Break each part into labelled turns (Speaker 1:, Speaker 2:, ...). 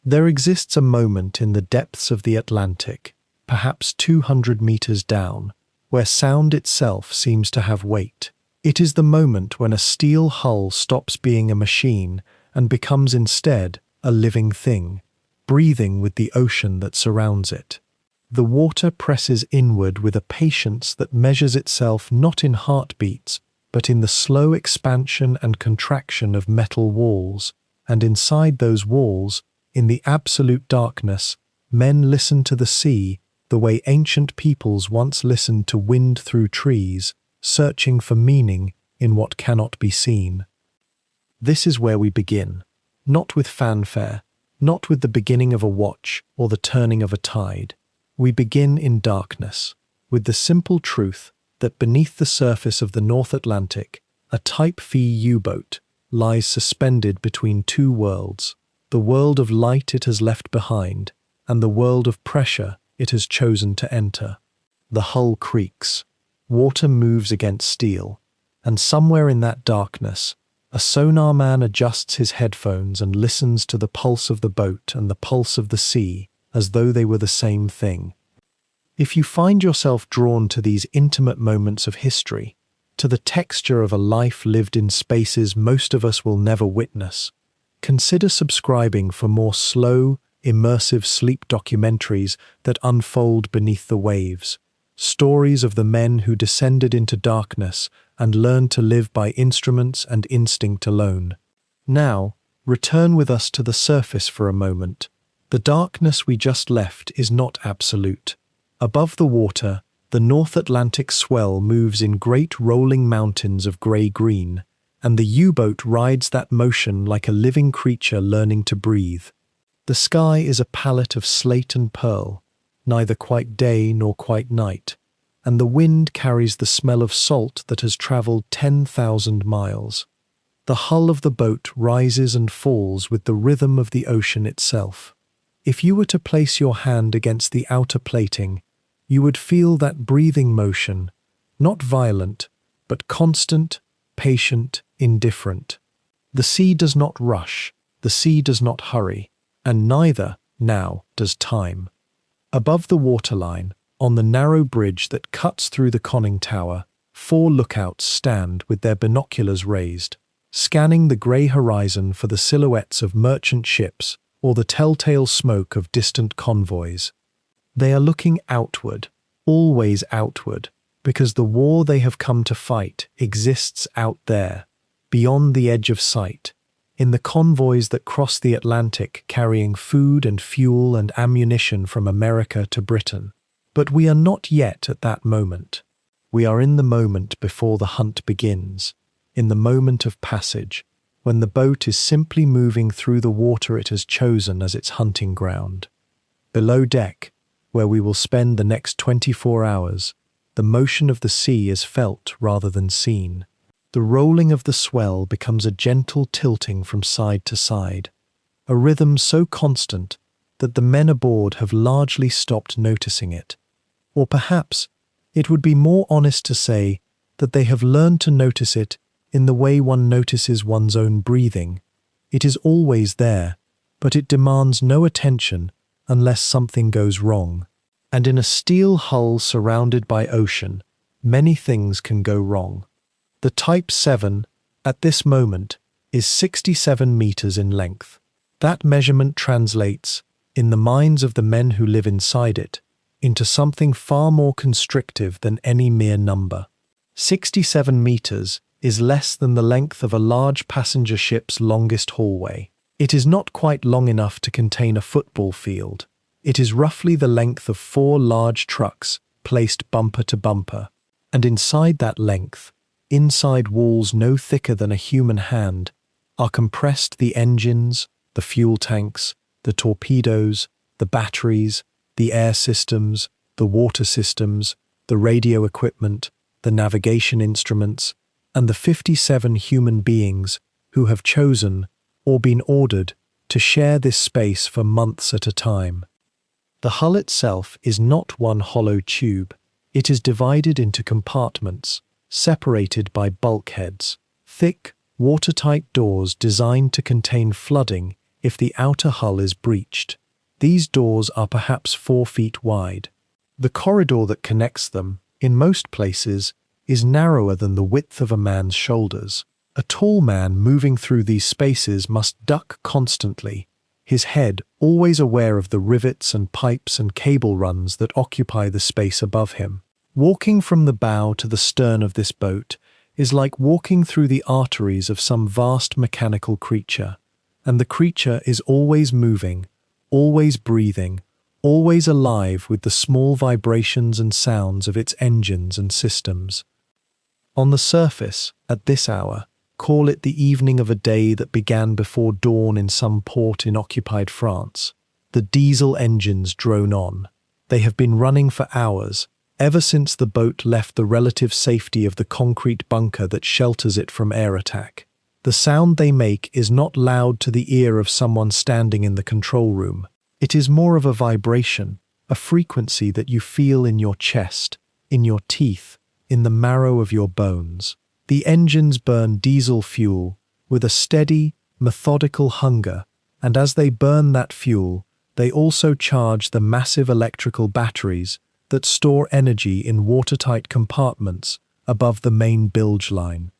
Speaker 1: There exists a moment in the depths of the Atlantic, perhaps 200 meters down, where sound itself seems to have weight. It is the moment when a steel hull stops being a machine and becomes instead a living thing, breathing with the ocean that surrounds it. The water presses inward with a patience that measures itself not in heartbeats, but in the slow expansion and contraction of metal walls, and inside those walls, in the absolute darkness, men listen to the sea the way ancient peoples once listened to wind through trees, searching for meaning in what cannot be seen. This is where we begin, not with fanfare, not with the beginning of a watch or the turning of a tide. We begin in darkness, with the simple truth that beneath the surface of the North Atlantic, a Type V U-Boat lies suspended between two worlds, the world of light it has left behind and the world of pressure it has chosen to enter. The hull creaks, water moves against steel, and somewhere in that darkness, a sonar man adjusts his headphones and listens to the pulse of the boat and the pulse of the sea as though they were the same thing. If you find yourself drawn to these intimate moments of history, to the texture of a life lived in spaces most of us will never witness, consider subscribing for more slow, immersive sleep documentaries that unfold beneath the waves, stories of the men who descended into darkness and learned to live by instruments and instinct alone. Now, return with us to the surface for a moment. The darkness we just left is not absolute. Above the water, the North Atlantic swell moves in great rolling mountains of grey-green, and the U-boat rides that motion like a living creature learning to breathe. The sky is a palette of slate and pearl, neither quite day nor quite night, and the wind carries the smell of salt that has travelled 10,000 miles. The hull of the boat rises and falls with the rhythm of the ocean itself. If you were to place your hand against the outer plating, you would feel that breathing motion, not violent, but constant, patient, indifferent. The sea does not rush, the sea does not hurry, and neither, now, does time. Above the waterline, on the narrow bridge that cuts through the conning tower, 4 lookouts stand with their binoculars raised, scanning the grey horizon for the silhouettes of merchant ships or the telltale smoke of distant convoys. They are looking outward, always outward, because the war they have come to fight exists out there, beyond the edge of sight, in the convoys that cross the Atlantic carrying food and fuel and ammunition from America to Britain. But we are not yet at that moment. We are in the moment before the hunt begins, in the moment of passage, when the boat is simply moving through the water it has chosen as its hunting ground. Below deck, where we will spend the next 24 hours, the motion of the sea is felt rather than seen. The rolling of the swell becomes a gentle tilting from side to side, a rhythm so constant that the men aboard have largely stopped noticing it. Or perhaps it would be more honest to say that they have learned to notice it in the way one notices one's own breathing. It is always there, but it demands no attention unless something goes wrong. And in a steel hull surrounded by ocean, many things can go wrong. The Type VII, at this moment, is 67 meters in length. That measurement translates, in the minds of the men who live inside it, into something far more constrictive than any mere number. 67 meters is less than the length of a large passenger ship's longest hallway. It is not quite long enough to contain a football field. It is roughly the length of 4 large trucks placed bumper to bumper, and inside that length, inside walls no thicker than a human hand, are compressed the engines, the fuel tanks, the torpedoes, the batteries, the air systems, the water systems, the radio equipment, the navigation instruments, and the 57 human beings who have chosen, or been ordered, to share this space for months at a time. The hull itself is not one hollow tube. It is divided into compartments, separated by bulkheads, thick, watertight doors designed to contain flooding if the outer hull is breached. These doors are perhaps 4 feet wide. The corridor that connects them, in most places, is narrower than the width of a man's shoulders. A tall man moving through these spaces must duck constantly, his head always aware of the rivets and pipes and cable runs that occupy the space above him. Walking from the bow to the stern of this boat is like walking through the arteries of some vast mechanical creature, and the creature is always moving, always breathing, always alive with the small vibrations and sounds of its engines and systems. On the surface, at this hour, call it the evening of a day that began before dawn in some port in occupied France, the diesel engines drone on. They have been running for hours, ever since the boat left the relative safety of the concrete bunker that shelters it from air attack. The sound they make is not loud to the ear of someone standing in the control room. It is more of a vibration, a frequency that you feel in your chest, in your teeth, in the marrow of your bones. The engines burn diesel fuel with a steady, methodical hunger, and as they burn that fuel, they also charge the massive electrical batteries that store energy in watertight compartments above the main bilge line.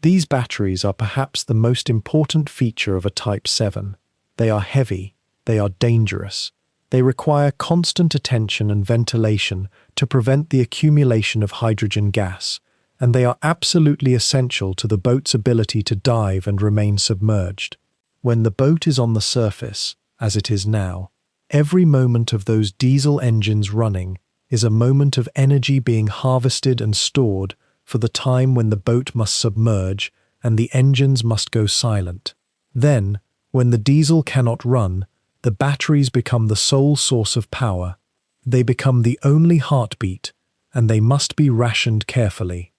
Speaker 1: These batteries are perhaps the most important feature of a Type VII. They are heavy, they are dangerous, they require constant attention and ventilation to prevent the accumulation of hydrogen gas, and they are absolutely essential to the boat's ability to dive and remain submerged. When the boat is on the surface, as it is now, every moment of those diesel engines running is a moment of energy being harvested and stored for the time when the boat must submerge and the engines must go silent. Then, when the diesel cannot run, the batteries become the sole source of power. They become the only heartbeat, and they must be rationed carefully.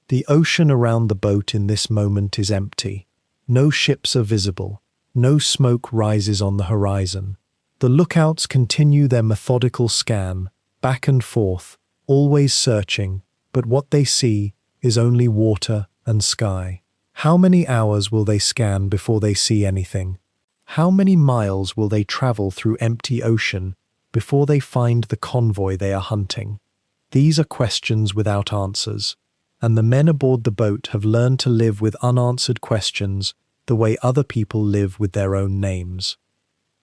Speaker 1: The ocean around the boat in this moment is empty. No ships are visible. No smoke rises on the horizon. The lookouts continue their methodical scan, back and forth, always searching, but what they see is only water and sky. How many hours will they scan before they see anything? How many miles will they travel through empty ocean before they find the convoy they are hunting? These are questions without answers, and the men aboard the boat have learned to live with unanswered questions the way other people live with their own names.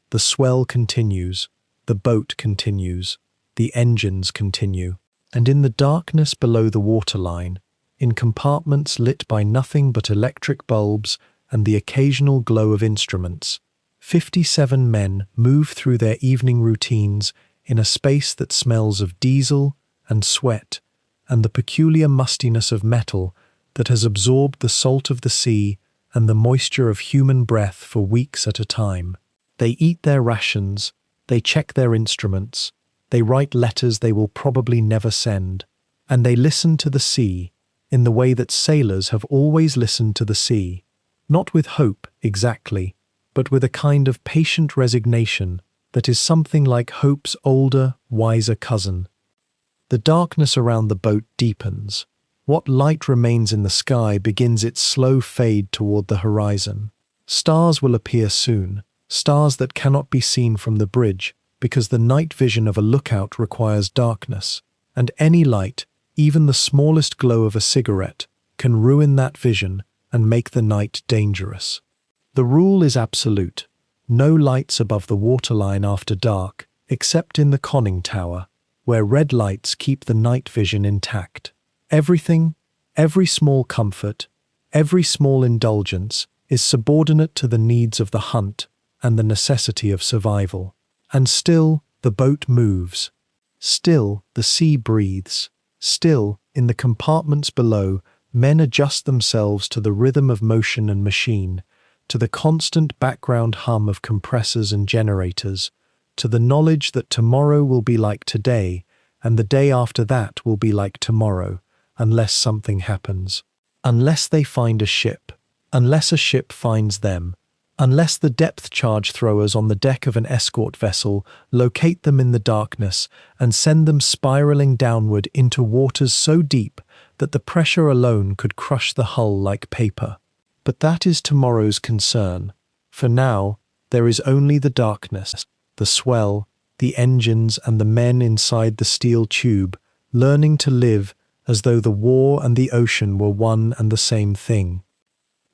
Speaker 1: The swell continues, the boat continues, the engines continue, and in the darkness below the waterline, in compartments lit by nothing but electric bulbs and the occasional glow of instruments, 57 men move through their evening routines in a space that smells of diesel and sweat and the peculiar mustiness of metal that has absorbed the salt of the sea and the moisture of human breath for weeks at a time. They eat their rations, they check their instruments, they write letters they will probably never send, and they listen to the sea in the way that sailors have always listened to the sea, not with hope exactly, but with a kind of patient resignation that is something like hope's older, wiser cousin. The darkness around the boat deepens. What light remains in the sky begins its slow fade toward the horizon. Stars will appear soon, stars that cannot be seen from the bridge, because the night vision of a lookout requires darkness, and any light, even the smallest glow of a cigarette, can ruin that vision and make the night dangerous. The rule is absolute. No lights above the waterline after dark, except in the conning tower, where red lights keep the night vision intact. Everything, every small comfort, every small indulgence is subordinate to the needs of the hunt and the necessity of survival. And still, the boat moves. Still, the sea breathes. Still, in the compartments below, men adjust themselves to the rhythm of motion and machine, to the constant background hum of compressors and generators, to the knowledge that tomorrow will be like today, and the day after that will be like tomorrow, unless something happens. Unless they find a ship, unless a ship finds them, unless the depth charge throwers on the deck of an escort vessel locate them in the darkness and send them spiraling downward into waters so deep that the pressure alone could crush the hull like paper. But that is tomorrow's concern. For now, There is only the darkness, the swell, the engines, and the men inside the steel tube, learning to live as though the war and the ocean were one and the same thing.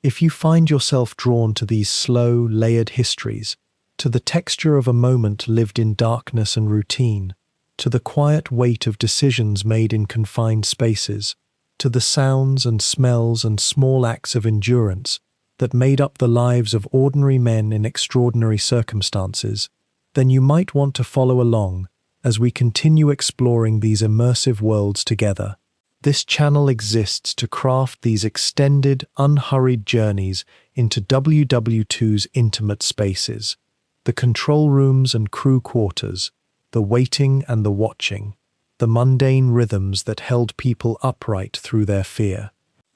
Speaker 1: If you find yourself drawn to these slow, layered histories, to the texture of a moment lived in darkness and routine, to the quiet weight of decisions made in confined spaces, to the sounds and smells and small acts of endurance that made up the lives of ordinary men in extraordinary circumstances, then you might want to follow along as we continue exploring these immersive worlds together. This channel exists to craft these extended, unhurried journeys into WW2's intimate spaces, the control rooms and crew quarters, the waiting and the watching, the mundane rhythms that held people upright through their fear.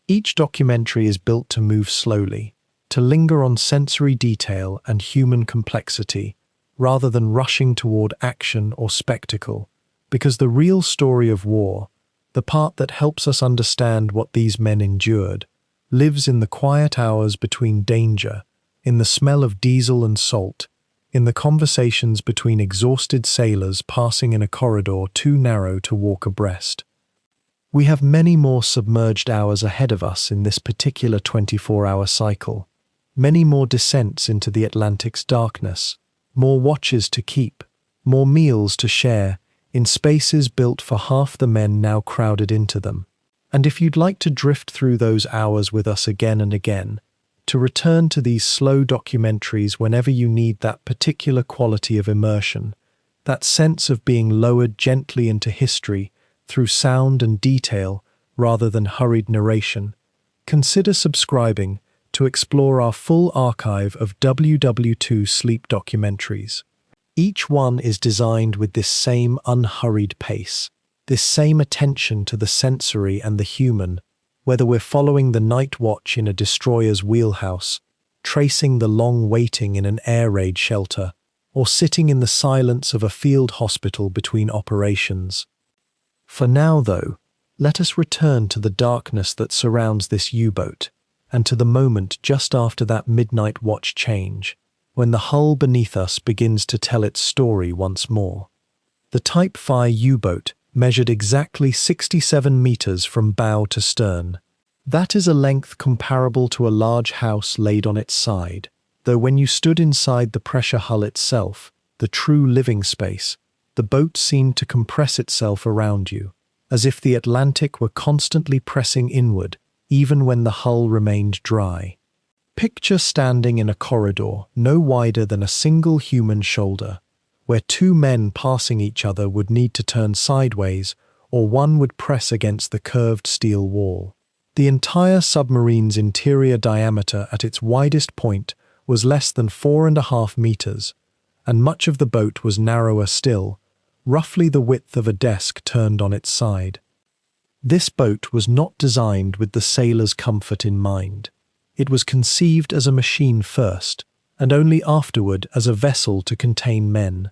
Speaker 1: Each documentary is built to move slowly, to linger on sensory detail and human complexity, rather than rushing toward action or spectacle, because the real story of war, the part that helps us understand what these men endured, lives in the quiet hours between danger, in the smell of diesel and salt, in the conversations between exhausted sailors passing in a corridor too narrow to walk abreast. We have many more submerged hours ahead of us in this particular 24-hour cycle, many more descents into the Atlantic's darkness, more watches to keep, more meals to share, in spaces built for half the men now crowded into them. And if you'd like to drift through those hours with us again and again, to return to these slow documentaries whenever you need that particular quality of immersion, that sense of being lowered gently into history through sound and detail rather than hurried narration, consider subscribing to explore our full archive of WW2 sleep documentaries. Each one is designed with this same unhurried pace, this same attention to the sensory and the human, whether we're following the night watch in a destroyer's wheelhouse, tracing the long waiting in an air raid shelter, or sitting in the silence of a field hospital between operations. For now, though, let us return to the darkness that surrounds this U-boat, and to the moment just after that midnight watch change, when the hull beneath us begins to tell its story once more. The Type V U-Boat measured exactly 67 meters from bow to stern. That is a length comparable to a large house laid on its side, though when you stood inside the pressure hull itself, the true living space, the boat seemed to compress itself around you, as if the Atlantic were constantly pressing inward, even when the hull remained dry. Picture standing in a corridor no wider than a single human shoulder, where two men passing each other would need to turn sideways, or one would press against the curved steel wall. The entire submarine's interior diameter at its widest point was less than 4.5 meters, and much of the boat was narrower still, roughly the width of a desk turned on its side. This boat was not designed with the sailor's comfort in mind. It was conceived as a machine first, and only afterward as a vessel to contain men.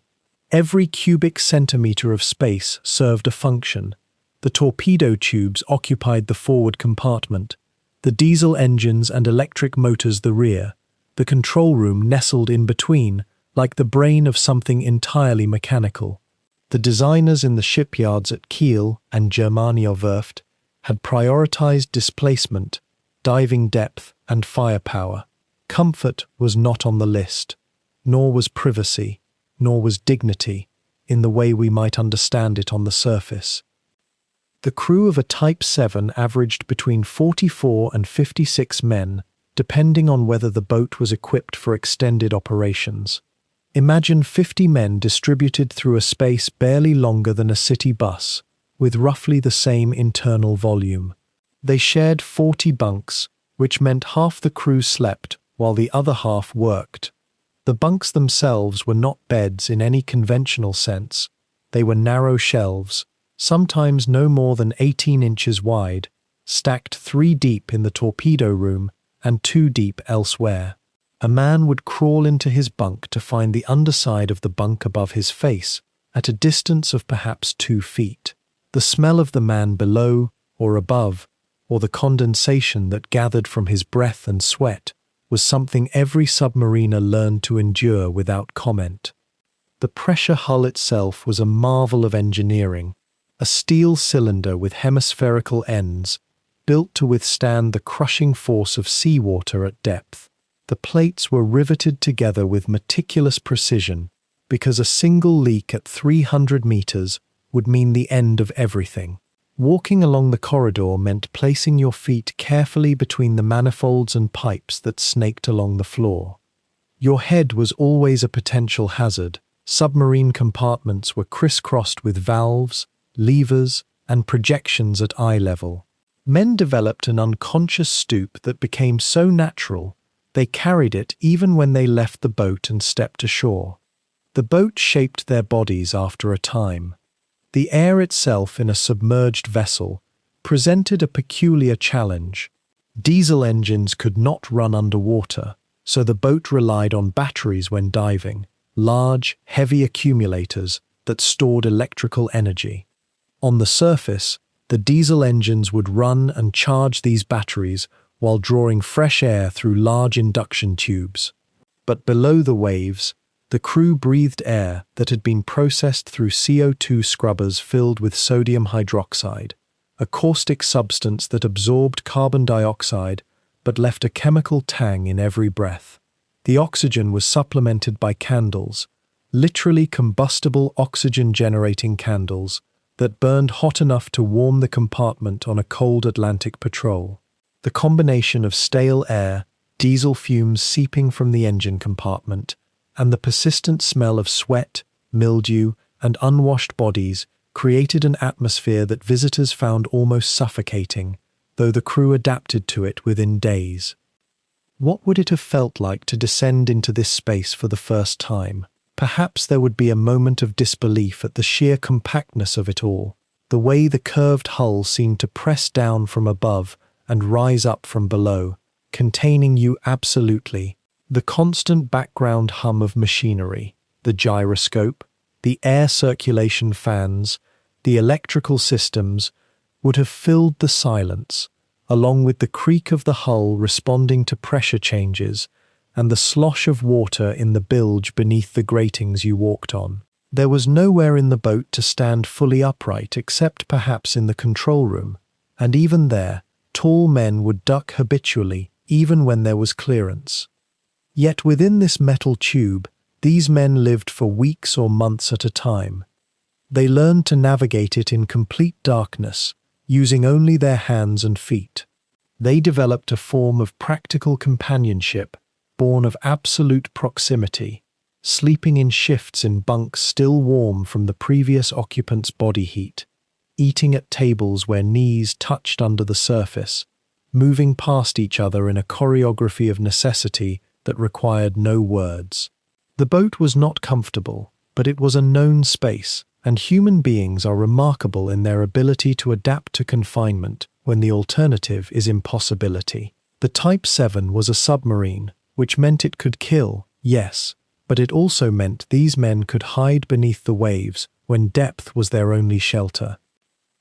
Speaker 1: Every cubic centimeter of space served a function. The torpedo tubes occupied the forward compartment, the diesel engines and electric motors the rear, the control room nestled in between, like the brain of something entirely mechanical. The designers in the shipyards at Kiel and Germania Werft had prioritized displacement, diving depth, and firepower. Comfort was not on the list, nor was privacy, nor was dignity, in the way we might understand it on the surface. The crew of a Type VII averaged between 44 and 56 men, depending on whether the boat was equipped for extended operations. Imagine 50 men distributed through a space barely longer than a city bus, with roughly the same internal volume. They shared 40 bunks, which meant half the crew slept while the other half worked. The bunks themselves were not beds in any conventional sense. They were narrow shelves, sometimes no more than 18 inches wide, stacked 3 deep in the torpedo room and 2 deep elsewhere. A man would crawl into his bunk to find the underside of the bunk above his face, at a distance of perhaps 2 feet. The smell of the man below or above, or the condensation that gathered from his breath and sweat, was something every submariner learned to endure without comment. The pressure hull itself was a marvel of engineering, a steel cylinder with hemispherical ends, built to withstand the crushing force of seawater at depth. The plates were riveted together with meticulous precision, because a single leak at 300 meters would mean the end of everything. Walking along the corridor meant placing your feet carefully between the manifolds and pipes that snaked along the floor. Your head was always a potential hazard. Submarine compartments were crisscrossed with valves, levers, and projections at eye level. Men developed an unconscious stoop that became so natural, they carried it even when they left the boat and stepped ashore. The boat shaped their bodies after a time. The air itself in a submerged vessel presented a peculiar challenge. Diesel engines could not run underwater, so the boat relied on batteries when diving, large, heavy accumulators that stored electrical energy. On the surface, the diesel engines would run and charge these batteries while drawing fresh air through large induction tubes. But below the waves, the crew breathed air that had been processed through CO2 scrubbers filled with sodium hydroxide, a caustic substance that absorbed carbon dioxide but left a chemical tang in every breath. The oxygen was supplemented by candles, literally combustible oxygen-generating candles, that burned hot enough to warm the compartment on a cold Atlantic patrol. The combination of stale air, diesel fumes seeping from the engine compartment, and the persistent smell of sweat, mildew, and unwashed bodies created an atmosphere that visitors found almost suffocating, though the crew adapted to it within days. What would it have felt like to descend into this space for the first time? Perhaps there would be a moment of disbelief at the sheer compactness of it all, the way the curved hull seemed to press down from above and rise up from below, containing you absolutely. The constant background hum of machinery, the gyroscope, the air circulation fans, the electrical systems would have filled the silence, along with the creak of the hull responding to pressure changes and the slosh of water in the bilge beneath the gratings you walked on. There was nowhere in the boat to stand fully upright except perhaps in the control room, and even there, tall men would duck habitually even when there was clearance. Yet within this metal tube, these men lived for weeks or months at a time. They learned to navigate it in complete darkness, using only their hands and feet. They developed a form of practical companionship, born of absolute proximity, sleeping in shifts in bunks still warm from the previous occupant's body heat, eating at tables where knees touched under the surface, moving past each other in a choreography of necessity that required no words. The boat was not comfortable, but it was a known space, and human beings are remarkable in their ability to adapt to confinement when the alternative is impossibility. The Type VII was a submarine, which meant it could kill, yes, but it also meant these men could hide beneath the waves when depth was their only shelter.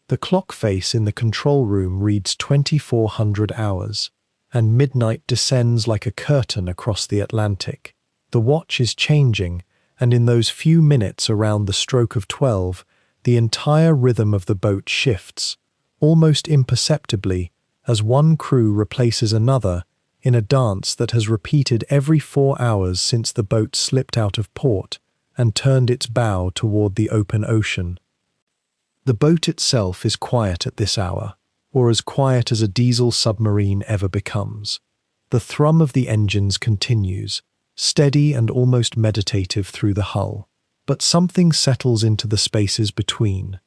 Speaker 1: The clock face in the control room reads 2400 hours, and midnight descends like a curtain across the Atlantic. The watch is changing, and in those few minutes around the stroke of 12, the entire rhythm of the boat shifts, almost imperceptibly, as one crew replaces another in a dance that has repeated every 4 hours since the boat slipped out of port and turned its bow toward the open ocean. The boat itself is quiet at this hour, or as quiet as a diesel submarine ever becomes. The thrum of the engines continues, steady and almost meditative through the hull, but something settles into the spaces between.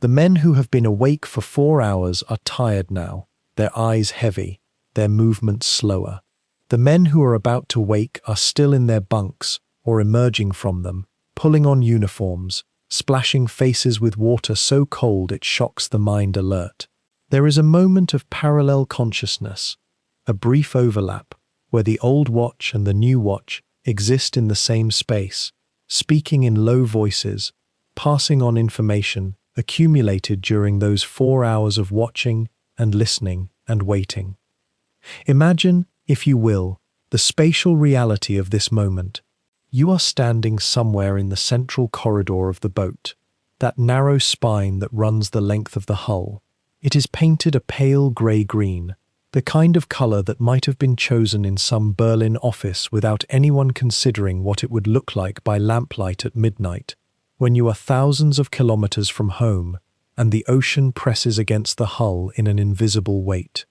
Speaker 1: The men who have been awake for 4 hours are tired now, their eyes heavy, their movements slower. The men who are about to wake are still in their bunks or emerging from them, pulling on uniforms, splashing faces with water so cold it shocks the mind alert. There is a moment of parallel consciousness, a brief overlap, where the old watch and the new watch exist in the same space, speaking in low voices, passing on information accumulated during those 4 hours of watching and listening and waiting. Imagine, if you will, the spatial reality of this moment. You are standing somewhere in the central corridor of the boat, that narrow spine that runs the length of the hull. It is painted a pale grey-green, the kind of colour that might have been chosen in some Berlin office without anyone considering what it would look like by lamplight at midnight, when you are thousands of kilometres from home and the ocean presses against the hull in an invisible weight.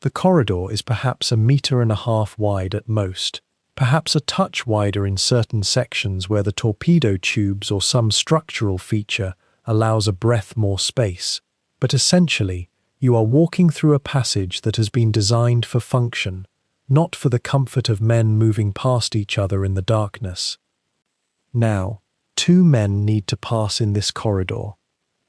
Speaker 1: The corridor is perhaps 1.5 meters wide at most, perhaps a touch wider in certain sections where the torpedo tubes or some structural feature allows a breath more space, but essentially, you are walking through a passage that has been designed for function, not for the comfort of men moving past each other in the darkness. Now, 2 men need to pass in this corridor.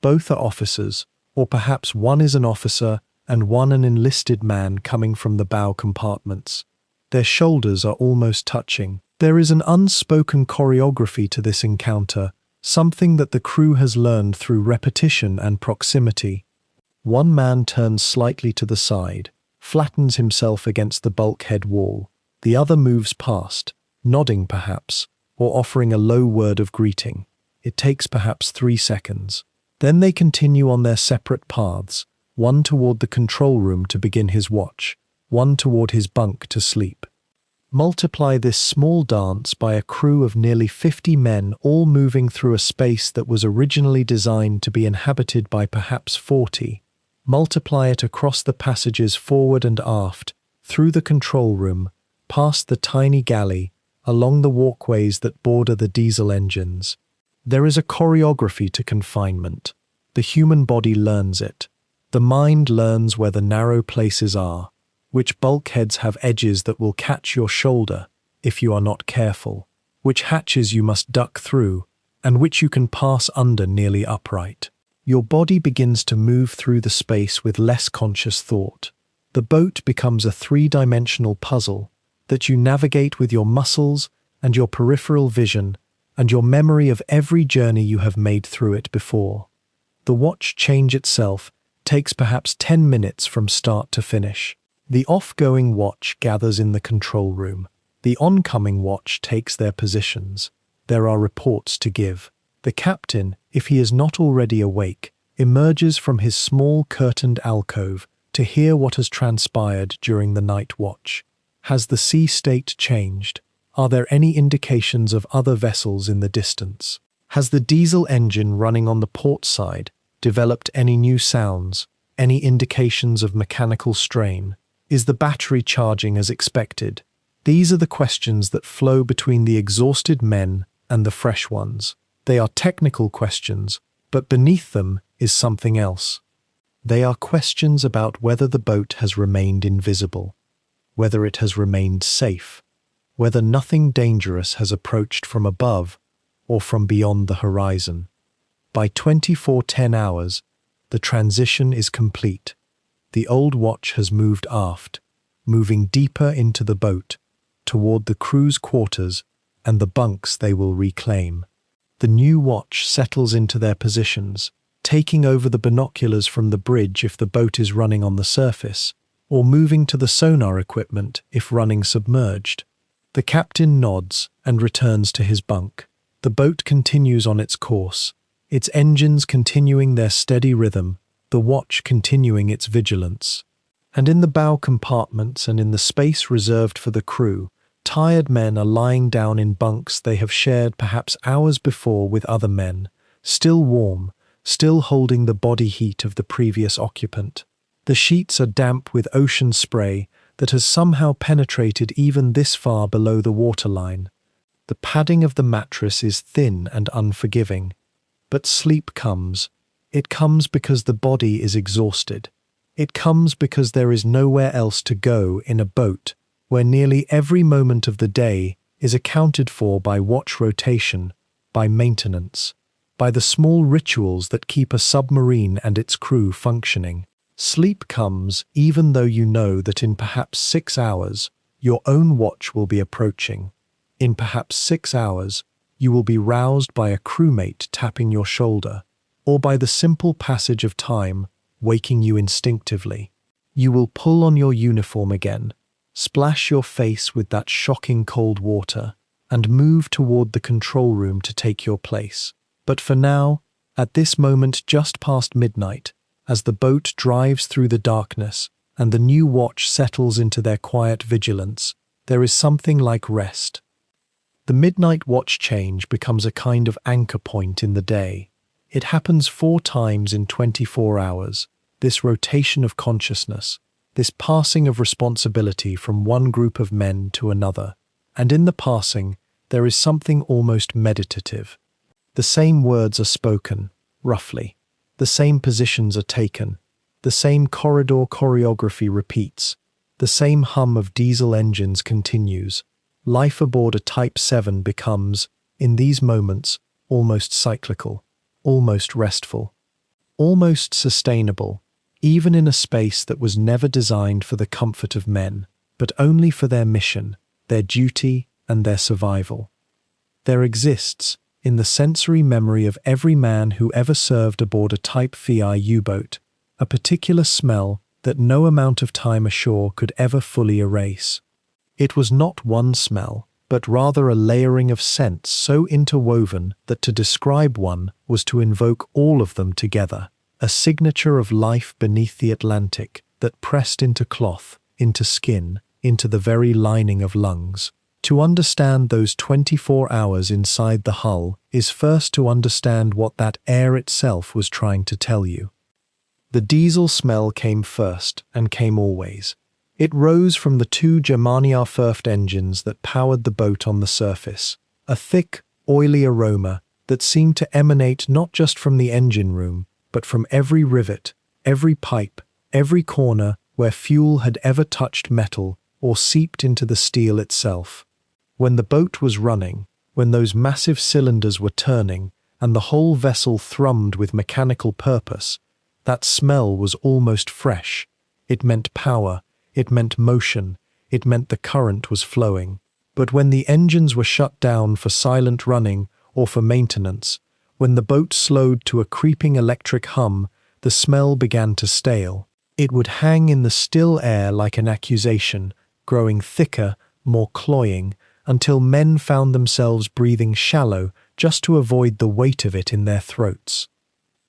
Speaker 1: Both are officers, or perhaps one is an officer and one an enlisted man coming from the bow compartments. Their shoulders are almost touching. There is an unspoken choreography to this encounter, something that the crew has learned through repetition and proximity. One man turns slightly to the side, flattens himself against the bulkhead wall. The other moves past, nodding perhaps, or offering a low word of greeting. It takes perhaps 3 seconds. Then they continue on their separate paths, one toward the control room to begin his watch, one toward his bunk to sleep. Multiply this small dance by a crew of nearly 50 men all moving through a space that was originally designed to be inhabited by perhaps 40. Multiply it across the passages forward and aft, through the control room, past the tiny galley, along the walkways that border the diesel engines. There is a choreography to confinement. The human body learns it. The mind learns where the narrow places are, which bulkheads have edges that will catch your shoulder if you are not careful, which hatches you must duck through, and which you can pass under nearly upright. Your body begins to move through the space with less conscious thought. The boat becomes a 3-dimensional puzzle that you navigate with your muscles and your peripheral vision and your memory of every journey you have made through it before. The watch change itself takes perhaps 10 minutes from start to finish. The off-going watch gathers in the control room. The oncoming watch takes their positions. There are reports to give. The captain, if he is not already awake, emerges from his small curtained alcove to hear what has transpired during the night watch. Has the sea state changed? Are there any indications of other vessels in the distance? Has the diesel engine running on the port side developed any new sounds, any indications of mechanical strain? Is the battery charging as expected? These are the questions that flow between the exhausted men and the fresh ones. They are technical questions, but beneath them is something else. They are questions about whether the boat has remained invisible, whether it has remained safe, whether nothing dangerous has approached from above or from beyond the horizon. By 24:10 hours, the transition is complete. The old watch has moved aft, moving deeper into the boat, toward the crew's quarters and the bunks they will reclaim. The new watch settles into their positions, taking over the binoculars from the bridge if the boat is running on the surface, or moving to the sonar equipment if running submerged. The captain nods and returns to his bunk. The boat continues on its course, its engines continuing their steady rhythm, the watch continuing its vigilance. And in the bow compartments and in the space reserved for the crew, tired men are lying down in bunks they have shared perhaps hours before with other men, still warm, still holding the body heat of the previous occupant. The sheets are damp with ocean spray that has somehow penetrated even this far below the waterline. The padding of the mattress is thin and unforgiving. But sleep comes. It comes because the body is exhausted. It comes because there is nowhere else to go in a boat where nearly every moment of the day is accounted for by watch rotation, by maintenance, by the small rituals that keep a submarine and its crew functioning. Sleep comes even though you know that in perhaps 6 hours, your own watch will be approaching. In perhaps 6 hours, you will be roused by a crewmate tapping your shoulder, or by the simple passage of time waking you instinctively. You will pull on your uniform again, Splash your face with that shocking cold water, and move toward the control room to take your place. But for now, at this moment just past midnight, as the boat drives through the darkness and the new watch settles into their quiet vigilance, there is something like rest. The midnight watch change becomes a kind of anchor point in the day. It happens 4 times in 24 hours, this rotation of consciousness, this passing of responsibility from one group of men to another. And in the passing, there is something almost meditative. The same words are spoken, roughly. The same positions are taken. The same corridor choreography repeats. The same hum of diesel engines continues. Life aboard a Type VII becomes, in these moments, almost cyclical, almost restful, almost sustainable, even in a space that was never designed for the comfort of men, but only for their mission, their duty, and their survival. There exists, in the sensory memory of every man who ever served aboard a Type VI U-Boat, a particular smell that no amount of time ashore could ever fully erase. It was not one smell, but rather a layering of scents so interwoven that to describe one was to invoke all of them together, a signature of life beneath the Atlantic that pressed into cloth, into skin, into the very lining of lungs. To understand those 24 hours inside the hull is first to understand what that air itself was trying to tell you. The diesel smell came first and came always. It rose from the 2 Germania-Furft engines that powered the boat on the surface, a thick, oily aroma that seemed to emanate not just from the engine room, but from every rivet, every pipe, every corner where fuel had ever touched metal or seeped into the steel itself. When the boat was running, when those massive cylinders were turning, and the whole vessel thrummed with mechanical purpose, that smell was almost fresh. It meant power, it meant motion, it meant the current was flowing. But when the engines were shut down for silent running or for maintenance, when the boat slowed to a creeping electric hum, the smell began to stale. It would hang in the still air like an accusation, growing thicker, more cloying, until men found themselves breathing shallow just to avoid the weight of it in their throats.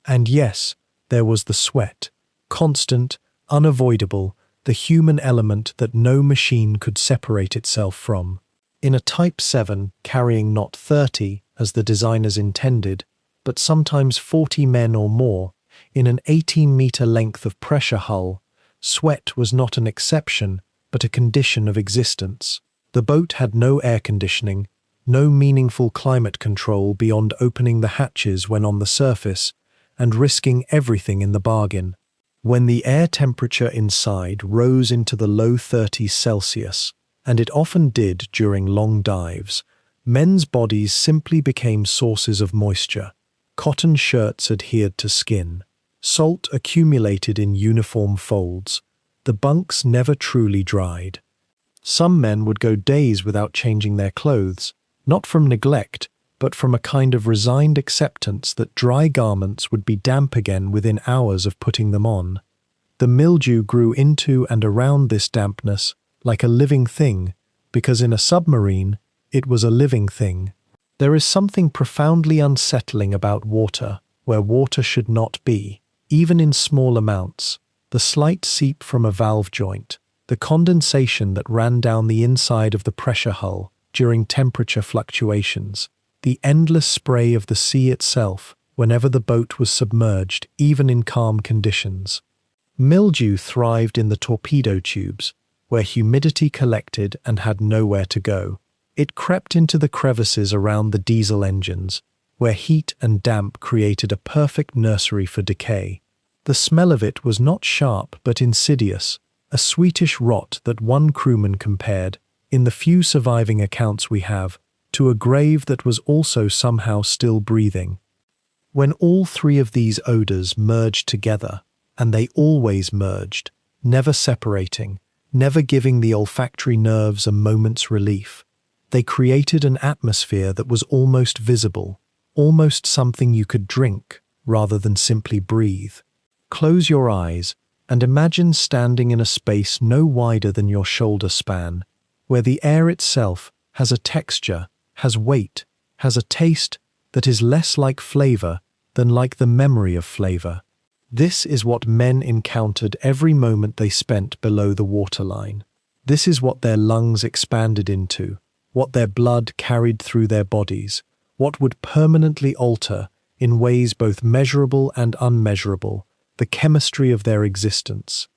Speaker 1: And yes, there was the sweat, constant, unavoidable, the human element that no machine could separate itself from. In a Type VII carrying not 30, as the designers intended, but sometimes 40 men or more, in an 18-meter length of pressure hull, sweat was not an exception, but a condition of existence. The boat had no air conditioning, no meaningful climate control beyond opening the hatches when on the surface, and risking everything in the bargain. When the air temperature inside rose into the low 30s Celsius, and it often did during long dives, men's bodies simply became sources of moisture. Cotton shirts adhered to skin. Salt accumulated in uniform folds. The bunks never truly dried. Some men would go days without changing their clothes, not from neglect, but from a kind of resigned acceptance that dry garments would be damp again within hours of putting them on. The mildew grew into and around this dampness like a living thing, because in a submarine, it was a living thing. There is something profoundly unsettling about water, where water should not be, even in small amounts. The slight seep from a valve joint, the condensation that ran down the inside of the pressure hull during temperature fluctuations, the endless spray of the sea itself whenever the boat was submerged, even in calm conditions. Mildew thrived in the torpedo tubes, where humidity collected and had nowhere to go. It crept into the crevices around the diesel engines, where heat and damp created a perfect nursery for decay. The smell of it was not sharp but insidious, a sweetish rot that one crewman compared, in the few surviving accounts we have, to a grave that was also somehow still breathing. When all 3 of these odors merged together, and they always merged, never separating, never giving the olfactory nerves a moment's relief, they created an atmosphere that was almost visible, almost something you could drink rather than simply breathe. Close your eyes And imagine standing in a space no wider than your shoulder span, where the air itself has a texture, has weight, has a taste that is less like flavor than like the memory of flavor. This is what men encountered every moment they spent below the waterline. This is what their lungs expanded into, what their blood carried through their bodies, what would permanently alter, in ways both measurable and unmeasurable, the chemistry of their existence.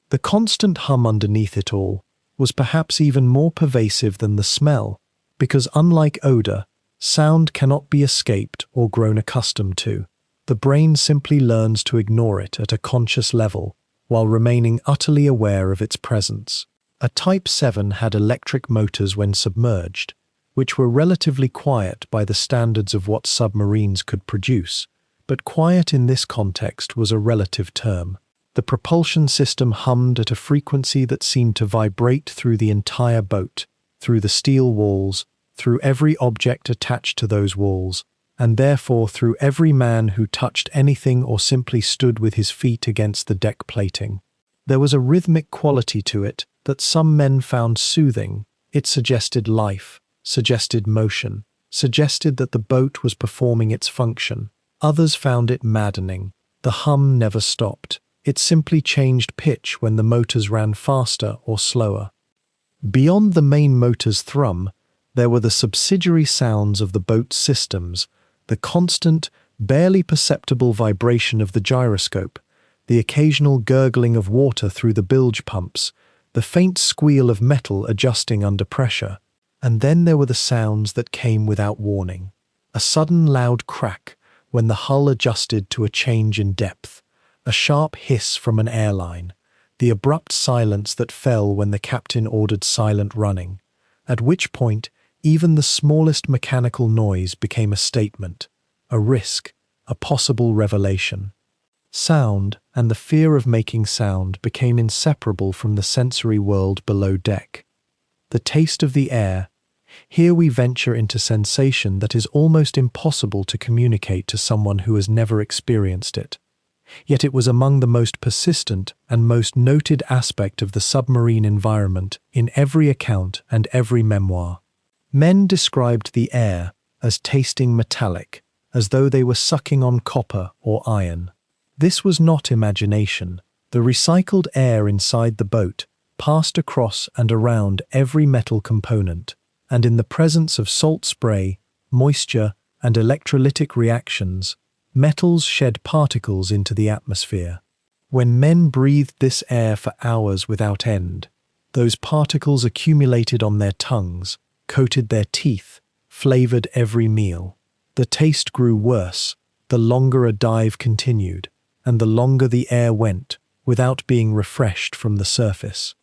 Speaker 1: The constant hum underneath it all was perhaps even more pervasive than the smell, because unlike odor, sound cannot be escaped or grown accustomed to. The brain simply learns to ignore it at a conscious level, while remaining utterly aware of its presence. A Type VII had electric motors when submerged, which were relatively quiet by the standards of what submarines could produce, but quiet in this context was a relative term. The propulsion system hummed at a frequency that seemed to vibrate through the entire boat, through the steel walls, through every object attached to those walls, and therefore through every man who touched anything or simply stood with his feet against the deck plating. There was a rhythmic quality to it that some men found soothing. It suggested life, suggested motion, suggested that the boat was performing its function. Others found it maddening. The hum never stopped. It simply changed pitch when the motors ran faster or slower. Beyond the main motor's thrum, there were the subsidiary sounds of the boat's systems, the constant, barely perceptible vibration of the gyroscope, the occasional gurgling of water through the bilge pumps, the faint squeal of metal adjusting under pressure. And then there were the sounds that came without warning. A sudden loud crack when the hull adjusted to a change in depth, a sharp hiss from an airline, the abrupt silence that fell when the captain ordered silent running, at which point even the smallest mechanical noise became a statement, a risk, a possible revelation. Sound and the fear of making sound became inseparable from the sensory world below deck. The taste of the air. Here we venture into sensation that is almost impossible to communicate to someone who has never experienced it. Yet it was among the most persistent and most noted aspect of the submarine environment in every account and every memoir. Men described the air as tasting metallic, as though they were sucking on copper or iron. This was not imagination. The recycled air inside the boat passed across and around every metal component, and in the presence of salt spray, moisture, and electrolytic reactions, metals shed particles into the atmosphere. When men breathed this air for hours without end, those particles accumulated on their tongues, coated their teeth, flavored every meal. The taste grew worse, the longer a dive continued, and the longer the air went without being refreshed from the surface.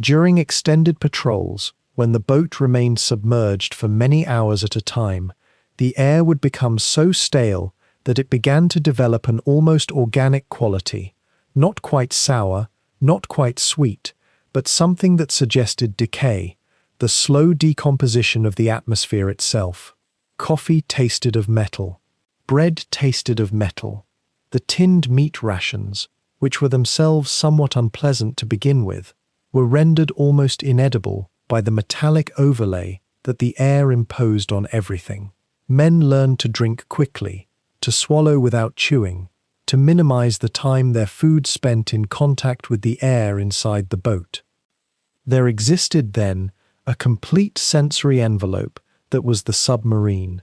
Speaker 1: During extended patrols, when the boat remained submerged for many hours at a time, the air would become so stale that it began to develop an almost organic quality, not quite sour, not quite sweet, but something that suggested decay, the slow decomposition of the atmosphere itself. Coffee tasted of metal. Bread tasted of metal. The tinned meat rations, which were themselves somewhat unpleasant to begin with, were rendered almost inedible by the metallic overlay that the air imposed on everything. Men learned to drink quickly, to swallow without chewing, to minimize the time their food spent in contact with the air inside the boat. There existed then a complete sensory envelope that was the submarine,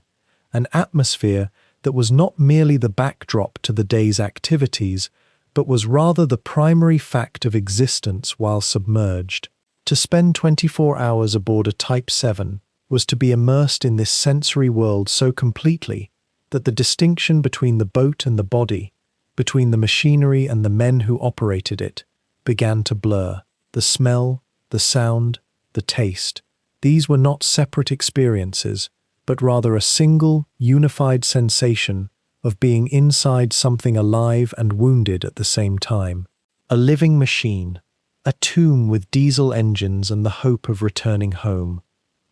Speaker 1: an atmosphere that was not merely the backdrop to the day's activities, but was rather the primary fact of existence while submerged. To spend 24 hours aboard a Type VII was to be immersed in this sensory world so completely that the distinction between the boat and the body, between the machinery and the men who operated it, began to blur. The smell, the sound, the taste, these were not separate experiences, but rather a single, unified sensation of being inside something alive and wounded at the same time. A living machine, a tomb with diesel engines and the hope of returning home.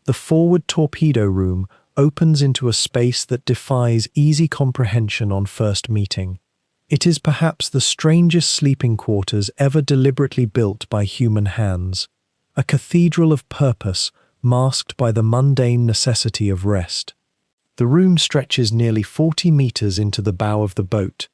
Speaker 1: The forward torpedo room opens into a space that defies easy comprehension on first meeting. It is perhaps the strangest sleeping quarters ever deliberately built by human hands, a cathedral of purpose masked by the mundane necessity of rest. The room stretches nearly 40 meters into the bow of the boat,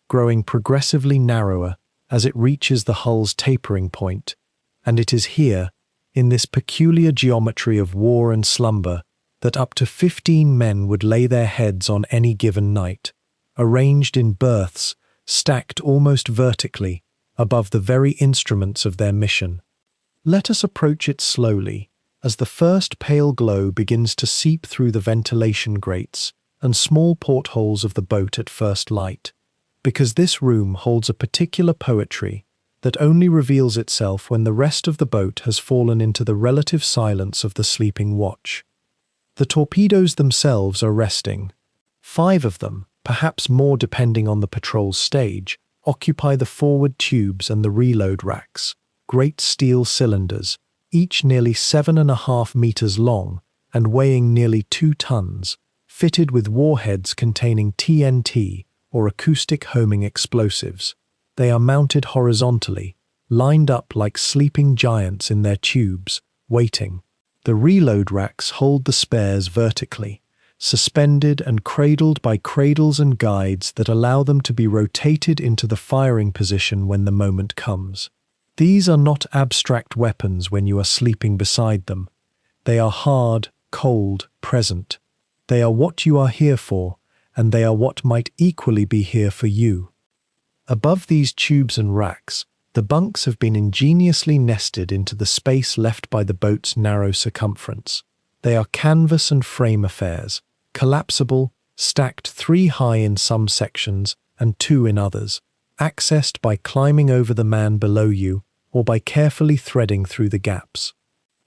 Speaker 1: growing progressively narrower as it reaches the hull's tapering point, and it is here, in this peculiar geometry of war and slumber, that up to 15 men would lay their heads on any given night, arranged in berths stacked almost vertically above the very instruments of their mission. Let us approach it slowly, as the first pale glow begins to seep through the ventilation grates and small portholes of the boat at first light, because this room holds a particular poetry that only reveals itself when the rest of the boat has fallen into the relative silence of the sleeping watch. The torpedoes themselves are resting. 5 of them, perhaps more depending on the patrol's stage, occupy the forward tubes and the reload racks, great steel cylinders, each nearly 7.5 meters long and weighing nearly 2 tons, fitted with warheads containing TNT or acoustic homing explosives. They are mounted horizontally, lined up like sleeping giants in their tubes, waiting. The reload racks hold the spares vertically, suspended and cradled by cradles and guides that allow them to be rotated into the firing position when the moment comes. These are not abstract weapons when you are sleeping beside them. They are hard, cold, present. They are what you are here for, and they are what might equally be here for you. Above these tubes and racks, the bunks have been ingeniously nested into the space left by the boat's narrow circumference. They are canvas and frame affairs, collapsible, stacked 3 high in some sections and 2 in others, accessed by climbing over the man below you or by carefully threading through the gaps.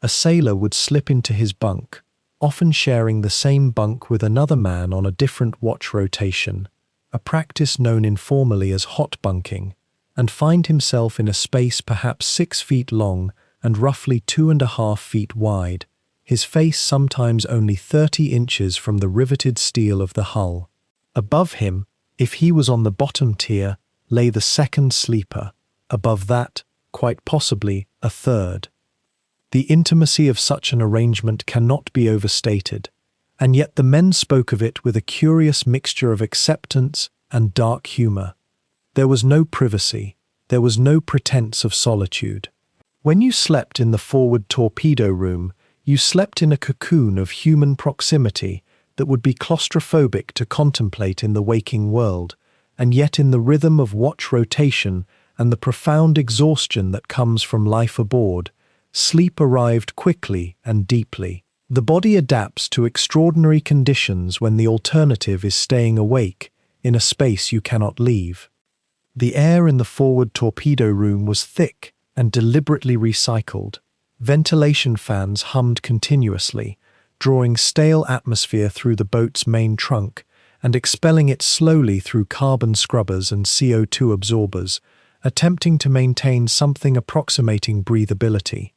Speaker 1: A sailor would slip into his bunk, often sharing the same bunk with another man on a different watch rotation, a practice known informally as hot bunking, and find himself in a space perhaps 6 feet long and roughly 2.5 feet wide, his face sometimes only 30 inches from the riveted steel of the hull. Above him, if he was on the bottom tier, lay the second sleeper. Above that, quite possibly, a third. The intimacy of such an arrangement cannot be overstated, and yet the men spoke of it with a curious mixture of acceptance and dark humor. There was no privacy, there was no pretense of solitude. When you slept in the forward torpedo room, you slept in a cocoon of human proximity that would be claustrophobic to contemplate in the waking world, and yet in the rhythm of watch rotation and the profound exhaustion that comes from life aboard, sleep arrived quickly and deeply. The body adapts to extraordinary conditions when the alternative is staying awake in a space you cannot leave. The air in the forward torpedo room was thick and deliberately recycled. Ventilation fans hummed continuously, drawing stale atmosphere through the boat's main trunk and expelling it slowly through carbon scrubbers and CO2 absorbers, attempting to maintain something approximating breathability.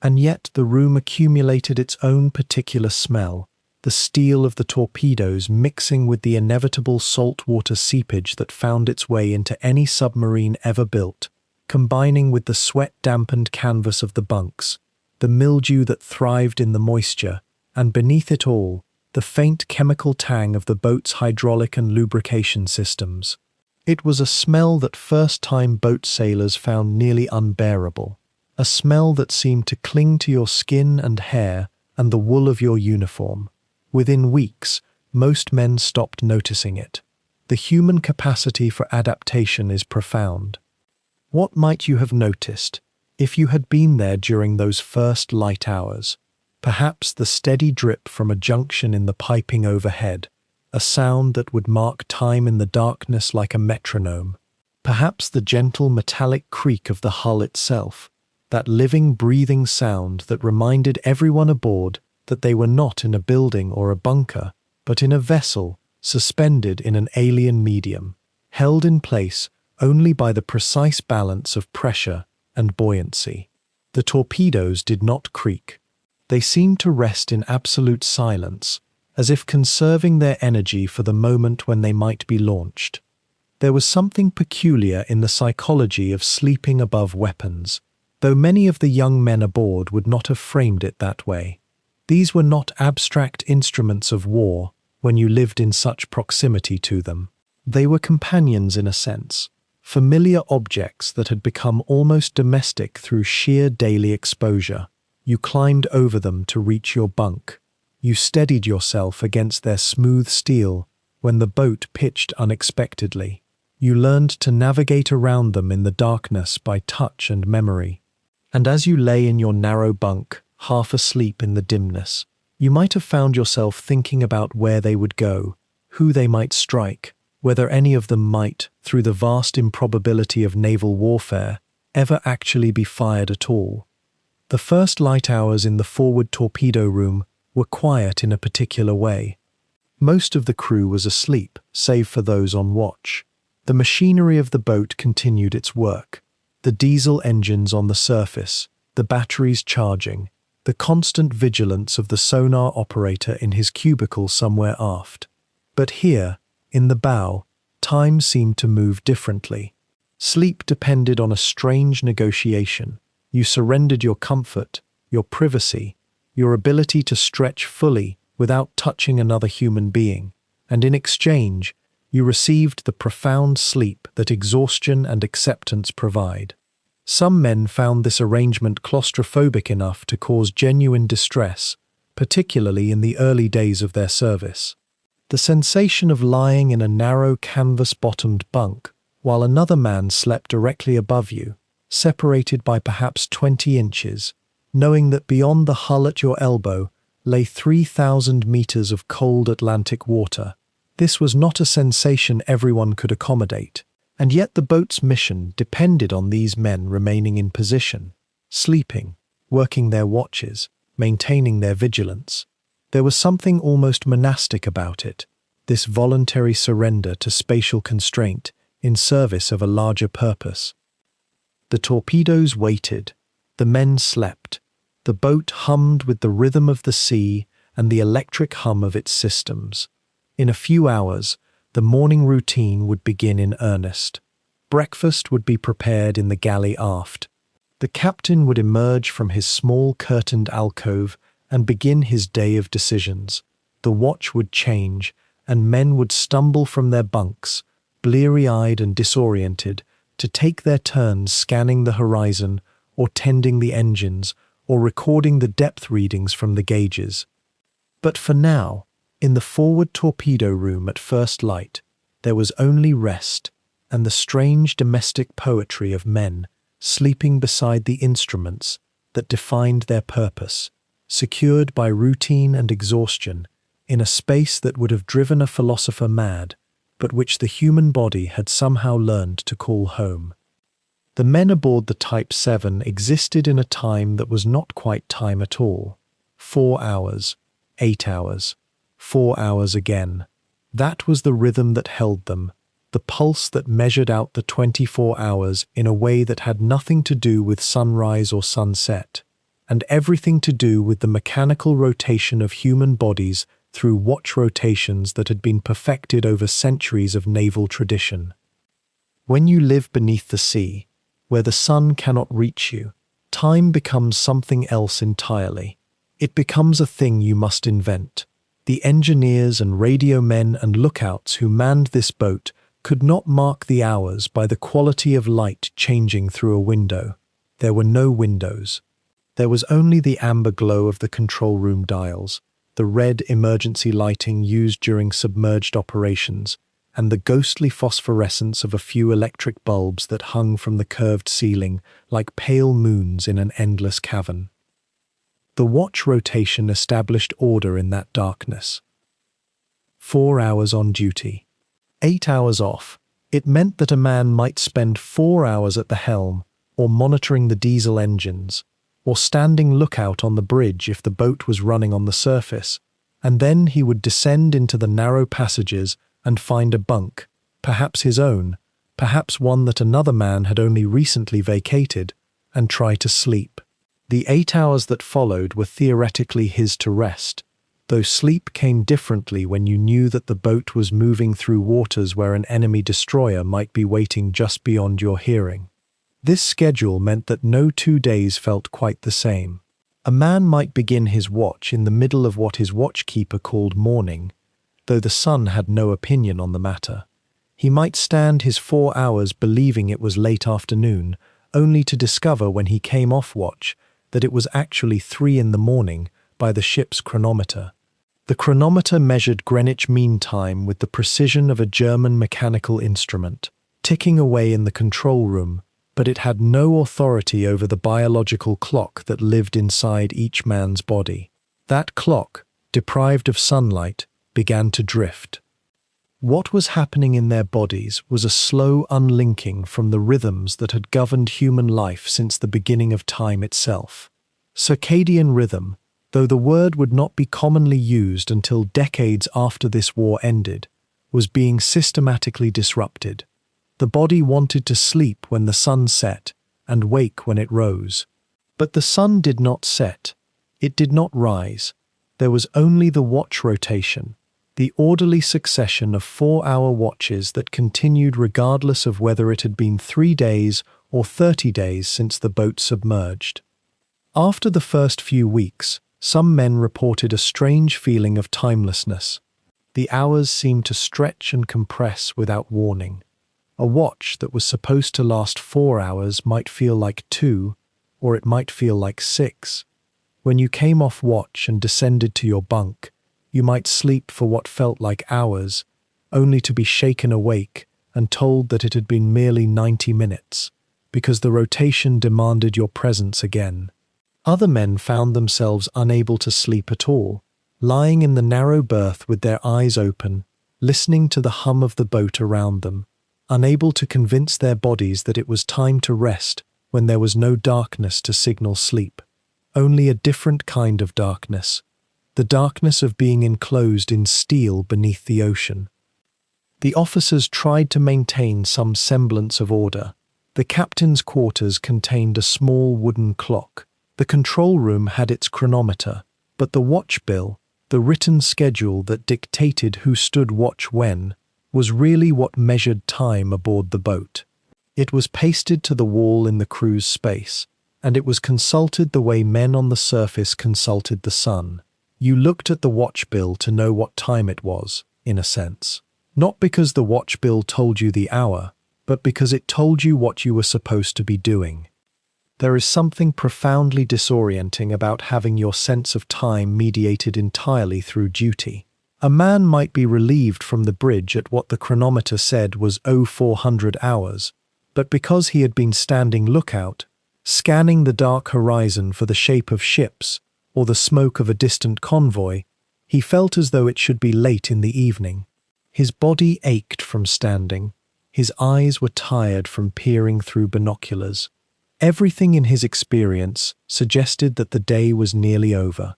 Speaker 1: And yet the room accumulated its own particular smell, the steel of the torpedoes mixing with the inevitable saltwater seepage that found its way into any submarine ever built, combining with the sweat-dampened canvas of the bunks, the mildew that thrived in the moisture, and beneath it all, the faint chemical tang of the boat's hydraulic and lubrication systems. It was a smell that first-time boat sailors found nearly unbearable. A smell that seemed to cling to your skin and hair and the wool of your uniform. Within weeks, most men stopped noticing it. The human capacity for adaptation is profound. What might you have noticed if you had been there during those first light hours? Perhaps the steady drip from a junction in the piping overhead, a sound that would mark time in the darkness like a metronome. Perhaps the gentle metallic creak of the hull itself, that living, breathing sound that reminded everyone aboard that they were not in a building or a bunker, but in a vessel suspended in an alien medium, held in place only by the precise balance of pressure and buoyancy. The torpedoes did not creak. They seemed to rest in absolute silence, as if conserving their energy for the moment when they might be launched. There was something peculiar in the psychology of sleeping above weapons, though many of the young men aboard would not have framed it that way. These were not abstract instruments of war when you lived in such proximity to them. They were companions in a sense, familiar objects that had become almost domestic through sheer daily exposure. You climbed over them to reach your bunk. You steadied yourself against their smooth steel when the boat pitched unexpectedly. You learned to navigate around them in the darkness by touch and memory. And as you lay in your narrow bunk, half asleep in the dimness, you might have found yourself thinking about where they would go, who they might strike, whether any of them might, through the vast improbability of naval warfare, ever actually be fired at all. The first light hours in the forward torpedo room were quiet in a particular way. Most of the crew was asleep, save for those on watch. The machinery of the boat continued its work. The diesel engines on the surface, the batteries charging, the constant vigilance of the sonar operator in his cubicle somewhere aft. But here, in the bow, time seemed to move differently. Sleep depended on a strange negotiation. You surrendered your comfort, your privacy, your ability to stretch fully without touching another human being, and in exchange, you received the profound sleep that exhaustion and acceptance provide. Some men found this arrangement claustrophobic enough to cause genuine distress, particularly in the early days of their service. The sensation of lying in a narrow canvas-bottomed bunk while another man slept directly above you, separated by perhaps 20 inches, knowing that beyond the hull at your elbow lay 3,000 meters of cold Atlantic water. This was not a sensation everyone could accommodate, and yet the boat's mission depended on these men remaining in position, sleeping, working their watches, maintaining their vigilance. There was something almost monastic about it, this voluntary surrender to spatial constraint in service of a larger purpose. The torpedoes waited, the men slept, the boat hummed with the rhythm of the sea and the electric hum of its systems. In a few hours, the morning routine would begin in earnest. Breakfast would be prepared in the galley aft. The captain would emerge from his small curtained alcove and begin his day of decisions. The watch would change, and men would stumble from their bunks, bleary-eyed and disoriented, to take their turns scanning the horizon or tending the engines or recording the depth readings from the gauges. But for now, in the forward torpedo room at first light, there was only rest and the strange domestic poetry of men sleeping beside the instruments that defined their purpose, secured by routine and exhaustion in a space that would have driven a philosopher mad, but which the human body had somehow learned to call home. The men aboard the Type VII existed in a time that was not quite time at all. 4 hours, 8 hours, 4 hours again. That was the rhythm that held them, the pulse that measured out the 24 hours in a way that had nothing to do with sunrise or sunset, and everything to do with the mechanical rotation of human bodies through watch rotations that had been perfected over centuries of naval tradition. When you live beneath the sea, where the sun cannot reach you, time becomes something else entirely. It becomes a thing you must invent. The engineers and radio men and lookouts who manned this boat could not mark the hours by the quality of light changing through a window. There were no windows. There was only the amber glow of the control room dials, the red emergency lighting used during submerged operations, and the ghostly phosphorescence of a few electric bulbs that hung from the curved ceiling like pale moons in an endless cavern. The watch rotation established order in that darkness. 4 hours on duty, 8 hours off. It meant that a man might spend 4 hours at the helm, or monitoring the diesel engines, or standing lookout on the bridge if the boat was running on the surface, and then he would descend into the narrow passages and find a bunk, perhaps his own, perhaps one that another man had only recently vacated, and try to sleep. The 8 hours that followed were theoretically his to rest, though sleep came differently when you knew that the boat was moving through waters where an enemy destroyer might be waiting just beyond your hearing. This schedule meant that no 2 days felt quite the same. A man might begin his watch in the middle of what his watchkeeper called morning, though the sun had no opinion on the matter. He might stand his 4 hours believing it was late afternoon, only to discover when he came off watch that it was actually 3 in the morning by the ship's chronometer. The chronometer measured Greenwich Mean Time with the precision of a German mechanical instrument, ticking away in the control room, but it had no authority over the biological clock that lived inside each man's body. That clock, deprived of sunlight, began to drift. What was happening in their bodies was a slow unlinking from the rhythms that had governed human life since the beginning of time itself. Circadian rhythm, though the word would not be commonly used until decades after this war ended, was being systematically disrupted. The body wanted to sleep when the sun set and wake when it rose. But the sun did not set. It did not rise. There was only the watch rotation, the orderly succession of 4-hour watches that continued regardless of whether it had been 3 days or 30 days since the boat submerged. After the first few weeks, some men reported a strange feeling of timelessness. The hours seemed to stretch and compress without warning. A watch that was supposed to last 4 hours might feel like 2, or it might feel like 6. When you came off watch and descended to your bunk, you might sleep for what felt like hours, only to be shaken awake and told that it had been merely 90 minutes, because the rotation demanded your presence again. Other men found themselves unable to sleep at all, lying in the narrow berth with their eyes open, listening to the hum of the boat around them, unable to convince their bodies that it was time to rest when there was no darkness to signal sleep, only a different kind of darkness, the darkness of being enclosed in steel beneath the ocean. The officers tried to maintain some semblance of order. The captain's quarters contained a small wooden clock. The control room had its chronometer, but the watch bill, the written schedule that dictated who stood watch when, was really what measured time aboard the boat. It was pasted to the wall in the crew's space, and it was consulted the way men on the surface consulted the sun. You looked at the watch bill to know what time it was, in a sense. Not because the watch bill told you the hour, but because it told you what you were supposed to be doing. There is something profoundly disorienting about having your sense of time mediated entirely through duty. A man might be relieved from the bridge at what the chronometer said was 0400 hours, but because he had been standing lookout, scanning the dark horizon for the shape of ships or the smoke of a distant convoy, he felt as though it should be late in the evening. His body ached from standing. His eyes were tired from peering through binoculars. Everything in his experience suggested that the day was nearly over.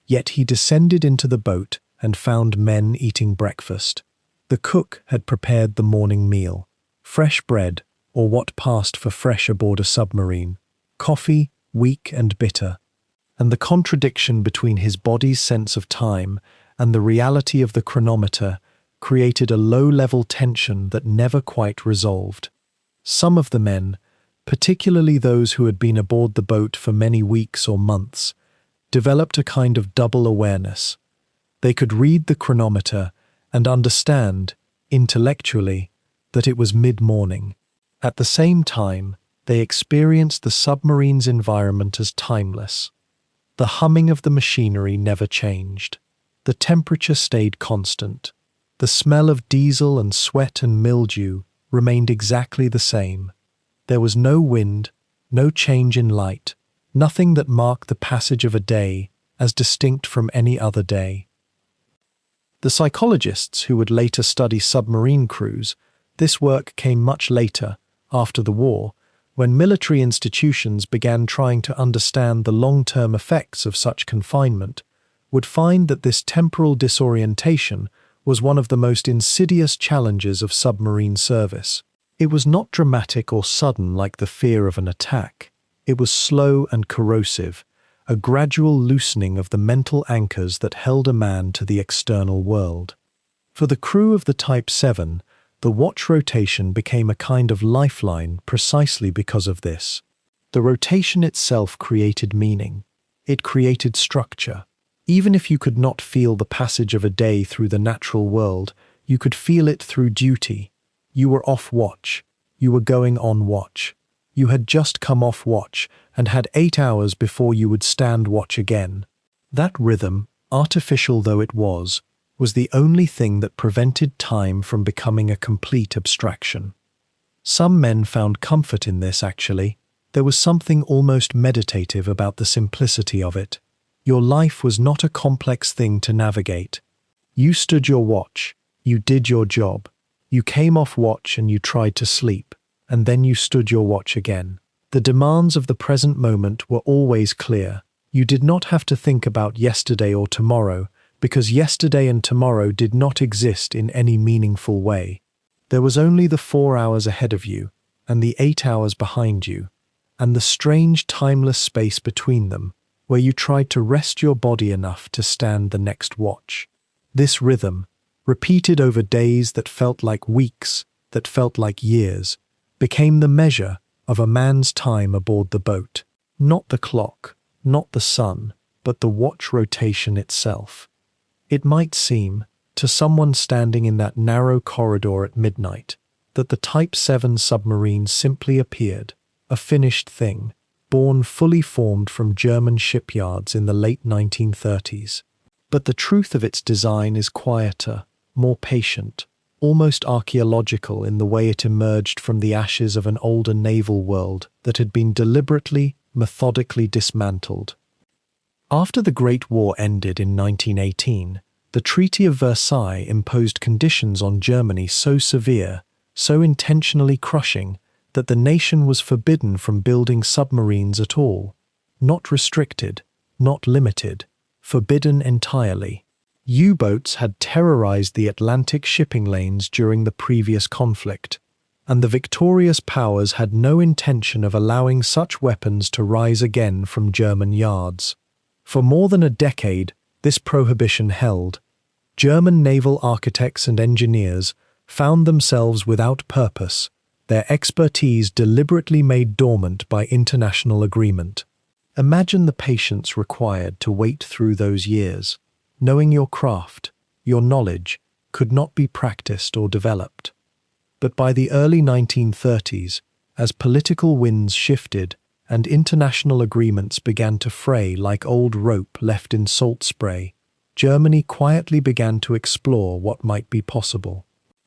Speaker 1: Yet he descended into the boat and found men eating breakfast. The cook had prepared the morning meal, fresh bread, or what passed for fresh aboard a submarine, coffee, weak and bitter, and the contradiction between his body's sense of time and the reality of the chronometer created a low-level tension that never quite resolved. Some of the men, particularly those who had been aboard the boat for many weeks or months, developed a kind of double awareness. They could read the chronometer and understand, intellectually, that it was mid-morning. At the same time, they experienced the submarine's environment as timeless. The humming of the machinery never changed. The temperature stayed constant. The smell of diesel and sweat and mildew remained exactly the same. There was no wind, no change in light, nothing that marked the passage of a day as distinct from any other day. The psychologists who would later study submarine crews, this work came much later, after the war, when military institutions began trying to understand the long-term effects of such confinement, would find that this temporal disorientation was one of the most insidious challenges of submarine service. It was not dramatic or sudden like the fear of an attack. It was slow and corrosive, a gradual loosening of the mental anchors that held a man to the external world. For the crew of the Type VII, the watch rotation became a kind of lifeline precisely because of this. The rotation itself created meaning. It created structure. Even if you could not feel the passage of a day through the natural world, you could feel it through duty. You were off watch. You were going on watch. You had just come off watch and had 8 hours before you would stand watch again. That rhythm, artificial though it was the only thing that prevented time from becoming a complete abstraction. Some men found comfort in this, actually. There was something almost meditative about the simplicity of it. Your life was not a complex thing to navigate. You stood your watch, you did your job, you came off watch and you tried to sleep, and then you stood your watch again. The demands of the present moment were always clear. You did not have to think about yesterday or tomorrow, because yesterday and tomorrow did not exist in any meaningful way. There was only the 4 hours ahead of you, and the 8 hours behind you, and the strange timeless space between them, where you tried to rest your body enough to stand the next watch. This rhythm, repeated over days that felt like weeks, that felt like years, became the measure of a man's time aboard the boat. Not the clock, not the sun, but the watch rotation itself. It might seem, to someone standing in that narrow corridor at midnight, that the Type VII submarine simply appeared, a finished thing, born fully formed from German shipyards in the late 1930s. But the truth of its design is quieter, more patient, almost archaeological in the way it emerged from the ashes of an older naval world that had been deliberately, methodically dismantled. After the Great War ended in 1918, the Treaty of Versailles imposed conditions on Germany so severe, so intentionally crushing, that the nation was forbidden from building submarines at all. Not restricted, not limited, forbidden entirely. U-boats had terrorized the Atlantic shipping lanes during the previous conflict, and the victorious powers had no intention of allowing such weapons to rise again from German yards. For more than a decade, this prohibition held. German naval architects and engineers found themselves without purpose, their expertise deliberately made dormant by international agreement. Imagine the patience required to wait through those years, knowing your craft, your knowledge, could not be practiced or developed. But by the early 1930s, as political winds shifted and international agreements began to fray like old rope left in salt spray, Germany quietly began to explore what might be possible.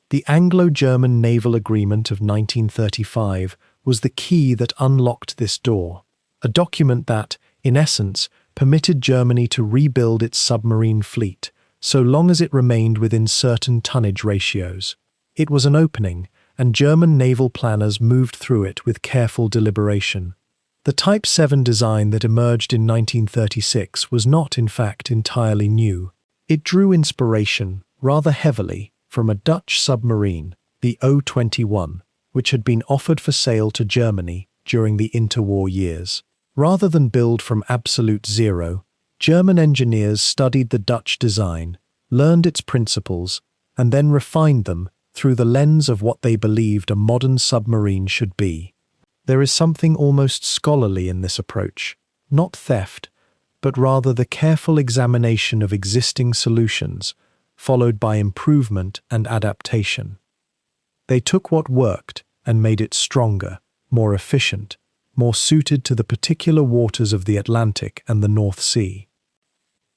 Speaker 1: The Anglo-German Naval Agreement of 1935 was the key that unlocked this door, a document that, in essence, permitted Germany to rebuild its submarine fleet, so long as it remained within certain tonnage ratios. It was an opening, and German naval planners moved through it with careful deliberation. The Type VII design that emerged in 1936 was not, in fact, entirely new. It drew inspiration, rather heavily, from a Dutch submarine, the O-21, which had been offered for sale to Germany during the interwar years. Rather than build from absolute zero, German engineers studied the Dutch design, learned its principles, and then refined them through the lens of what they believed a modern submarine should be. There is something almost scholarly in this approach, not theft, but rather the careful examination of existing solutions, followed by improvement and adaptation. They took what worked and made it stronger, more efficient, more suited to the particular waters of the Atlantic and the North Sea.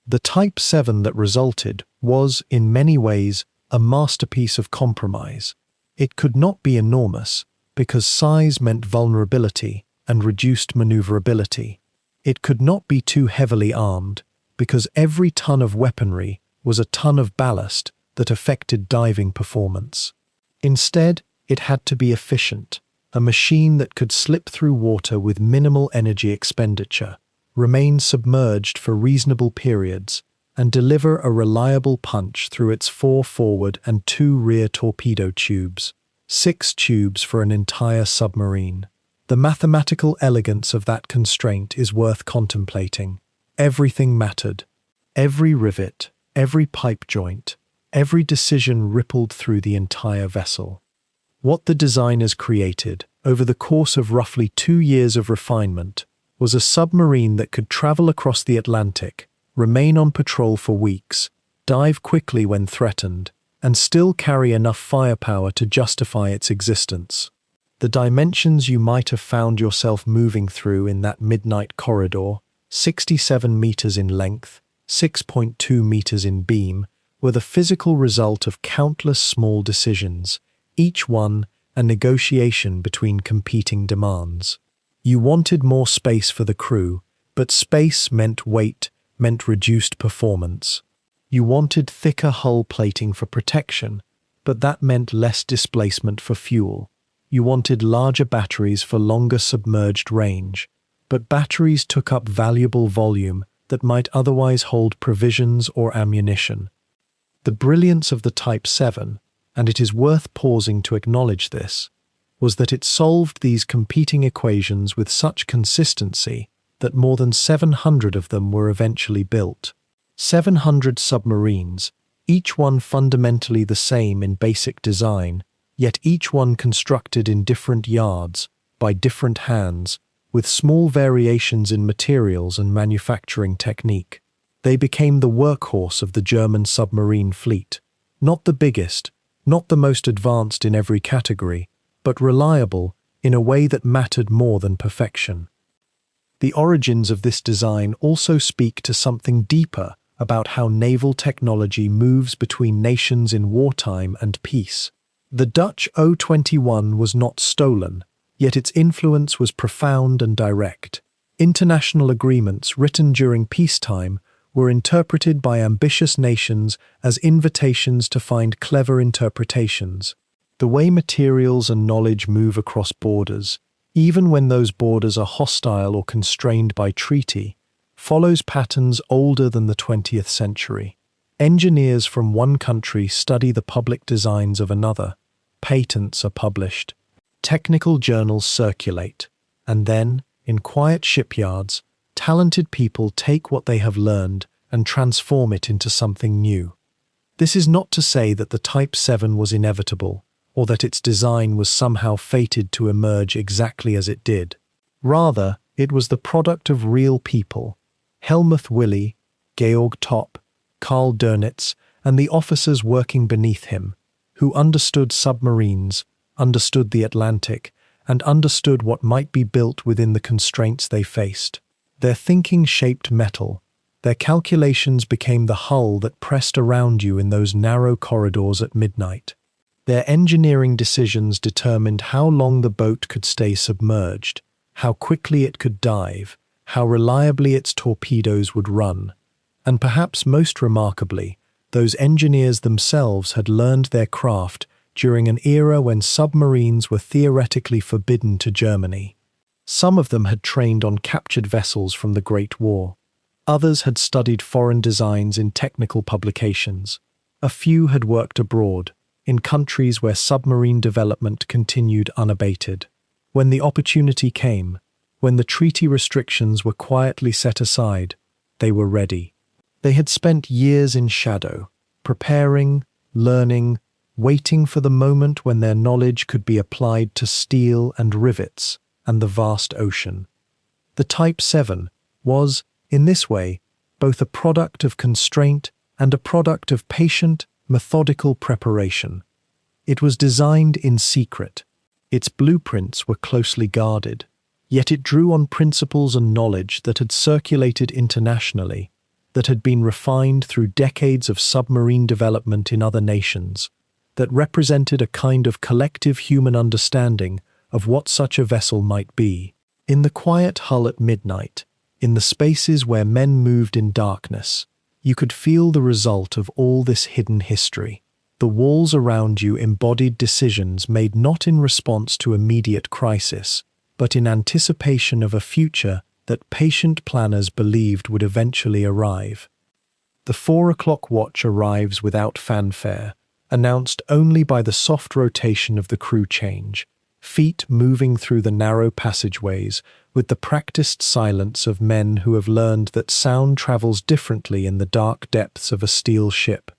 Speaker 1: The Type VII that resulted was, in many ways, a masterpiece of compromise. It could not be enormous, because size meant vulnerability and reduced maneuverability. It could not be too heavily armed, because every ton of weaponry was a ton of ballast that affected diving performance. Instead, it had to be efficient, a machine that could slip through water with minimal energy expenditure, remain submerged for reasonable periods, and deliver a reliable punch through its 4 forward and 2 rear torpedo tubes, 6 tubes for an entire submarine. The mathematical elegance of that constraint is worth contemplating. everything mattered. Every rivet, every pipe joint, every decision rippled through the entire vessel. What the designers created, over the course of roughly 2 years of refinement, was a submarine that could travel across the Atlantic, remain on patrol for weeks, dive quickly when threatened, and still carry enough firepower to justify its existence. The dimensions you might have found yourself moving through in that midnight corridor, 67 meters in length, 6.2 meters in beam, were the physical result of countless small decisions, each one a negotiation between competing demands. You wanted more space for the crew, but space meant weight, meant reduced performance. You wanted thicker hull plating for protection, but that meant less displacement for fuel. You wanted larger batteries for longer submerged range, but batteries took up valuable volume that might otherwise hold provisions or ammunition. The brilliance of the Type VII, and it is worth pausing to acknowledge this, was that it solved these competing equations with such consistency that more than 700 of them were eventually built. 700 submarines, each one fundamentally the same in basic design, yet each one constructed in different yards, by different hands, with small variations in materials and manufacturing technique. They became the workhorse of the German submarine fleet, not the biggest, not the most advanced in every category, but reliable in a way that mattered more than perfection. The origins of this design also speak to something deeper about how naval technology moves between nations in wartime and peace. The Dutch O-21 was not stolen, yet its influence was profound and direct. International agreements written during peacetime were interpreted by ambitious nations as invitations to find clever interpretations. The way materials and knowledge move across borders, even when those borders are hostile or constrained by treaty, follows patterns older than the 20th century. Engineers from one country study the public designs of another, patents are published, technical journals circulate, and then, in quiet shipyards, talented people take what they have learned and transform it into something new. This is not to say that the Type VII was inevitable, or that its design was somehow fated to emerge exactly as it did. Rather, it was the product of real people, Helmuth Willi, Georg Topp, Karl Dönitz, and the officers working beneath him, who understood submarines, understood the Atlantic, and understood what might be built within the constraints they faced. Their thinking shaped metal. Their calculations became the hull that pressed around you in those narrow corridors at midnight. Their engineering decisions determined how long the boat could stay submerged, how quickly it could dive, how reliably its torpedoes would run, and perhaps most remarkably, those engineers themselves had learned their craft during an era when submarines were theoretically forbidden to Germany. Some of them had trained on captured vessels from the Great War. Others had studied foreign designs in technical publications. A few had worked abroad, in countries where submarine development continued unabated. When the opportunity came, when the treaty restrictions were quietly set aside, they were ready. They had spent years in shadow, preparing, learning, waiting for the moment when their knowledge could be applied to steel and rivets and the vast ocean. The Type VII was, in this way, both a product of constraint and a product of patient, methodical preparation. It was designed in secret. Its blueprints were closely guarded, yet it drew on principles and knowledge that had circulated internationally, that had been refined through decades of submarine development in other nations, that represented a kind of collective human understanding of what such a vessel might be. In the quiet hull at midnight, in the spaces where men moved in darkness, you could feel the result of all this hidden history. The walls around you embodied decisions made not in response to immediate crisis, but in anticipation of a future that patient planners believed would eventually arrive. The 4 o'clock watch arrives without fanfare, announced only by the soft rotation of the crew change, feet moving through the narrow passageways with the practiced silence of men who have learned that sound travels differently in the dark depths of a steel ship.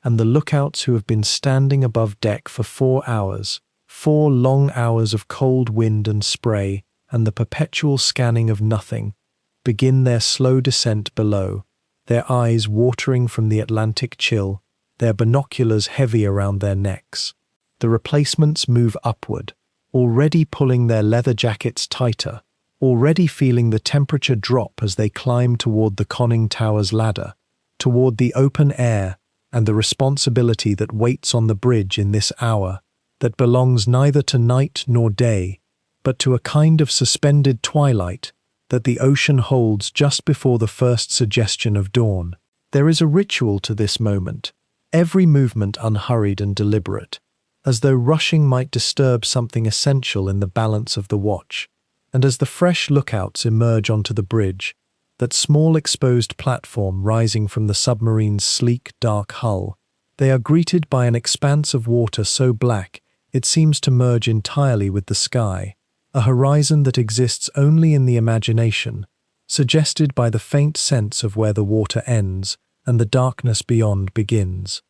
Speaker 1: And the lookouts who have been standing above deck for 4 hours, 4 long hours of cold wind and spray, and the perpetual scanning of nothing, begin their slow descent below, their eyes watering from the Atlantic chill, their binoculars heavy around their necks. The replacements move upward, already pulling their leather jackets tighter, already feeling the temperature drop as they climb toward the conning tower's ladder, toward the open air and the responsibility that waits on the bridge in this hour, that belongs neither to night nor day, but to a kind of suspended twilight that the ocean holds just before the first suggestion of dawn. There is a ritual to this moment, every movement unhurried and deliberate, as though rushing might disturb something essential in the balance of the watch. And as the fresh lookouts emerge onto the bridge, that small exposed platform rising from the submarine's sleek, dark hull, they are greeted by an expanse of water so black it seems to merge entirely with the sky, a horizon that exists only in the imagination, suggested by the faint sense of where the water ends and the darkness beyond begins.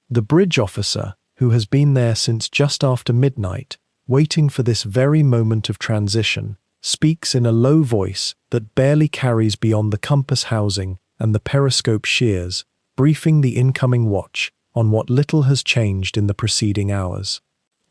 Speaker 1: The bridge officer, who has been there since just after midnight, waiting for this very moment of transition, speaks in a low voice that barely carries beyond the compass housing and the periscope shears, briefing the incoming watch on what little has changed in the preceding hours.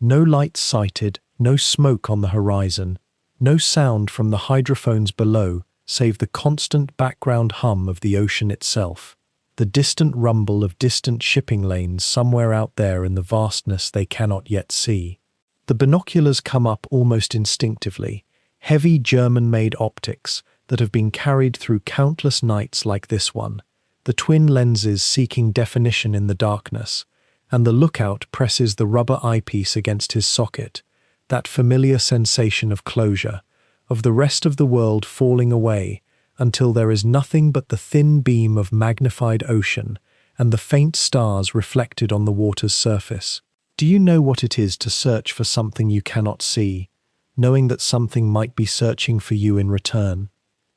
Speaker 1: No lights sighted, no smoke on the horizon, no sound from the hydrophones below save the constant background hum of the ocean itself, the distant rumble of distant shipping lanes somewhere out there in the vastness they cannot yet see. The binoculars come up almost instinctively, heavy German-made optics that have been carried through countless nights like this one, the twin lenses seeking definition in the darkness, and the lookout presses the rubber eyepiece against his socket, that familiar sensation of closure, of the rest of the world falling away until there is nothing but the thin beam of magnified ocean and the faint stars reflected on the water's surface. Do you know what it is to search for something you cannot see, knowing that something might be searching for you in return?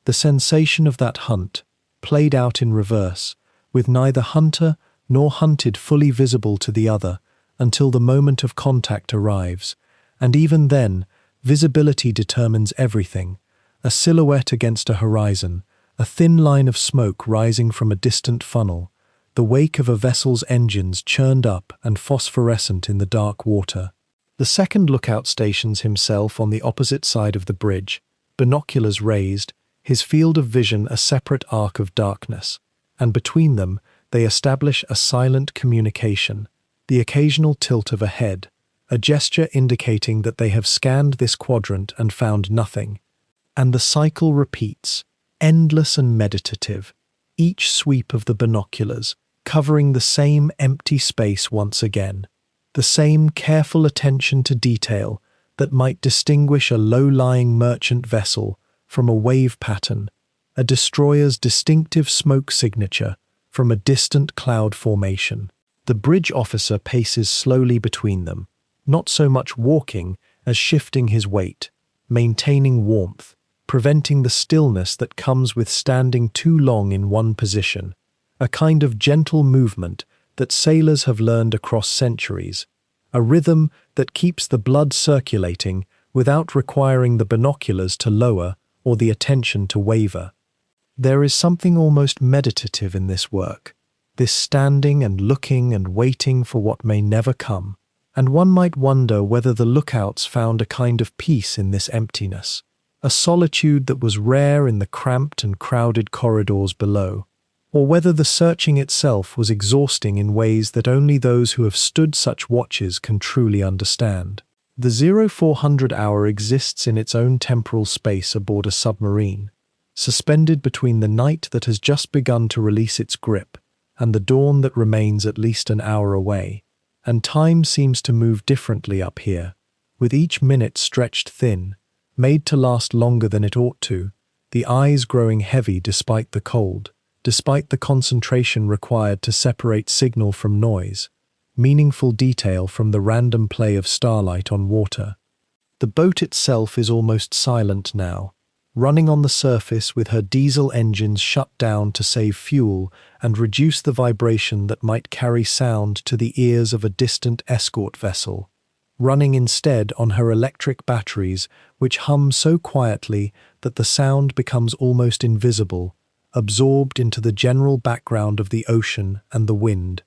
Speaker 1: The sensation of that hunt, played out in reverse, with neither hunter nor hunted fully visible to the other until the moment of contact arrives, and even then, visibility determines everything, a silhouette against a horizon, a thin line of smoke rising from a distant funnel, the wake of a vessel's engines churned up and phosphorescent in the dark water. The second lookout stations himself on the opposite side of the bridge, binoculars raised, his field of vision a separate arc of darkness, and between them they establish a silent communication, the occasional tilt of a head, a gesture indicating that they have scanned this quadrant and found nothing. And the cycle repeats, endless and meditative, each sweep of the binoculars covering the same empty space once again, the same careful attention to detail that might distinguish a low-lying merchant vessel from a wave pattern, a destroyer's distinctive smoke signature from a distant cloud formation. The bridge officer paces slowly between them, not so much walking as shifting his weight, maintaining warmth, preventing the stillness that comes with standing too long in one position, a kind of gentle movement that sailors have learned across centuries, a rhythm that keeps the blood circulating without requiring the binoculars to lower or the attention to waver. There is something almost meditative in this work, this standing and looking and waiting for what may never come, and one might wonder whether the lookouts found a kind of peace in this emptiness, a solitude that was rare in the cramped and crowded corridors below, or whether the searching itself was exhausting in ways that only those who have stood such watches can truly understand. The 0400 hour exists in its own temporal space aboard a submarine, suspended between the night that has just begun to release its grip and the dawn that remains at least an hour away, and time seems to move differently up here, with each minute stretched thin, made to last longer than it ought to, the eyes growing heavy despite the cold, despite the concentration required to separate signal from noise, meaningful detail from the random play of starlight on water. The boat itself is almost silent now, running on the surface with her diesel engines shut down to save fuel and reduce the vibration that might carry sound to the ears of a distant escort vessel, running instead on her electric batteries, which hum so quietly that the sound becomes almost invisible, absorbed into the general background of the ocean and the wind.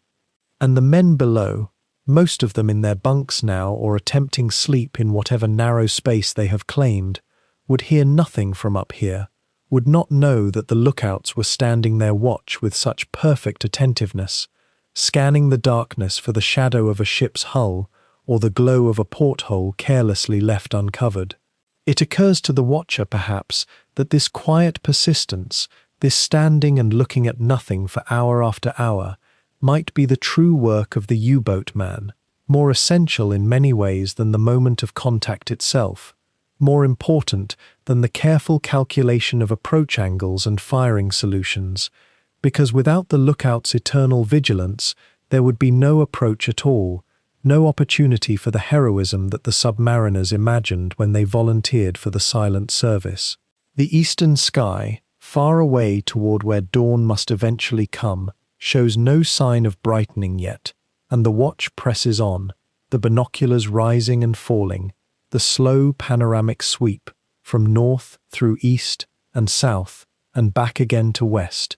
Speaker 1: And the men below, most of them in their bunks now or attempting sleep in whatever narrow space they have claimed, would hear nothing from up here, would not know that the lookouts were standing their watch with such perfect attentiveness, scanning the darkness for the shadow of a ship's hull or the glow of a porthole carelessly left uncovered. It occurs to the watcher, perhaps, that this quiet persistence, this standing and looking at nothing for hour after hour, might be the true work of the U-boat man, more essential in many ways than the moment of contact itself, more important than the careful calculation of approach angles and firing solutions, because without the lookout's eternal vigilance, there would be no approach at all, no opportunity for the heroism that the submariners imagined when they volunteered for the silent service. The eastern sky, far away toward where dawn must eventually come, shows no sign of brightening yet, and the watch presses on, the binoculars rising and falling, the slow panoramic sweep from north through east and south and back again to west,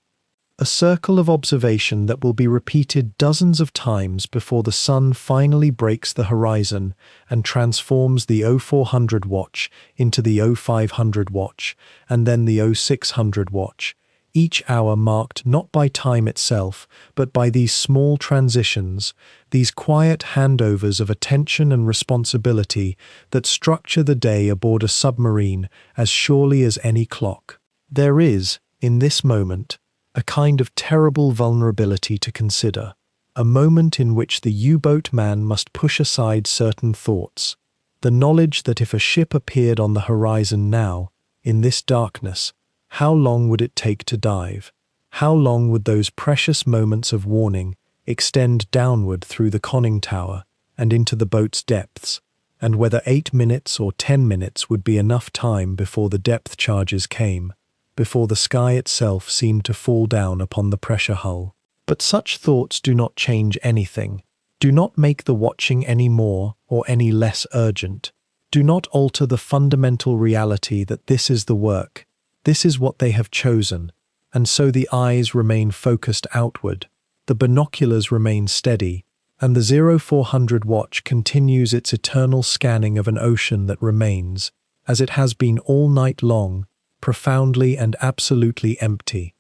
Speaker 1: a circle of observation that will be repeated dozens of times before the sun finally breaks the horizon and transforms the 0400 watch into the 0500 watch and then the 0600 watch, each hour marked not by time itself, but by these small transitions, these quiet handovers of attention and responsibility that structure the day aboard a submarine as surely as any clock. There is, in this moment, a kind of terrible vulnerability to consider, a moment in which the U-boat man must push aside certain thoughts, the knowledge that if a ship appeared on the horizon now, in this darkness, how long would it take to dive? How long would those precious moments of warning extend downward through the conning tower and into the boat's depths, and whether 8 minutes or 10 minutes would be enough time before the depth charges came, before the sky itself seemed to fall down upon the pressure hull. But such thoughts do not change anything, do not make the watching any more or any less urgent, do not alter the fundamental reality that this is the work, this is what they have chosen, and so the eyes remain focused outward, the binoculars remain steady, and the 0400 watch continues its eternal scanning of an ocean that remains, as it has been all night long, profoundly and absolutely empty.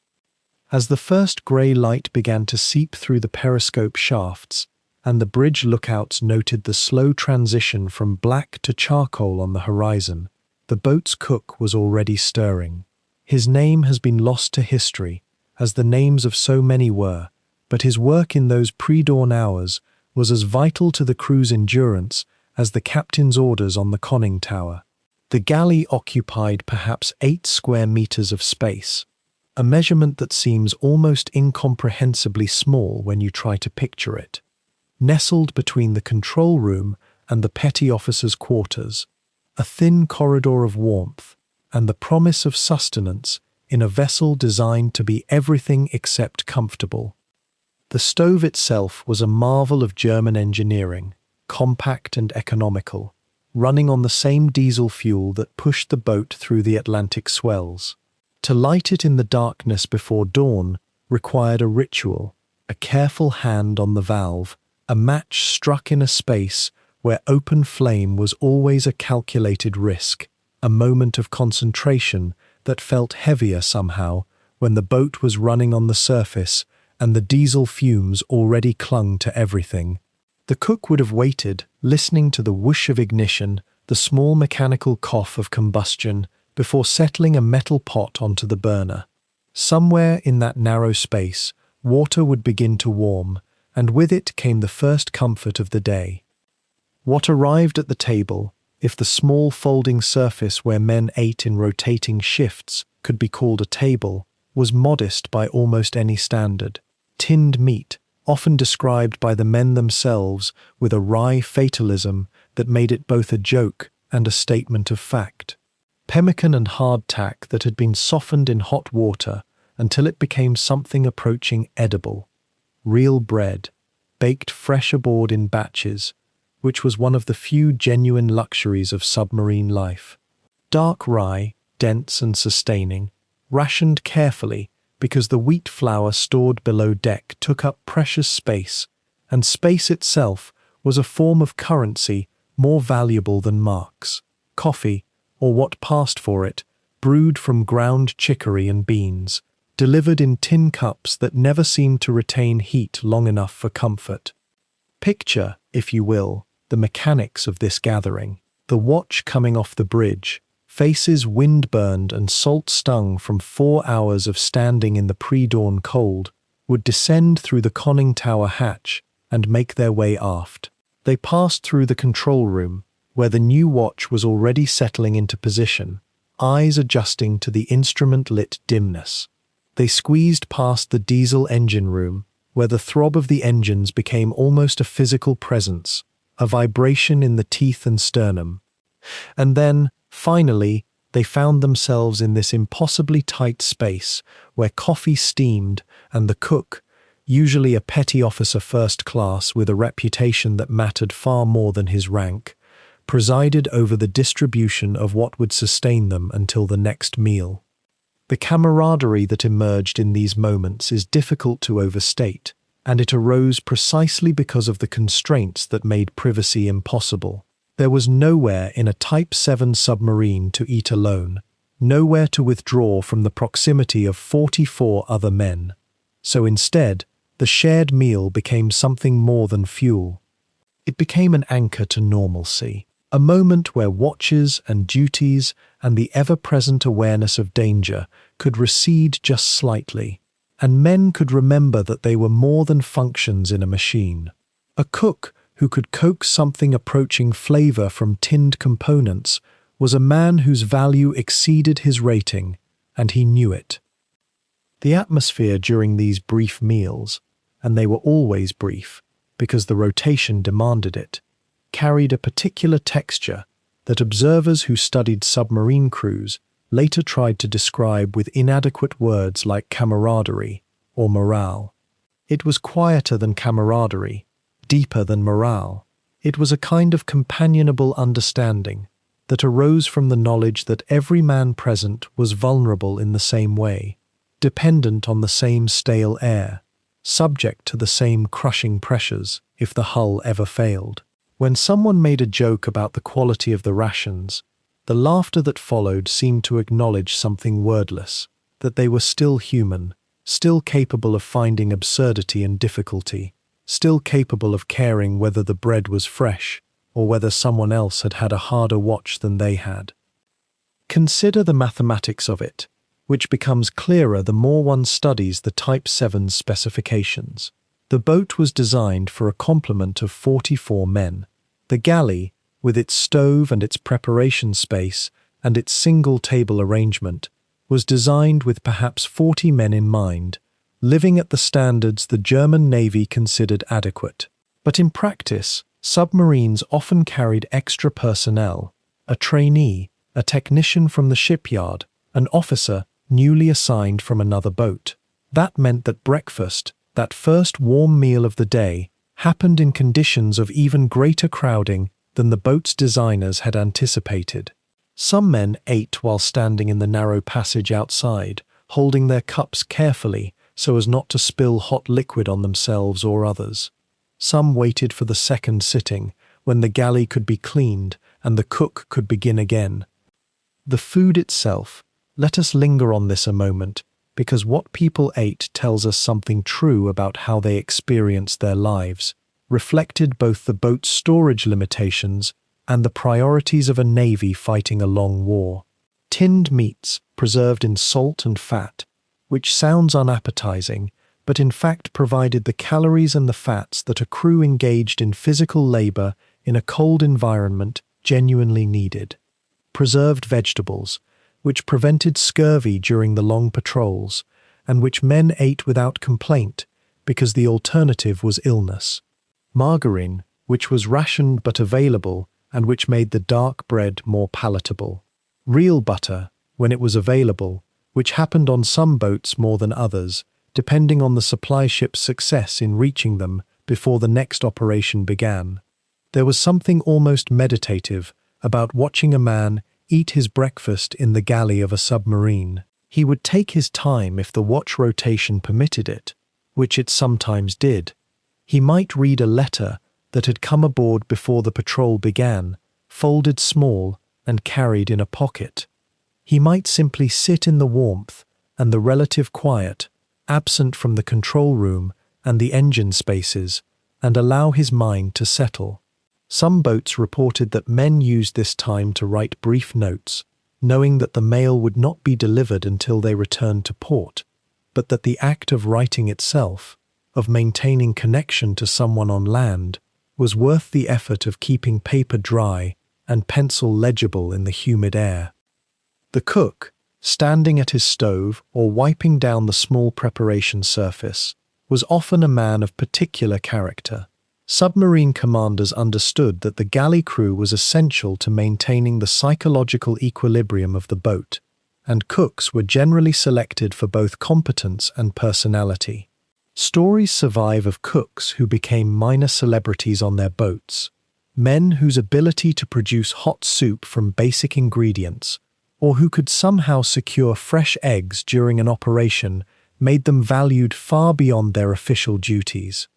Speaker 1: As the first grey light began to seep through the periscope shafts, and the bridge lookouts noted the slow transition from black to charcoal on the horizon, the boat's cook was already stirring. His name has been lost to history, as the names of so many were, but his work in those pre-dawn hours was as vital to the crew's endurance as the captain's orders on the conning tower. The galley occupied perhaps 8 square meters of space, a measurement that seems almost incomprehensibly small when you try to picture it. Nestled between the control room and the petty officer's quarters, a thin corridor of warmth, and the promise of sustenance in a vessel designed to be everything except comfortable. The stove itself was a marvel of German engineering, compact and economical, running on the same diesel fuel that pushed the boat through the Atlantic swells. To light it in the darkness before dawn required a ritual, a careful hand on the valve, a match struck in a space where open flame was always a calculated risk, a moment of concentration that felt heavier somehow when the boat was running on the surface and the diesel fumes already clung to everything. The cook would have waited, listening to the whoosh of ignition, the small mechanical cough of combustion, before settling a metal pot onto the burner. Somewhere in that narrow space, water would begin to warm, and with it came the first comfort of the day. What arrived at the table, if the small folding surface where men ate in rotating shifts could be called a table, was modest by almost any standard. Tinned meat, often described by the men themselves with a wry fatalism that made it both a joke and a statement of fact. Pemmican and hardtack that had been softened in hot water until it became something approaching edible. Real bread, baked fresh aboard in batches, which was one of the few genuine luxuries of submarine life. Dark rye, dense and sustaining, rationed carefully because the wheat flour stored below deck took up precious space, and space itself was a form of currency more valuable than marks. Coffee, or what passed for it, brewed from ground chicory and beans, delivered in tin cups that never seemed to retain heat long enough for comfort. Picture, if you will, the mechanics of this gathering. The watch coming off the bridge, faces wind-burned and salt-stung from 4 hours of standing in the pre-dawn cold, would descend through the conning tower hatch and make their way aft. They passed through the control room, where the new watch was already settling into position, eyes adjusting to the instrument-lit dimness. They squeezed past the diesel engine room, where the throb of the engines became almost a physical presence, a vibration in the teeth and sternum. And then, finally, they found themselves in this impossibly tight space where coffee steamed and the cook, usually a petty officer first class with a reputation that mattered far more than his rank, presided over the distribution of what would sustain them until the next meal. The camaraderie that emerged in these moments is difficult to overstate, and it arose precisely because of the constraints that made privacy impossible. There was nowhere in a Type VII submarine to eat alone, nowhere to withdraw from the proximity of 44 other men. So instead, the shared meal became something more than fuel. It became an anchor to normalcy, a moment where watches and duties and the ever-present awareness of danger could recede just slightly, and men could remember that they were more than functions in a machine. A cook who could coax something approaching flavor from tinned components was a man whose value exceeded his rating, and he knew it. The atmosphere during these brief meals, and they were always brief because the rotation demanded it, carried a particular texture that observers who studied submarine crews later tried to describe with inadequate words like camaraderie or morale. It was quieter than camaraderie, deeper than morale. It was a kind of companionable understanding that arose from the knowledge that every man present was vulnerable in the same way, dependent on the same stale air, subject to the same crushing pressures if the hull ever failed. When someone made a joke about the quality of the rations, the laughter that followed seemed to acknowledge something wordless, that they were still human, still capable of finding absurdity and difficulty, still capable of caring whether the bread was fresh or whether someone else had had a harder watch than they had. Consider the mathematics of it, which becomes clearer the more one studies the Type VII's specifications. The boat was designed for a complement of 44 men. The galley, with its stove and its preparation space and its single table arrangement, was designed with perhaps 40 men in mind, living at the standards the German Navy considered adequate. But in practice, submarines often carried extra personnel, a trainee, a technician from the shipyard, an officer newly assigned from another boat. That meant that breakfast, that first warm meal of the day, happened in conditions of even greater crowding than the boat's designers had anticipated. Some men ate while standing in the narrow passage outside, holding their cups carefully so as not to spill hot liquid on themselves or others. Some waited for the second sitting, when the galley could be cleaned and the cook could begin again. The food itself, let us linger on this a moment, because what people ate tells us something true about how they experienced their lives, reflected both the boat's storage limitations and the priorities of a navy fighting a long war. Tinned meats, preserved in salt and fat, which sounds unappetizing, but in fact provided the calories and the fats that a crew engaged in physical labor in a cold environment genuinely needed. Preserved vegetables, which prevented scurvy during the long patrols, and which men ate without complaint because the alternative was illness. Margarine, which was rationed but available, and which made the dark bread more palatable. Real butter, when it was available, which happened on some boats more than others, depending on the supply ship's success in reaching them before the next operation began. There was something almost meditative about watching a man eat his breakfast in the galley of a submarine. He would take his time if the watch rotation permitted it, which it sometimes did. He might read a letter that had come aboard before the patrol began, folded small and carried in a pocket. He might simply sit in the warmth and the relative quiet, absent from the control room and the engine spaces, and allow his mind to settle. Some boats reported that men used this time to write brief notes, knowing that the mail would not be delivered until they returned to port, but that the act of writing itself, of maintaining connection to someone on land, was worth the effort of keeping paper dry and pencil legible in the humid air. The cook, standing at his stove or wiping down the small preparation surface, was often a man of particular character. Submarine commanders understood that the galley crew was essential to maintaining the psychological equilibrium of the boat, and cooks were generally selected for both competence and personality. Stories survive of cooks who became minor celebrities on their boats, men whose ability to produce hot soup from basic ingredients, or who could somehow secure fresh eggs during an operation, made them valued far beyond their official duties.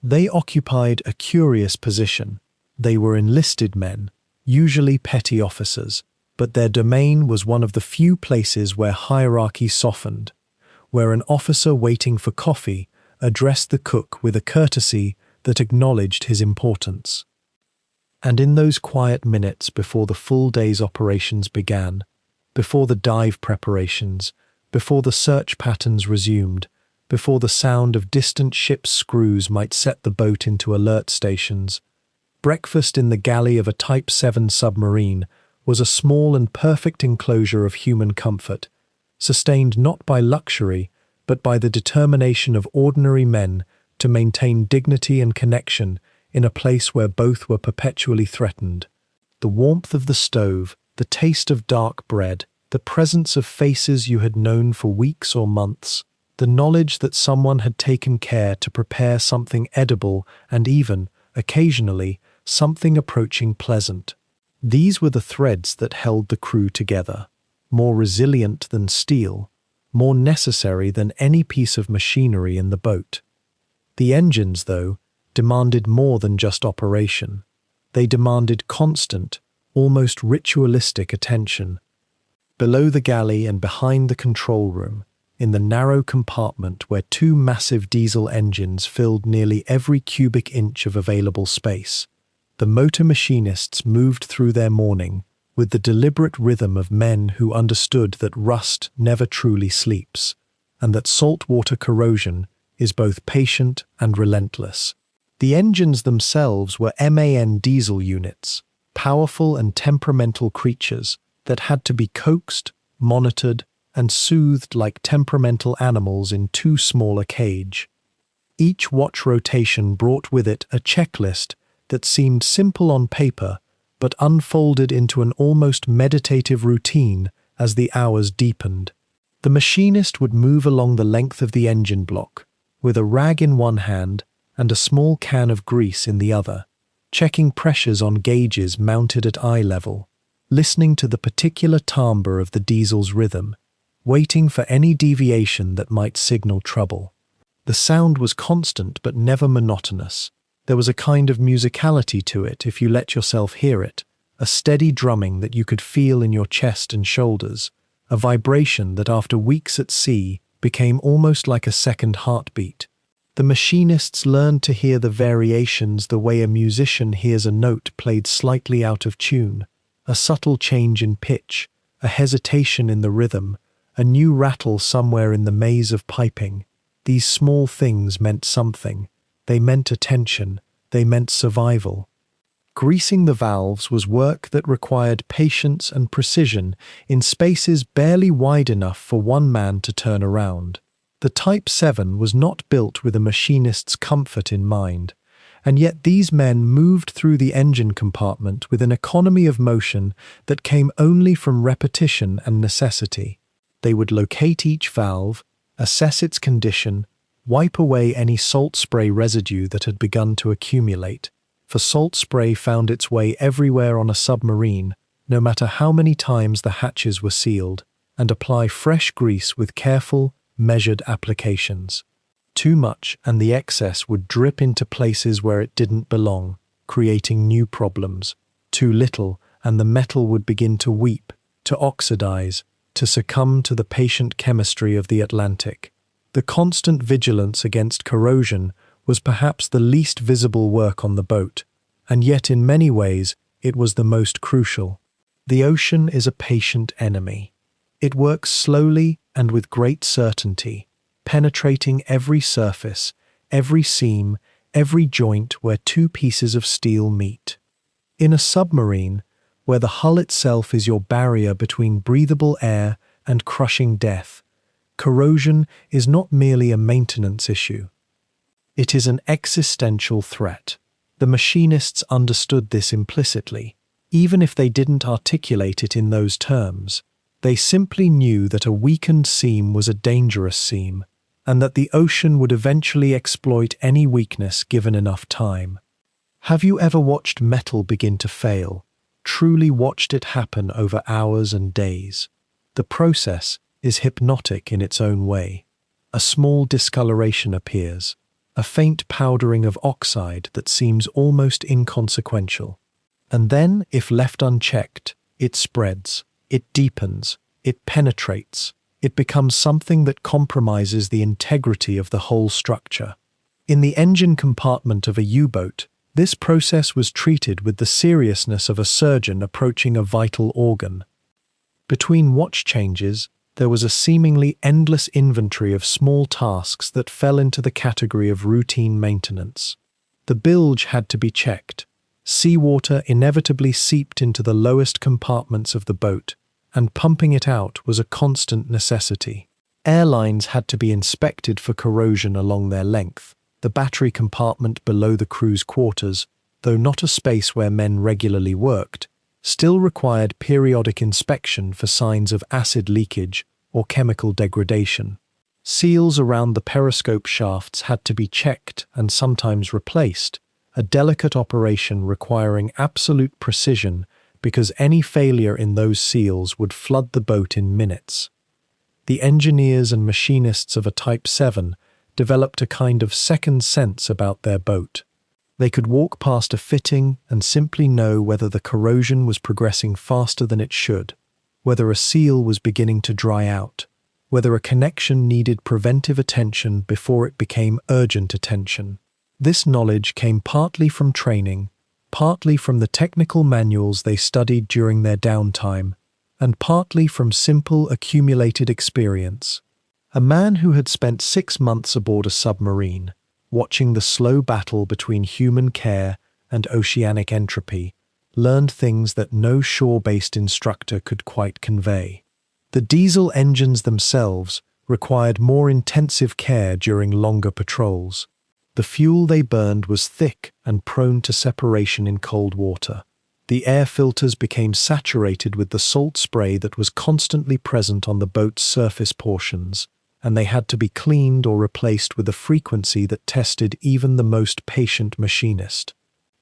Speaker 1: They occupied a curious position. They were enlisted men, usually petty officers, but their domain was one of the few places where hierarchy softened, where an officer waiting for coffee addressed the cook with a courtesy that acknowledged his importance. And in those quiet minutes before the full day's operations began, before the dive preparations, before the search patterns resumed, before the sound of distant ship's screws might set the boat into alert stations, breakfast in the galley of a Type VII submarine was a small and perfect enclosure of human comfort, sustained not by luxury, but by the determination of ordinary men to maintain dignity and connection in a place where both were perpetually threatened. The warmth of the stove, the taste of dark bread, the presence of faces you had known for weeks or months, the knowledge that someone had taken care to prepare something edible and even, occasionally, something approaching pleasant. These were the threads that held the crew together, more resilient than steel, more necessary than any piece of machinery in the boat. The engines, though, demanded more than just operation. They demanded constant, almost ritualistic attention. Below the galley and behind the control room, in the narrow compartment where two massive diesel engines filled nearly every cubic inch of available space, the motor machinists moved through their morning with the deliberate rhythm of men who understood that rust never truly sleeps, and that saltwater corrosion is both patient and relentless. The engines themselves were MAN diesel units, powerful and temperamental creatures that had to be coaxed, monitored, and soothed like temperamental animals in too small a cage. Each watch rotation brought with it a checklist that seemed simple on paper, but unfolded into an almost meditative routine as the hours deepened. The machinist would move along the length of the engine block, with a rag in one hand and a small can of grease in the other, checking pressures on gauges mounted at eye level, listening to the particular timbre of the diesel's rhythm, waiting for any deviation that might signal trouble. The sound was constant but never monotonous. There was a kind of musicality to it if you let yourself hear it, a steady drumming that you could feel in your chest and shoulders, a vibration that after weeks at sea became almost like a second heartbeat. The machinists learned to hear the variations the way a musician hears a note played slightly out of tune, a subtle change in pitch, a hesitation in the rhythm, a new rattle somewhere in the maze of piping. These small things meant something. They meant attention. They meant survival. Greasing the valves was work that required patience and precision in spaces barely wide enough for one man to turn around. The Type VII was not built with a machinist's comfort in mind, And yet these men moved through the engine compartment with an economy of motion that came only from repetition and necessity. They would locate each valve, assess its condition, wipe away any salt spray residue that had begun to accumulate, for salt spray found its way everywhere on a submarine, no matter how many times the hatches were sealed, and apply fresh grease with careful, measured applications. Too much and the excess would drip into places where it didn't belong, creating new problems. Too little and the metal would begin to weep, to oxidize, to succumb to the patient chemistry of the Atlantic. The constant vigilance against corrosion was perhaps the least visible work on the boat, and yet in many ways it was the most crucial. The ocean is a patient enemy. It works slowly and with great certainty, penetrating every surface, every seam, every joint where two pieces of steel meet. In a submarine, where the hull itself is your barrier between breathable air and crushing death, corrosion is not merely a maintenance issue. It is an existential threat. The machinists understood this implicitly, even if they didn't articulate it in those terms. They simply knew that a weakened seam was a dangerous seam, and that the ocean would eventually exploit any weakness given enough time. Have you ever watched metal begin to fail? Truly watched it happen over hours and days? The process is hypnotic in its own way. A small discoloration appears, a faint powdering of oxide that seems almost inconsequential. And then, if left unchecked, it spreads, it deepens, it penetrates, it becomes something that compromises the integrity of the whole structure. In the engine compartment of a U-boat, this process was treated with the seriousness of a surgeon approaching a vital organ. Between watch changes, there was a seemingly endless inventory of small tasks that fell into the category of routine maintenance. The bilge had to be checked. Seawater inevitably seeped into the lowest compartments of the boat, and pumping it out was a constant necessity. Airlines had to be inspected for corrosion along their length. The battery compartment below the crew's quarters, though not a space where men regularly worked, still required periodic inspection for signs of acid leakage or chemical degradation. Seals around the periscope shafts had to be checked and sometimes replaced, a delicate operation requiring absolute precision because any failure in those seals would flood the boat in minutes. The engineers and machinists of a Type VII developed a kind of second sense about their boat. They could walk past a fitting and simply know whether the corrosion was progressing faster than it should, whether a seal was beginning to dry out, whether a connection needed preventive attention before it became urgent attention. This knowledge came partly from training, partly from the technical manuals they studied during their downtime, and partly from simple accumulated experience. A man who had spent 6 months aboard a submarine, watching the slow battle between human care and oceanic entropy, learned things that no shore-based instructor could quite convey. The diesel engines themselves required more intensive care during longer patrols. The fuel they burned was thick and prone to separation in cold water. The air filters became saturated with the salt spray that was constantly present on the boat's surface portions, and they had to be cleaned or replaced with a frequency that tested even the most patient machinist.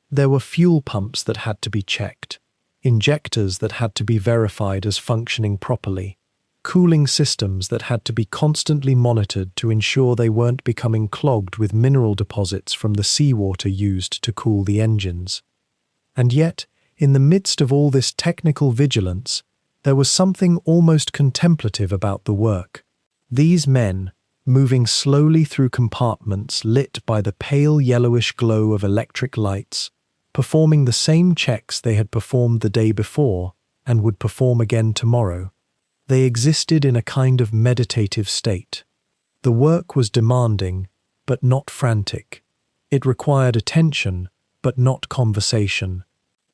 Speaker 1: There were fuel pumps that had to be checked, injectors that had to be verified as functioning properly, cooling systems that had to be constantly monitored to ensure they weren't becoming clogged with mineral deposits from the seawater used to cool the engines. And yet, in the midst of all this technical vigilance, there was something almost contemplative about the work. These men, moving slowly through compartments lit by the pale yellowish glow of electric lights, performing the same checks they had performed the day before and would perform again tomorrow. They existed in a kind of meditative state. The work was demanding, but not frantic. It required attention, but not conversation.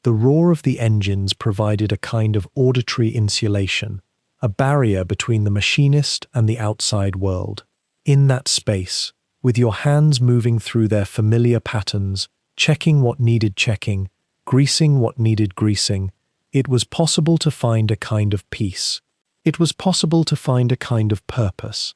Speaker 1: The roar of the engines provided a kind of auditory insulation, a barrier between the machinist and the outside world. In that space, with your hands moving through their familiar patterns, checking what needed checking, greasing what needed greasing. It was possible to find a kind of peace. It was possible to find a kind of purpose.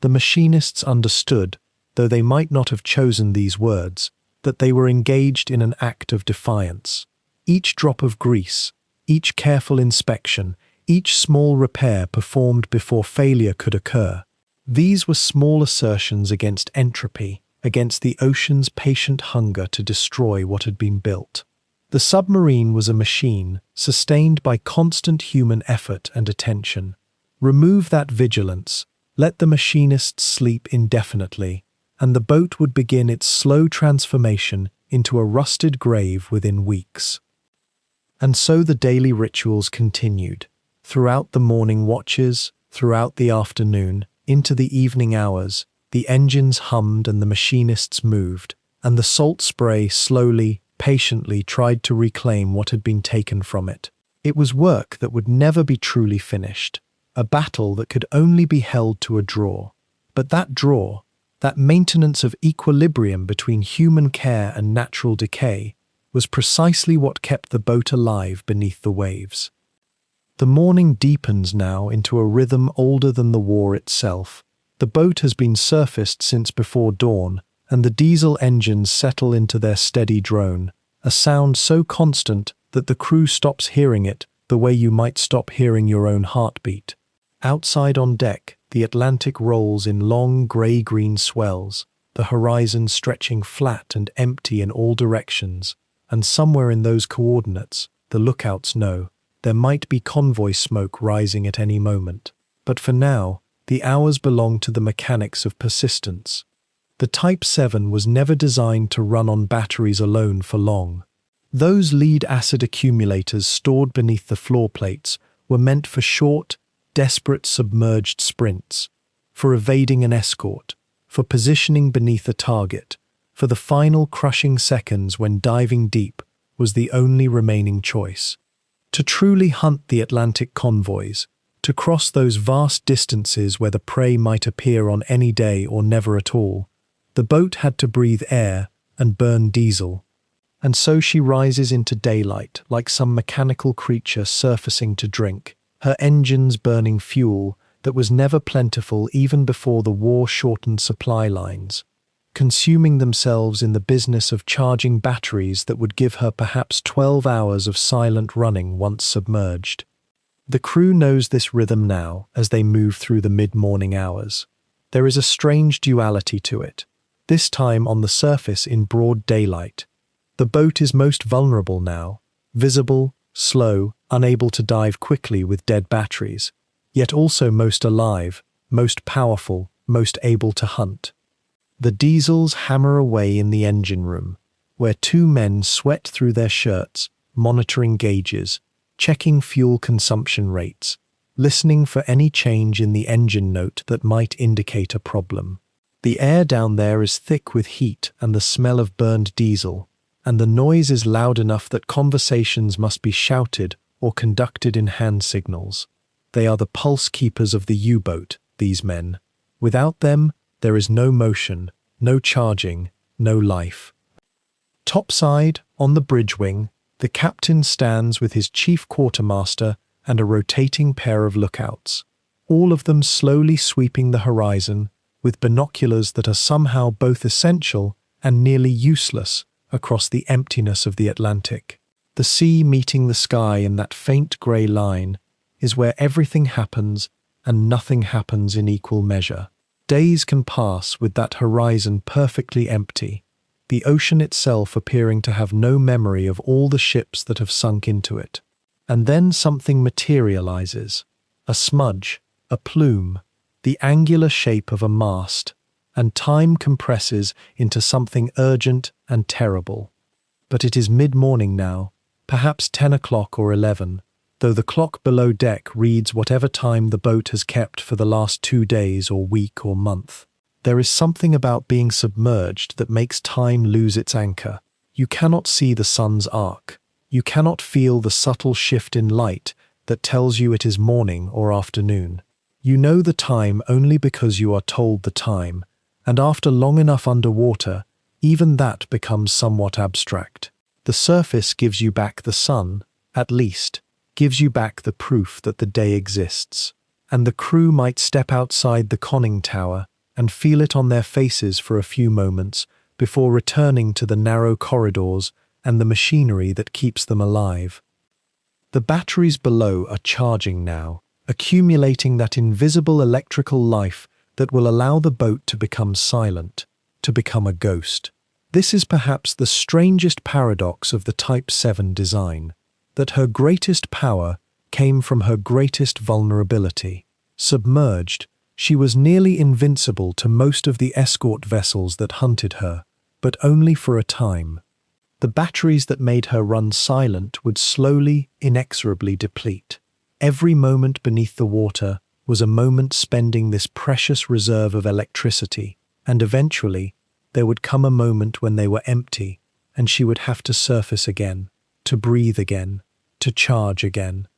Speaker 1: The machinists understood, though they might not have chosen these words, that they were engaged in an act of defiance. Each drop of grease, each careful inspection, each small repair performed before failure could occur. These were small assertions against entropy, against the ocean's patient hunger to destroy what had been built. The submarine was a machine, sustained by constant human effort and attention. Remove that vigilance, let the machinists sleep indefinitely, and the boat would begin its slow transformation into a rusted grave within weeks. And so the daily rituals continued. Throughout the morning watches, throughout the afternoon, into the evening hours, the engines hummed and the machinists moved, and the salt spray slowly, patiently tried to reclaim what had been taken from it. It was work that would never be truly finished, a battle that could only be held to a draw. But that draw, that maintenance of equilibrium between human care and natural decay, was precisely what kept the boat alive beneath the waves. The morning deepens now into a rhythm older than the war itself. The boat has been surfaced since before dawn, and the diesel engines settle into their steady drone, a sound so constant that the crew stops hearing it the way you might stop hearing your own heartbeat. Outside on deck, the Atlantic rolls in long grey-green swells, the horizon stretching flat and empty in all directions, and somewhere in those coordinates, the lookouts know, there might be convoy smoke rising at any moment. But for now, the hours belong to the mechanics of persistence. The Type VII was never designed to run on batteries alone for long. Those lead-acid accumulators stored beneath the floor plates were meant for short, desperate submerged sprints, for evading an escort, for positioning beneath a target, for the final crushing seconds when diving deep was the only remaining choice. To truly hunt the Atlantic convoys, to cross those vast distances where the prey might appear on any day or never at all, the boat had to breathe air and burn diesel. And so she rises into daylight like some mechanical creature surfacing to drink, her engines burning fuel that was never plentiful even before the war shortened supply lines, consuming themselves in the business of charging batteries that would give her perhaps 12 hours of silent running once submerged. The crew knows this rhythm now as they move through the mid-morning hours. There is a strange duality to it, this time on the surface in broad daylight. The boat is most vulnerable now, visible, slow, unable to dive quickly with dead batteries, yet also most alive, most powerful, most able to hunt. The diesels hammer away in the engine room, where two men sweat through their shirts, monitoring gauges, checking fuel consumption rates, listening for any change in the engine note that might indicate a problem. The air down there is thick with heat and the smell of burned diesel, and the noise is loud enough that conversations must be shouted or conducted in hand signals. They are the pulse keepers of the U-boat, these men. Without them, there is no motion, no charging, no life. Topside, on the bridge wing, the captain stands with his chief quartermaster and a rotating pair of lookouts, all of them slowly sweeping the horizon with binoculars that are somehow both essential and nearly useless across the emptiness of the Atlantic. The sea meeting the sky in that faint grey line is where everything happens and nothing happens in equal measure. Days can pass with that horizon perfectly empty, the ocean itself appearing to have no memory of all the ships that have sunk into it. And then something materializes, a smudge, a plume, the angular shape of a mast, and time compresses into something urgent and terrible. But it is mid-morning now, perhaps 10 o'clock or 11, though the clock below deck reads whatever time the boat has kept for the last 2 days or week or month. There is something about being submerged that makes time lose its anchor. You cannot see the sun's arc. You cannot feel the subtle shift in light that tells you it is morning or afternoon. You know the time only because you are told the time, and after long enough underwater, even that becomes somewhat abstract. The surface gives you back the sun, at least, gives you back the proof that the day exists. And the crew might step outside the conning tower and feel it on their faces for a few moments before returning to the narrow corridors and the machinery that keeps them alive. The batteries below are charging now, accumulating that invisible electrical life that will allow the boat to become silent, to become a ghost. This is perhaps the strangest paradox of the Type VII design, that her greatest power came from her greatest vulnerability. Submerged, she was nearly invincible to most of the escort vessels that hunted her, but only for a time. The batteries that made her run silent would slowly, inexorably deplete. Every moment beneath the water was a moment spending this precious reserve of electricity, and eventually there would come a moment when they were empty, and she would have to surface again, to breathe again, to charge again.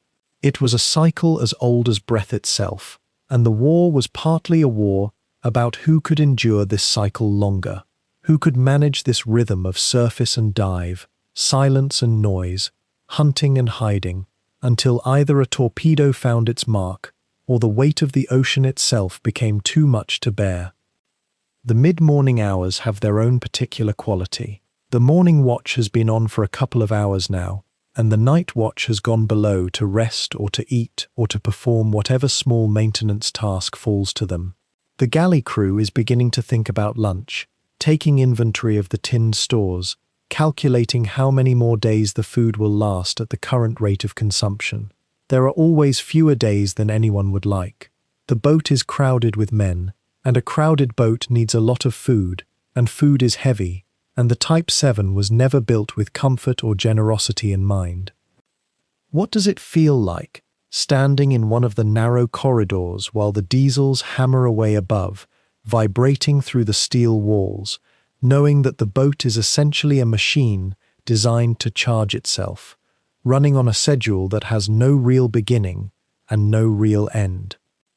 Speaker 1: It was a cycle as old as breath itself, and the war was partly a war about who could endure this cycle longer, who could manage this rhythm of surface and dive, silence and noise, hunting and hiding, until either a torpedo found its mark or the weight of the ocean itself became too much to bear. The mid-morning hours have their own particular quality. The morning watch has been on for a couple of hours now, and the night watch has gone below to rest or to eat or to perform whatever small maintenance task falls to them. The galley crew is beginning to think about lunch, taking inventory of the tinned stores, calculating how many more days the food will last at the current rate of consumption. There are always fewer days than anyone would like. The boat is crowded with men, and a crowded boat needs a lot of food, and food is heavy, and the Type VII was never built with comfort or generosity in mind. What does it feel like, standing in one of the narrow corridors while the diesels hammer away above, vibrating through the steel walls, knowing that the boat is essentially a machine designed to charge itself, running on a schedule that has no real beginning and no real end?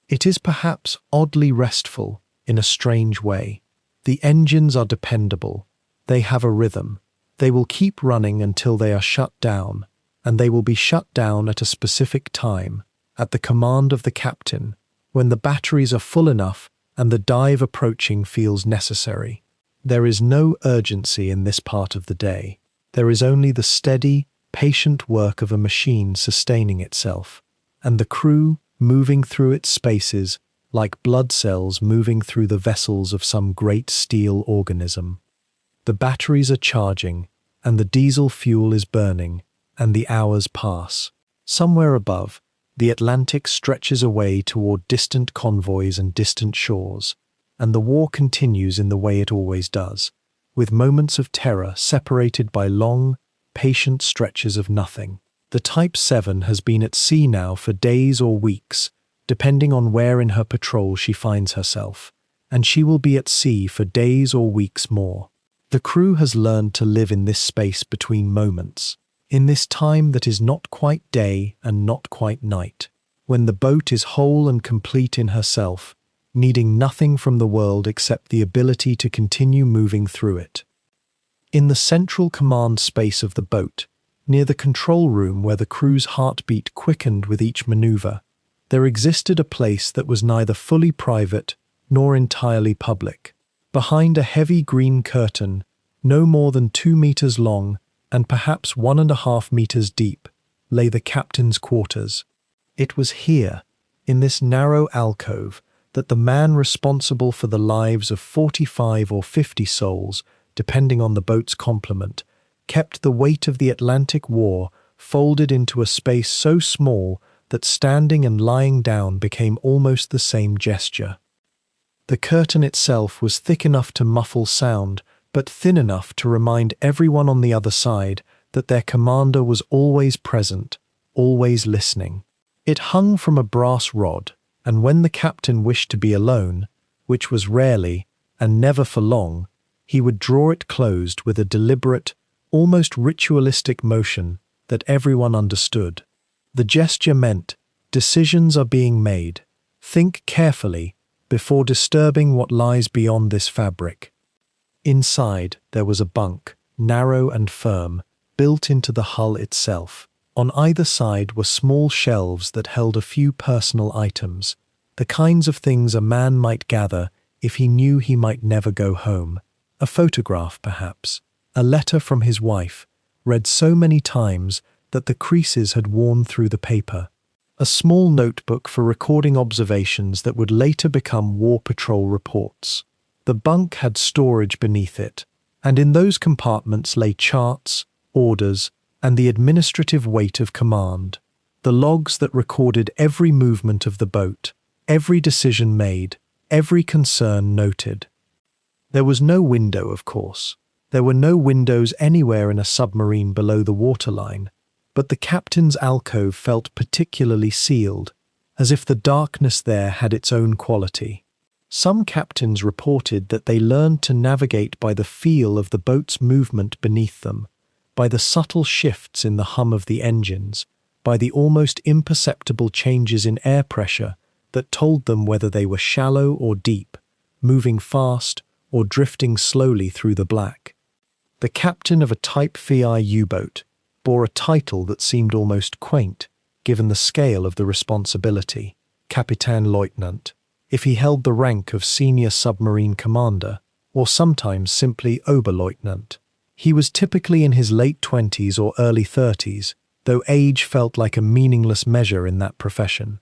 Speaker 1: It is perhaps oddly restful in a strange way. The engines are dependable. They have a rhythm. They will keep running until they are shut down, and they will be shut down at a specific time, at the command of the captain, when the batteries are full enough and the dive approaching feels necessary. There is no urgency in this part of the day. There is only the steady, patient work of a machine sustaining itself, and the crew moving through its spaces like blood cells moving through the vessels of some great steel organism. The batteries are charging, and the diesel fuel is burning, and the hours pass. Somewhere above, the Atlantic stretches away toward distant convoys and distant shores, and the war continues in the way it always does, with moments of terror separated by long, patient stretches of nothing. The Type VII has been at sea now for days or weeks, depending on where in her patrol she finds herself, and she will be at sea for days or weeks more. The crew has learned to live in this space between moments, in this time that is not quite day and not quite night, when the boat is whole and complete in herself, needing nothing from the world except the ability to continue moving through it. In the central command space of the boat, near the control room where the crew's heartbeat quickened with each maneuver, there existed a place that was neither fully private nor entirely public. Behind a heavy green curtain, no more than 2 meters long and perhaps 1.5 meters deep, lay the captain's quarters. It was here, in this narrow alcove, that the man responsible for the lives of 45 or 50 souls, depending on the boat's complement, kept the weight of the Atlantic War folded into a space so small that standing and lying down became almost the same gesture. The curtain itself was thick enough to muffle sound, but thin enough to remind everyone on the other side that their commander was always present, always listening. It hung from a brass rod, and when the captain wished to be alone, which was rarely and never for long, he would draw it closed with a deliberate, almost ritualistic motion that everyone understood. The gesture meant, decisions are being made. Think carefully before disturbing what lies beyond this fabric. Inside, there was a bunk, narrow and firm, built into the hull itself. On either side were small shelves that held a few personal items, the kinds of things a man might gather if he knew he might never go home. A photograph, perhaps, a letter from his wife, read so many times that the creases had worn through the paper. A small notebook for recording observations that would later become War Patrol reports. The bunk had storage beneath it, and in those compartments lay charts, orders, and the administrative weight of command. The logs that recorded every movement of the boat, every decision made, every concern noted. There was no window, of course. There were no windows anywhere in a submarine below the waterline, but the captain's alcove felt particularly sealed, as if the darkness there had its own quality. Some captains reported that they learned to navigate by the feel of the boat's movement beneath them, by the subtle shifts in the hum of the engines, by the almost imperceptible changes in air pressure that told them whether they were shallow or deep, moving fast or drifting slowly through the black. The captain of a Type VI U-Boat bore a title that seemed almost quaint, given the scale of the responsibility, Kapitänleutnant, if he held the rank of senior submarine commander, or sometimes simply Oberleutnant. He was typically in his late 20s or early 30s, though age felt like a meaningless measure in that profession.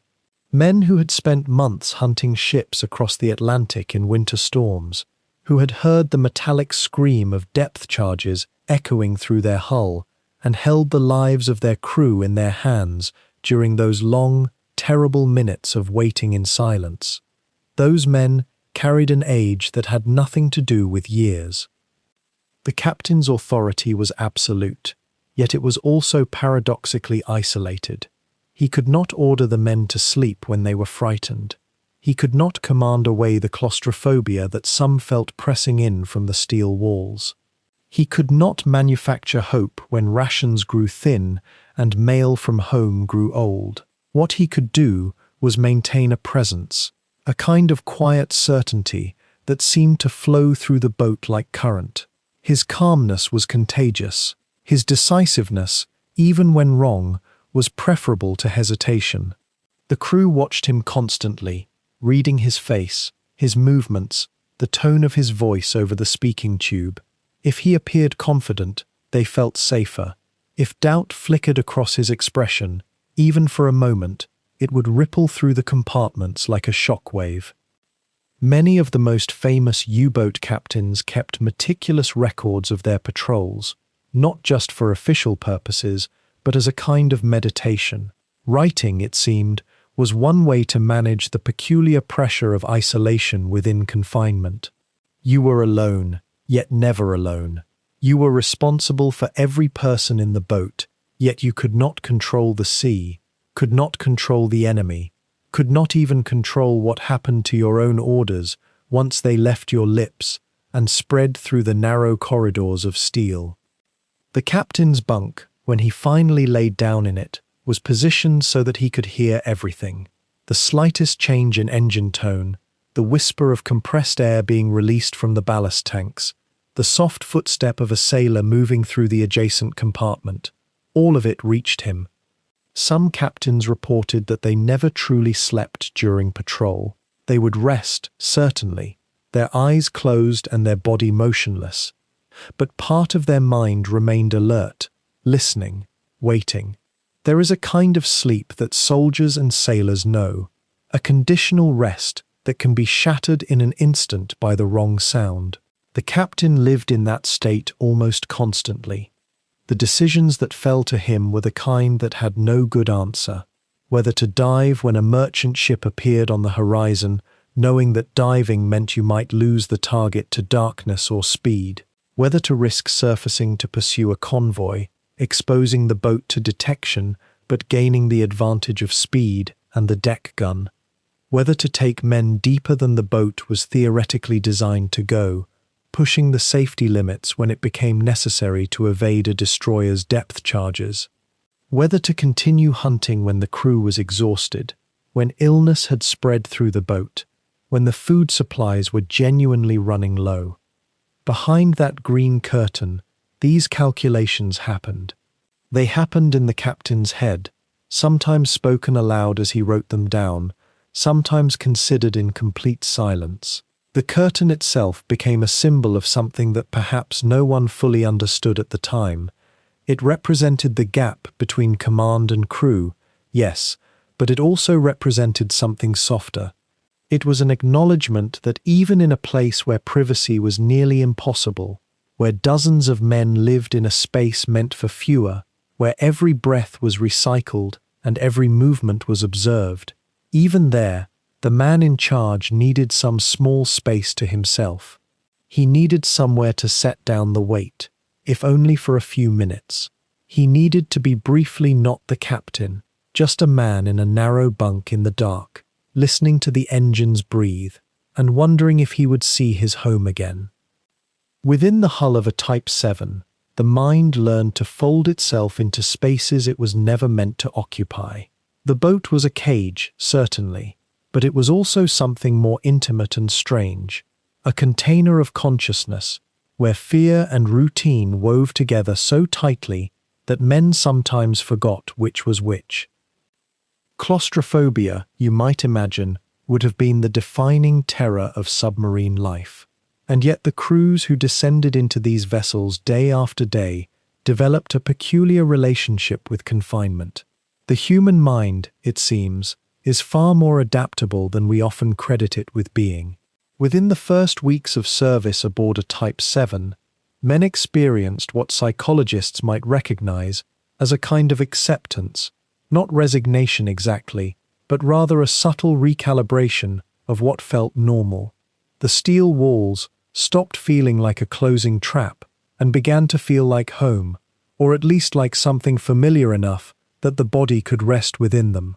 Speaker 1: Men who had spent months hunting ships across the Atlantic in winter storms, who had heard the metallic scream of depth charges echoing through their hull, and held the lives of their crew in their hands during those long, terrible minutes of waiting in silence. Those men carried an age that had nothing to do with years. The captain's authority was absolute, yet it was also paradoxically isolated. He could not order the men to sleep when they were frightened. He could not command away the claustrophobia that some felt pressing in from the steel walls. He could not manufacture hope when rations grew thin and mail from home grew old. What he could do was maintain a presence, a kind of quiet certainty that seemed to flow through the boat like current. His calmness was contagious. His decisiveness, even when wrong, was preferable to hesitation. The crew watched him constantly, reading his face, his movements, the tone of his voice over the speaking tube. If he appeared confident, they felt safer. If doubt flickered across his expression, even for a moment, it would ripple through the compartments like a shock wave. Many of the most famous U-boat captains kept meticulous records of their patrols, not just for official purposes, but as a kind of meditation. Writing, it seemed, was one way to manage the peculiar pressure of isolation within confinement. You were alone, yet never alone. You were responsible for every person in the boat, yet you could not control the sea, could not control the enemy, could not even control what happened to your own orders once they left your lips and spread through the narrow corridors of steel. The captain's bunk, when he finally laid down in it, was positioned so that he could hear everything. The slightest change in engine tone, the whisper of compressed air being released from the ballast tanks, the soft footstep of a sailor moving through the adjacent compartment, all of it reached him. Some captains reported that they never truly slept during patrol. They would rest, certainly, their eyes closed and their body motionless, but part of their mind remained alert, listening, waiting. There is a kind of sleep that soldiers and sailors know, a conditional rest that can be shattered in an instant by the wrong sound. The captain lived in that state almost constantly. The decisions that fell to him were the kind that had no good answer. Whether to dive when a merchant ship appeared on the horizon, knowing that diving meant you might lose the target to darkness or speed. Whether to risk surfacing to pursue a convoy, exposing the boat to detection but gaining the advantage of speed and the deck gun. Whether to take men deeper than the boat was theoretically designed to go, pushing the safety limits when it became necessary to evade a destroyer's depth charges. Whether to continue hunting when the crew was exhausted, when illness had spread through the boat, when the food supplies were genuinely running low. Behind that green curtain, these calculations happened. They happened in the captain's head, sometimes spoken aloud as he wrote them down, sometimes considered in complete silence. The curtain itself became a symbol of something that perhaps no one fully understood at the time. It represented the gap between command and crew, yes, but it also represented something softer. It was an acknowledgement that even in a place where privacy was nearly impossible, where dozens of men lived in a space meant for fewer, where every breath was recycled and every movement was observed, even there, the man in charge needed some small space to himself. He needed somewhere to set down the weight, if only for a few minutes. He needed to be briefly not the captain, just a man in a narrow bunk in the dark, listening to the engines breathe, and wondering if he would see his home again. Within the hull of a Type VII, the mind learned to fold itself into spaces it was never meant to occupy. The boat was a cage, certainly, but it was also something more intimate and strange, a container of consciousness, where fear and routine wove together so tightly that men sometimes forgot which was which. Claustrophobia, you might imagine, would have been the defining terror of submarine life. And yet the crews who descended into these vessels day after day developed a peculiar relationship with confinement. The human mind, it seems, is far more adaptable than we often credit it with being. Within the first weeks of service aboard a Type VII, men experienced what psychologists might recognize as a kind of acceptance, not resignation exactly, but rather a subtle recalibration of what felt normal. The steel walls stopped feeling like a closing trap and began to feel like home, or at least like something familiar enough that the body could rest within them.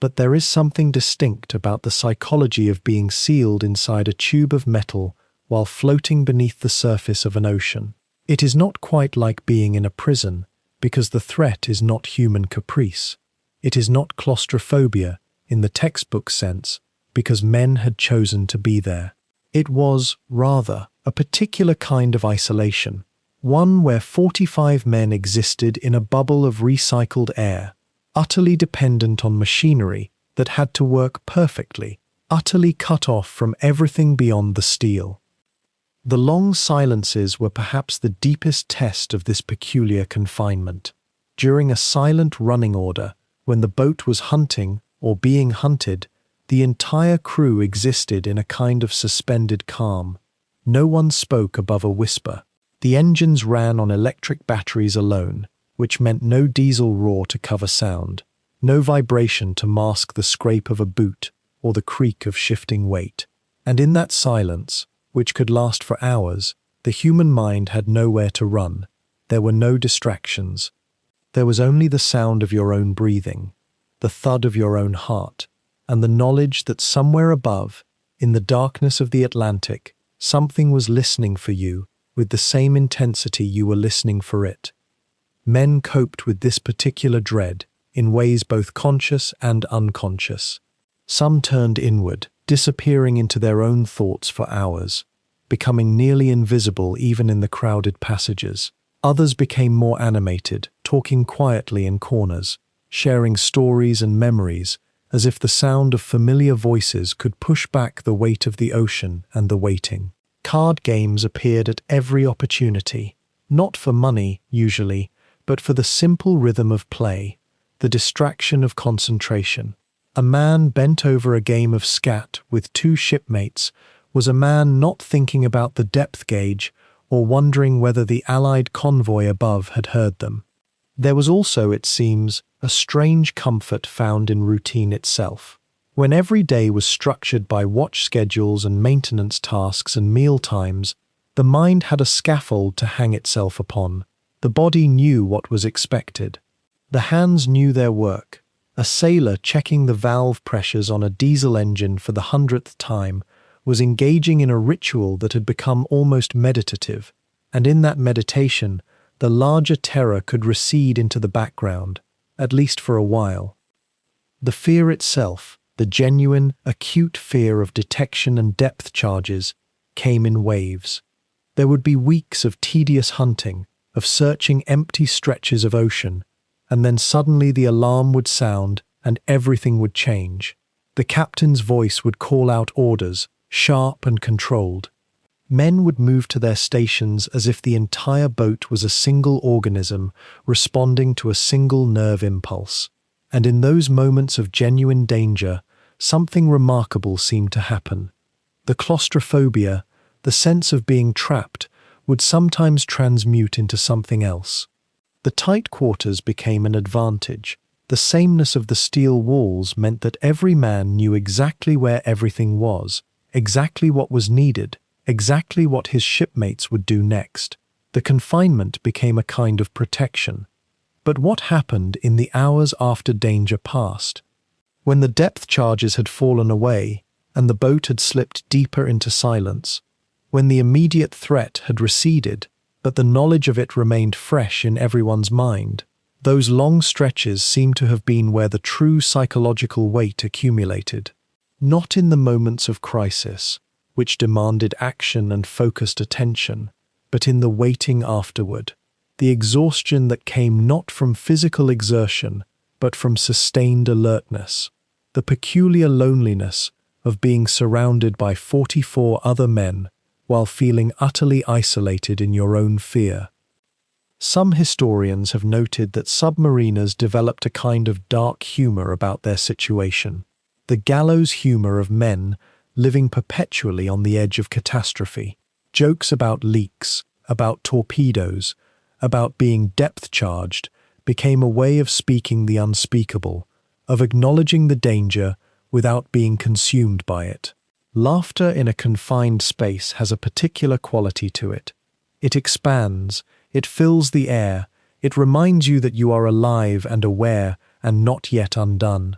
Speaker 1: But there is something distinct about the psychology of being sealed inside a tube of metal while floating beneath the surface of an ocean. It is not quite like being in a prison, because the threat is not human caprice. It is not claustrophobia in the textbook sense, because men had chosen to be there. It was, rather, a particular kind of isolation, one where 45 men existed in a bubble of recycled air, utterly dependent on machinery that had to work perfectly, utterly cut off from everything beyond the steel. The long silences were perhaps the deepest test of this peculiar confinement. During a silent running order, when the boat was hunting or being hunted, the entire crew existed in a kind of suspended calm. No one spoke above a whisper. The engines ran on electric batteries alone, which meant no diesel roar to cover sound, no vibration to mask the scrape of a boot or the creak of shifting weight. And in that silence, which could last for hours, the human mind had nowhere to run. There were no distractions. There was only the sound of your own breathing, the thud of your own heart, and the knowledge that somewhere above, in the darkness of the Atlantic, something was listening for you with the same intensity you were listening for it. Men coped with this particular dread in ways both conscious and unconscious. Some turned inward, disappearing into their own thoughts for hours, becoming nearly invisible even in the crowded passages. Others became more animated, talking quietly in corners, sharing stories and memories, as if the sound of familiar voices could push back the weight of the ocean and the waiting. Card games appeared at every opportunity, not for money, usually, but for the simple rhythm of play, the distraction of concentration. A man bent over a game of scat with two shipmates was a man not thinking about the depth gauge or wondering whether the Allied convoy above had heard them. There was also, it seems, a strange comfort found in routine itself. When every day was structured by watch schedules and maintenance tasks and meal times, the mind had a scaffold to hang itself upon. The body knew what was expected. The hands knew their work. A sailor checking the valve pressures on a diesel engine for the 100th time was engaging in a ritual that had become almost meditative, and in that meditation, the larger terror could recede into the background, at least for a while. The fear itself, the genuine, acute fear of detection and depth charges, came in waves. There would be weeks of tedious hunting, of searching empty stretches of ocean, and then suddenly the alarm would sound and everything would change. The captain's voice would call out orders, sharp and controlled. Men would move to their stations as if the entire boat was a single organism responding to a single nerve impulse. And in those moments of genuine danger, something remarkable seemed to happen. The claustrophobia, the sense of being trapped, would sometimes transmute into something else. The tight quarters became an advantage. The sameness of the steel walls meant that every man knew exactly where everything was, exactly what was needed, exactly what his shipmates would do next. The confinement became a kind of protection. But what happened in the hours after danger passed? When the depth charges had fallen away and the boat had slipped deeper into silence, when the immediate threat had receded, but the knowledge of it remained fresh in everyone's mind, those long stretches seemed to have been where the true psychological weight accumulated. Not in the moments of crisis, which demanded action and focused attention, but in the waiting afterward, the exhaustion that came not from physical exertion, but from sustained alertness, the peculiar loneliness of being surrounded by 44 other men while feeling utterly isolated in your own fear. Some historians have noted that submariners developed a kind of dark humor about their situation, the gallows humor of men living perpetually on the edge of catastrophe. Jokes about leaks, about torpedoes, about being depth-charged became a way of speaking the unspeakable, of acknowledging the danger without being consumed by it. Laughter in a confined space has a particular quality to it. It expands, it fills the air, it reminds you that you are alive and aware and not yet undone.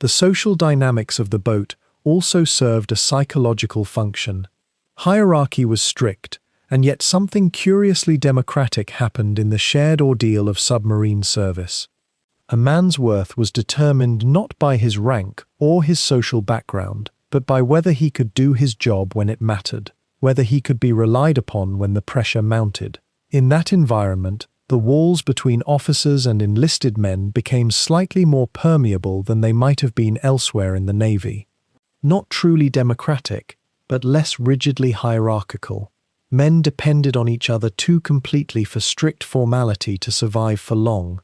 Speaker 1: The social dynamics of the boat also served a psychological function. Hierarchy was strict, and yet something curiously democratic happened in the shared ordeal of submarine service. A man's worth was determined not by his rank or his social background, but by whether he could do his job when it mattered, whether he could be relied upon when the pressure mounted. In that environment, the walls between officers and enlisted men became slightly more permeable than they might have been elsewhere in the Navy. Not truly democratic, but less rigidly hierarchical. Men depended on each other too completely for strict formality to survive for long.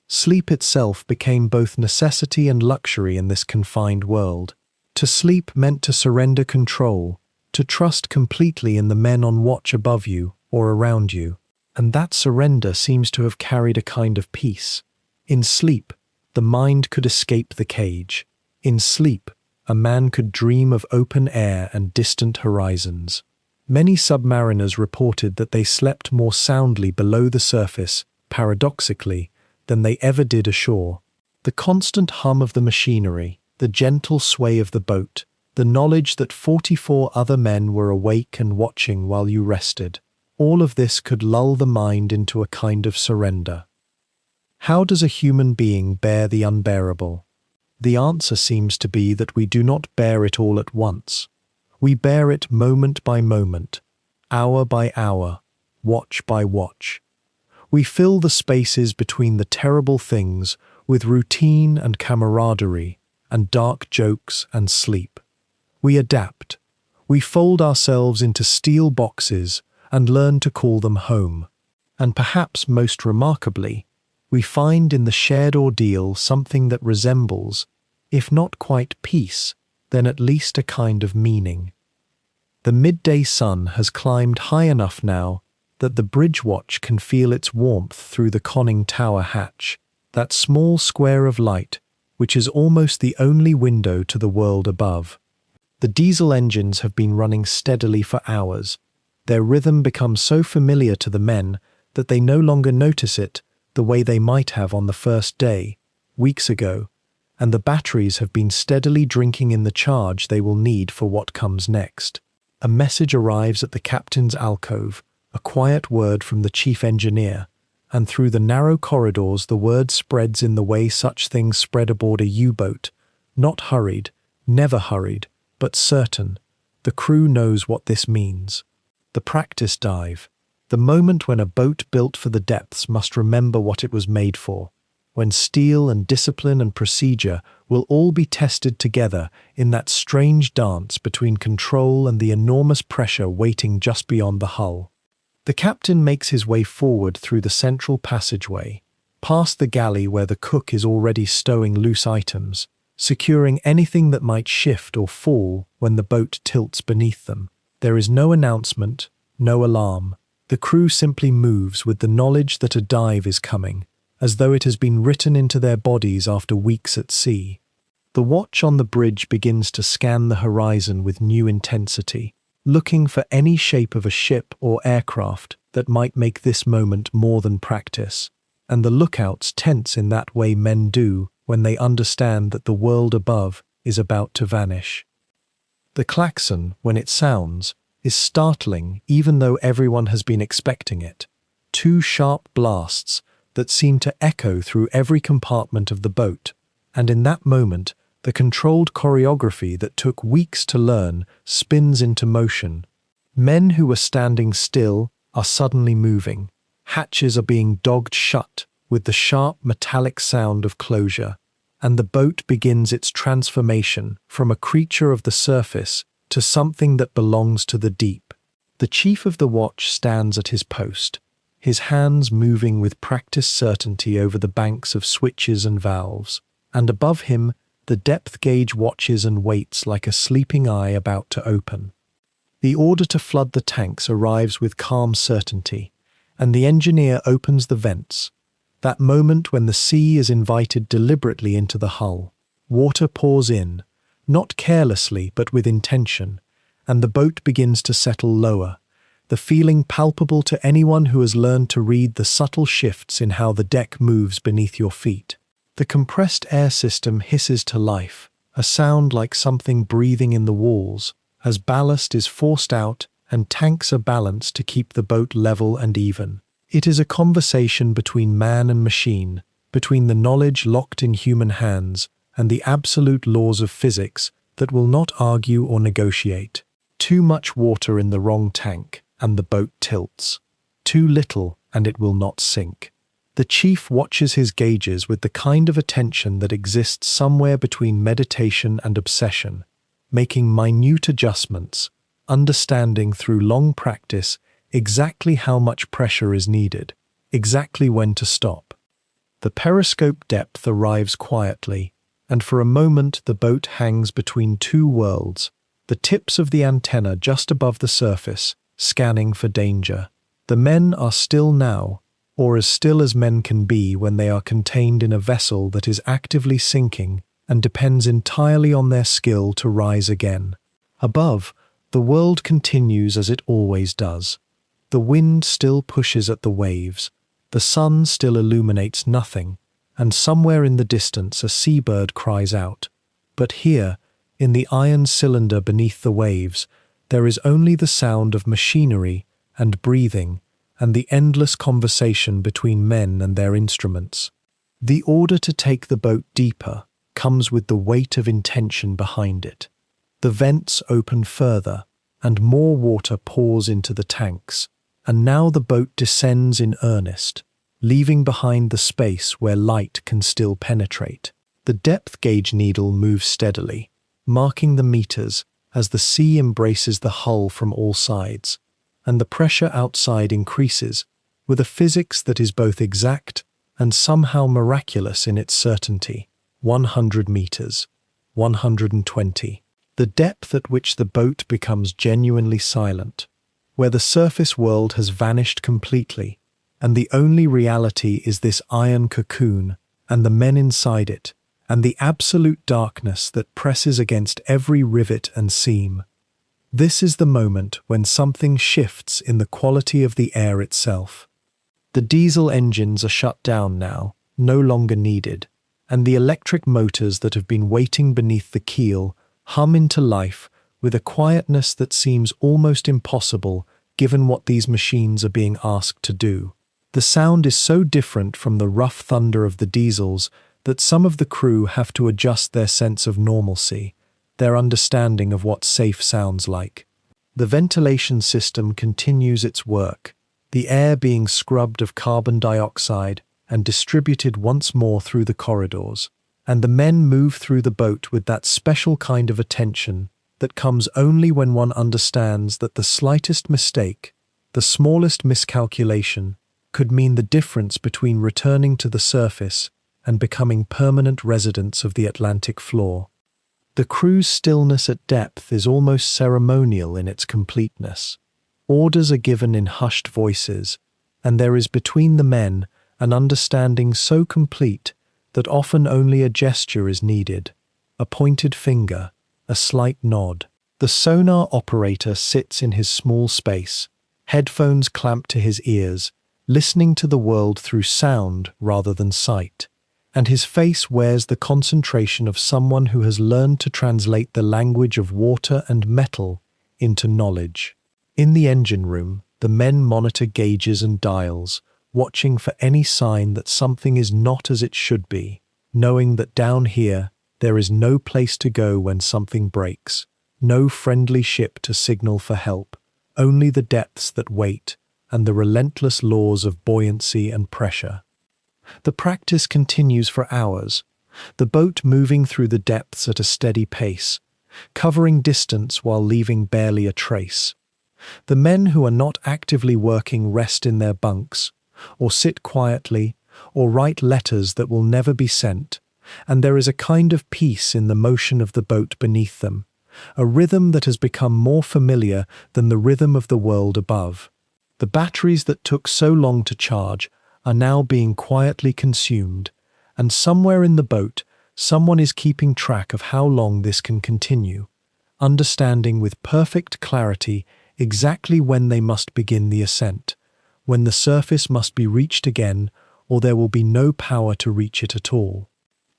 Speaker 1: Sleep itself became both necessity and luxury in this confined world. To sleep meant to surrender control, to trust completely in the men on watch above you or around you. And that surrender seems to have carried a kind of peace. In sleep, the mind could escape the cage. In sleep, a man could dream of open air and distant horizons. Many submariners reported that they slept more soundly below the surface, paradoxically, than they ever did ashore. The constant hum of the machinery, the gentle sway of the boat, the knowledge that 44 other men were awake and watching while you rested, all of this could lull the mind into a kind of surrender. How does a human being bear the unbearable? The answer seems to be that we do not bear it all at once. We bear it moment by moment, hour by hour, watch by watch. We fill the spaces between the terrible things with routine and camaraderie and dark jokes and sleep. We adapt. We fold ourselves into steel boxes and learn to call them home. And perhaps most remarkably, we find in the shared ordeal something that resembles, if not quite peace, then at least a kind of meaning. The midday sun has climbed high enough now that the bridge watch can feel its warmth through the conning tower hatch, that small square of light which is almost the only window to the world above. The diesel engines have been running steadily for hours. Their rhythm becomes so familiar to the men that they no longer notice it the way they might have on the first day, weeks ago, and the batteries have been steadily drinking in the charge they will need for what comes next. A message arrives at the captain's alcove, a quiet word from the chief engineer, and through the narrow corridors the word spreads in the way such things spread aboard a U-boat, not hurried, never hurried, but certain. The crew knows what this means. the practice dive, the moment when a boat built for the depths must remember what it was made for, when steel and discipline and procedure will all be tested together in that strange dance between control and the enormous pressure waiting just beyond the hull. The captain makes his way forward through the central passageway, past the galley where the cook is already stowing loose items, securing anything that might shift or fall when the boat tilts beneath them. There is no announcement, no alarm. The crew simply moves with the knowledge that a dive is coming, as though it has been written into their bodies after weeks at sea. The watch on the bridge begins to scan the horizon with new intensity, looking for any shape of a ship or aircraft that might make this moment more than practice, and the lookouts tense in that way men do when they understand that the world above is about to vanish. The klaxon, when it sounds, is startling even though everyone has been expecting it. Two sharp blasts that seem to echo through every compartment of the boat, and in that moment, the controlled choreography that took weeks to learn spins into motion. Men who were standing still are suddenly moving. Hatches are being dogged shut with the sharp metallic sound of closure, and the boat begins its transformation from a creature of the surface to something that belongs to the deep. The chief of the watch stands at his post, his hands moving with practiced certainty over the banks of switches and valves, and above him, the depth gauge watches and waits like a sleeping eye about to open. The order to flood the tanks arrives with calm certainty, and the engineer opens the vents, that moment when the sea is invited deliberately into the hull. Water pours in, not carelessly but with intention, and the boat begins to settle lower, the feeling palpable to anyone who has learned to read the subtle shifts in how the deck moves beneath your feet. The compressed air system hisses to life, a sound like something breathing in the walls, as ballast is forced out and tanks are balanced to keep the boat level and even. It is a conversation between man and machine, between the knowledge locked in human hands and the absolute laws of physics that will not argue or negotiate. Too much water in the wrong tank, and the boat tilts. Too little, and it will not sink. The chief watches his gauges with the kind of attention that exists somewhere between meditation and obsession, making minute adjustments, understanding through long practice exactly how much pressure is needed, exactly when to stop. The periscope depth arrives quietly, and for a moment the boat hangs between two worlds, the tips of the antenna just above the surface, scanning for danger. The men are still now, or as still as men can be when they are contained in a vessel that is actively sinking and depends entirely on their skill to rise again. Above, the world continues as it always does. The wind still pushes at the waves, the sun still illuminates nothing, and somewhere in the distance a seabird cries out. But here, in the iron cylinder beneath the waves, there is only the sound of machinery and breathing, and the endless conversation between men and their instruments. The order to take the boat deeper comes with the weight of intention behind it. The vents open further, and more water pours into the tanks, and now the boat descends in earnest, leaving behind the space where light can still penetrate. The depth gauge needle moves steadily, marking the meters as the sea embraces the hull from all sides, and the pressure outside increases with a physics that is both exact and somehow miraculous in its certainty. 100 meters, 120. The depth at which the boat becomes genuinely silent, where the surface world has vanished completely, and the only reality is this iron cocoon and the men inside it, and the absolute darkness that presses against every rivet and seam. This is the moment when something shifts in the quality of the air itself. The diesel engines are shut down now, no longer needed, and the electric motors that have been waiting beneath the keel hum into life with a quietness that seems almost impossible given what these machines are being asked to do. The sound is so different from the rough thunder of the diesels that some of the crew have to adjust their sense of normalcy, their understanding of what safe sounds like. The ventilation system continues its work, the air being scrubbed of carbon dioxide and distributed once more through the corridors, and the men move through the boat with that special kind of attention that comes only when one understands that the slightest mistake, the smallest miscalculation, could mean the difference between returning to the surface and becoming permanent residents of the Atlantic floor. The crew's stillness at depth is almost ceremonial in its completeness. Orders are given in hushed voices, and there is between the men an understanding so complete that often only a gesture is needed, a pointed finger, a slight nod. The sonar operator sits in his small space, headphones clamped to his ears, listening to the world through sound rather than sight, and his face wears the concentration of someone who has learned to translate the language of water and metal into knowledge. In the engine room, the men monitor gauges and dials, watching for any sign that something is not as it should be, knowing that down here there is no place to go when something breaks, no friendly ship to signal for help, only the depths that wait and the relentless laws of buoyancy and pressure. The practice continues for hours, the boat moving through the depths at a steady pace, covering distance while leaving barely a trace. The men who are not actively working rest in their bunks, or sit quietly, or write letters that will never be sent, and there is a kind of peace in the motion of the boat beneath them, a rhythm that has become more familiar than the rhythm of the world above. The batteries that took so long to charge are now being quietly consumed, and somewhere in the boat, someone is keeping track of how long this can continue, understanding with perfect clarity exactly when they must begin the ascent, when the surface must be reached again, or there will be no power to reach it at all.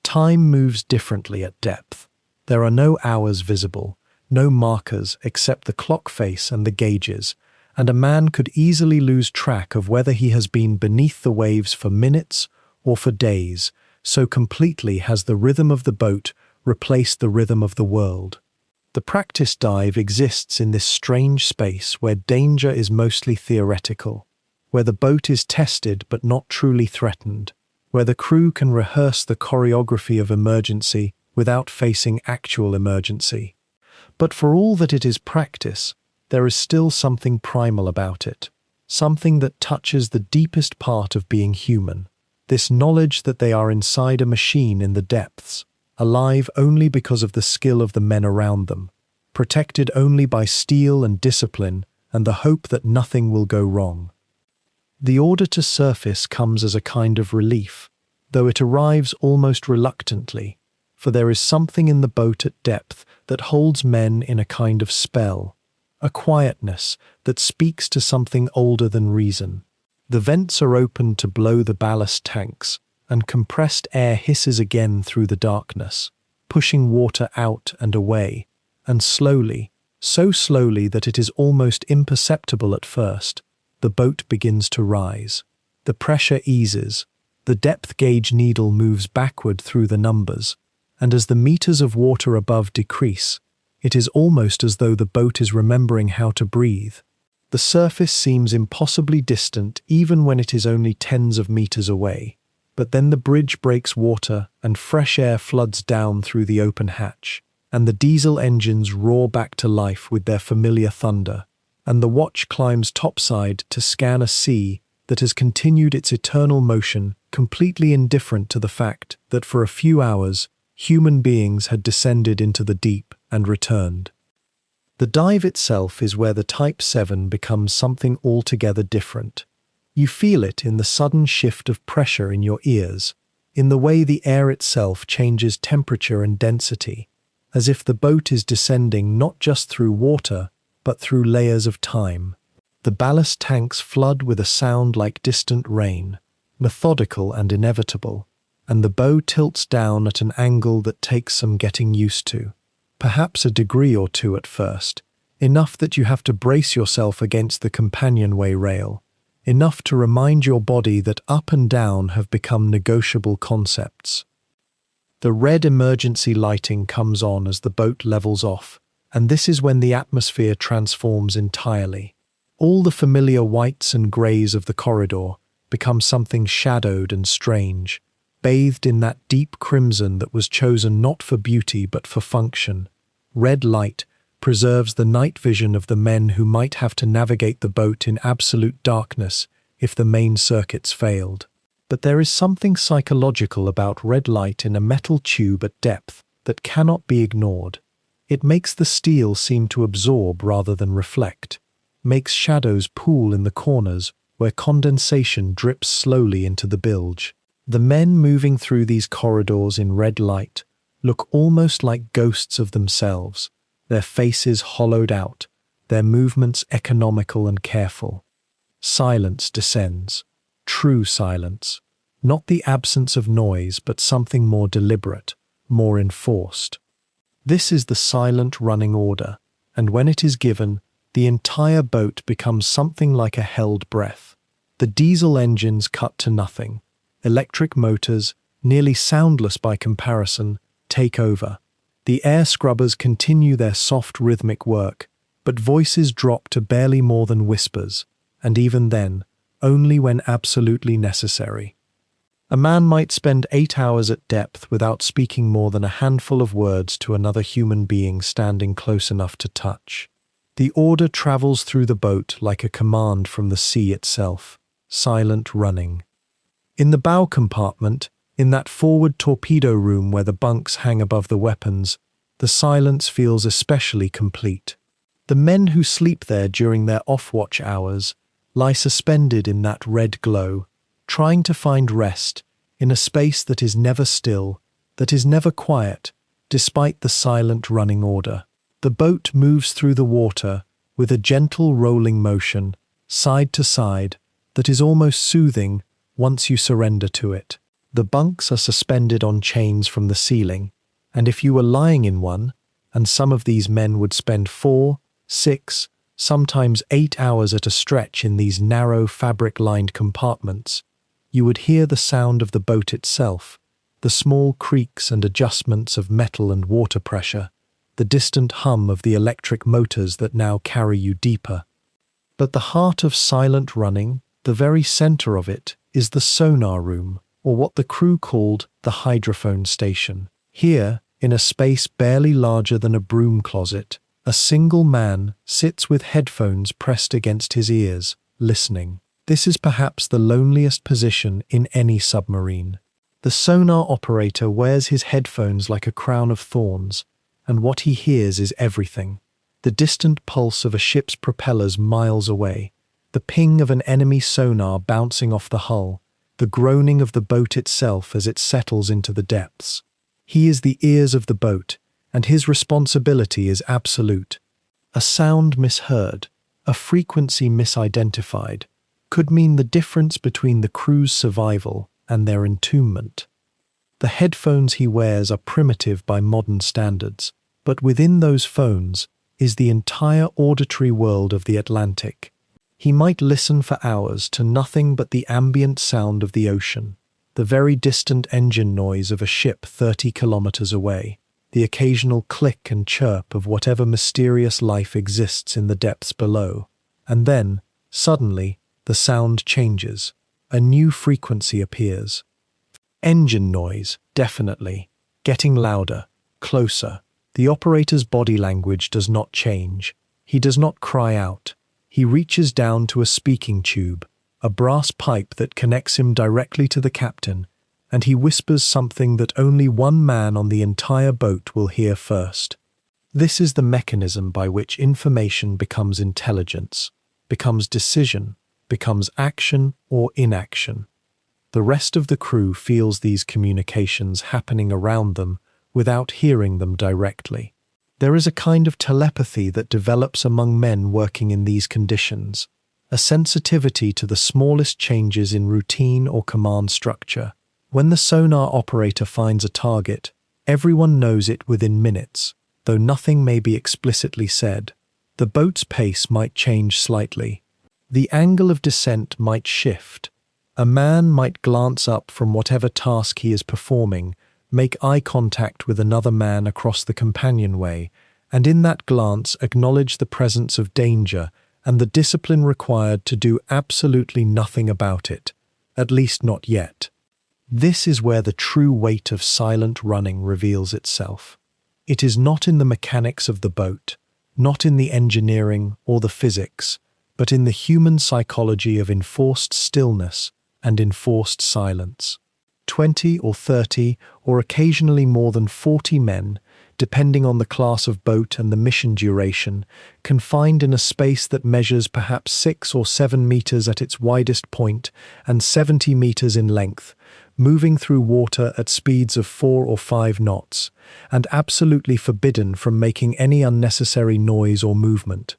Speaker 1: Time moves differently at depth. There are no hours visible, no markers except the clock face and the gauges, and a man could easily lose track of whether he has been beneath the waves for minutes or for days, so completely has the rhythm of the boat replaced the rhythm of the world. The practice dive exists in this strange space where danger is mostly theoretical, where the boat is tested but not truly threatened, where the crew can rehearse the choreography of emergency without facing actual emergency. But for all that it is practice, there is still something primal about it, something that touches the deepest part of being human, this knowledge that they are inside a machine in the depths, alive only because of the skill of the men around them, protected only by steel and discipline and the hope that nothing will go wrong. The order to surface comes as a kind of relief, though it arrives almost reluctantly, for there is something in the boat at depth that holds men in a kind of spell, a quietness that speaks to something older than reason. The vents are opened to blow the ballast tanks, and compressed air hisses again through the darkness, pushing water out and away, and slowly, so slowly that it is almost imperceptible at first, the boat begins to rise. The pressure eases, the depth gauge needle moves backward through the numbers, and as the meters of water above decrease, it is almost as though the boat is remembering how to breathe. The surface seems impossibly distant even when it is only tens of meters away. But then the bridge breaks water and fresh air floods down through the open hatch, and the diesel engines roar back to life with their familiar thunder, and the watch climbs topside to scan a sea that has continued its eternal motion, completely indifferent to the fact that for a few hours, human beings had descended into the deep and returned. The dive itself is where the Type VII becomes something altogether different. You feel it in the sudden shift of pressure in your ears, in the way the air itself changes temperature and density, as if the boat is descending not just through water, but through layers of time. The ballast tanks flood with a sound like distant rain, methodical and inevitable, and the bow tilts down at an angle that takes some getting used to, perhaps a degree or two at first, enough that you have to brace yourself against the companionway rail, enough to remind your body that up and down have become negotiable concepts. The red emergency lighting comes on as the boat levels off, And this is when the atmosphere transforms entirely. All the familiar whites and greys of the corridor become something shadowed and strange, bathed in that deep crimson that was chosen not for beauty but for function. Red light preserves the night vision of the men who might have to navigate the boat in absolute darkness if the main circuits failed. But there is something psychological about red light in a metal tube at depth that cannot be ignored. It makes the steel seem to absorb rather than reflect, makes shadows pool in the corners where condensation drips slowly into the bilge. The men moving through these corridors in red light look almost like ghosts of themselves, their faces hollowed out, their movements economical and careful. Silence descends, true silence, not the absence of noise but something more deliberate, more enforced. This is the silent running order, and when it is given, the entire boat becomes something like a held breath. The diesel engines cut to nothing. Electric motors, nearly soundless by comparison, take over. The air scrubbers continue their soft rhythmic work, but voices drop to barely more than whispers, and even then, only when absolutely necessary. A man might spend 8 hours at depth without speaking more than a handful of words to another human being standing close enough to touch. The order travels through the boat like a command from the sea itself, silent running. In the bow compartment, in that forward torpedo room where the bunks hang above the weapons, the silence feels especially complete. The men who sleep there during their off-watch hours lie suspended in that red glow, trying to find rest in a space that is never still, that is never quiet, despite the silent running order. The boat moves through the water with a gentle rolling motion, side to side, that is almost soothing once you surrender to it. The bunks are suspended on chains from the ceiling, and if you were lying in one, and some of these men would spend 4, 6, sometimes 8 hours at a stretch in these narrow fabric-lined compartments, you would hear the sound of the boat itself, the small creaks and adjustments of metal and water pressure, the distant hum of the electric motors that now carry you deeper. But the heart of silent running, the very center of it, is the sonar room, or what the crew called the hydrophone station. Here, in a space barely larger than a broom closet, a single man sits with headphones pressed against his ears, listening. This is perhaps the loneliest position in any submarine. The sonar operator wears his headphones like a crown of thorns, and what he hears is everything. The distant pulse of a ship's propellers miles away, the ping of an enemy sonar bouncing off the hull, the groaning of the boat itself as it settles into the depths. He is the ears of the boat, and his responsibility is absolute. A sound misheard, a frequency misidentified, could mean the difference between the crew's survival and their entombment. The headphones he wears are primitive by modern standards, but within those phones is the entire auditory world of the Atlantic. He might listen for hours to nothing but the ambient sound of the ocean, the very distant engine noise of a ship 30 kilometers away, the occasional click and chirp of whatever mysterious life exists in the depths below. And then, suddenly, the sound changes. A new frequency appears. Engine noise, definitely. Getting louder, closer. The operator's body language does not change. He does not cry out. He reaches down to a speaking tube, a brass pipe that connects him directly to the captain, and he whispers something that only one man on the entire boat will hear first. This is the mechanism by which information becomes intelligence, becomes decision, becomes action or inaction. The rest of the crew feels these communications happening around them without hearing them directly. There is a kind of telepathy that develops among men working in these conditions, a sensitivity to the smallest changes in routine or command structure. When the sonar operator finds a target, everyone knows it within minutes, though nothing may be explicitly said. The boat's pace might change slightly. The angle of descent might shift. A man might glance up from whatever task he is performing, make eye contact with another man across the companionway, and in that glance acknowledge the presence of danger and the discipline required to do absolutely nothing about it, at least not yet. This is where the true weight of silent running reveals itself. It is not in the mechanics of the boat, not in the engineering or the physics, but in the human psychology of enforced stillness and enforced silence. 20 or 30 or occasionally more than 40 men, depending on the class of boat and the mission duration, confined in a space that measures perhaps 6 or 7 meters at its widest point and 70 meters in length, moving through water at speeds of 4 or 5 knots, and absolutely forbidden from making any unnecessary noise or movement.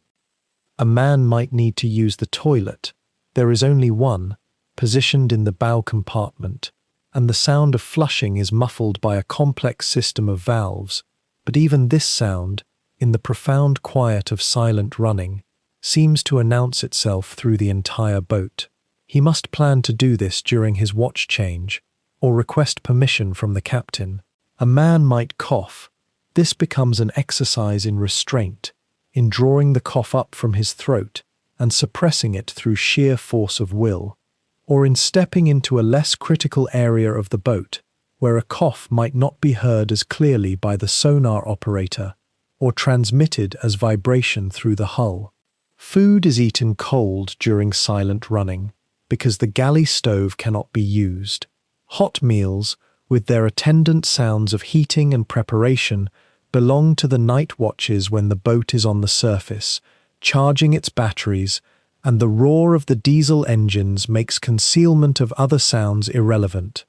Speaker 1: A man might need to use the toilet. There is only one, positioned in the bow compartment, and the sound of flushing is muffled by a complex system of valves. But even this sound, in the profound quiet of silent running, seems to announce itself through the entire boat. He must plan to do this during his watch change, or request permission from the captain. A man might cough. This becomes an exercise in restraint, in drawing the cough up from his throat and suppressing it through sheer force of will, or in stepping into a less critical area of the boat, where a cough might not be heard as clearly by the sonar operator or transmitted as vibration through the hull. Food is eaten cold during silent running because the galley stove cannot be used. Hot meals, with their attendant sounds of heating and preparation, belong to the night watches when the boat is on the surface, charging its batteries, and the roar of the diesel engines makes concealment of other sounds irrelevant.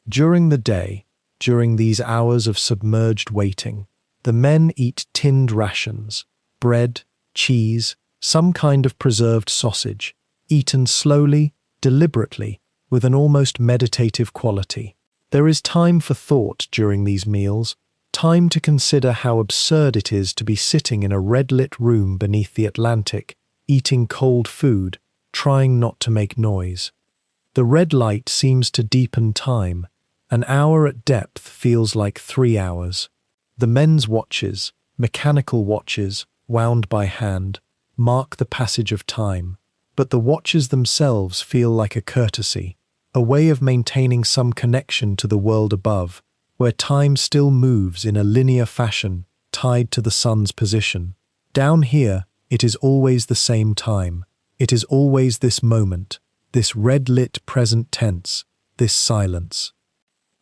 Speaker 1: During the day, during these hours of submerged waiting, the men eat tinned rations, bread, cheese, some kind of preserved sausage, eaten slowly, deliberately, with an almost meditative quality. There is time for thought during these meals, time to consider how absurd it is to be sitting in a red-lit room beneath the Atlantic, eating cold food, trying not to make noise. The red light seems to deepen time. An hour at depth feels like 3 hours. The men's watches, mechanical watches, wound by hand, mark the passage of time, but the watches themselves feel like a courtesy, a way of maintaining some connection to the world above, where time still moves in a linear fashion, tied to the sun's position. Down here, it is always the same time. It is always this moment, this red-lit present tense, this silence.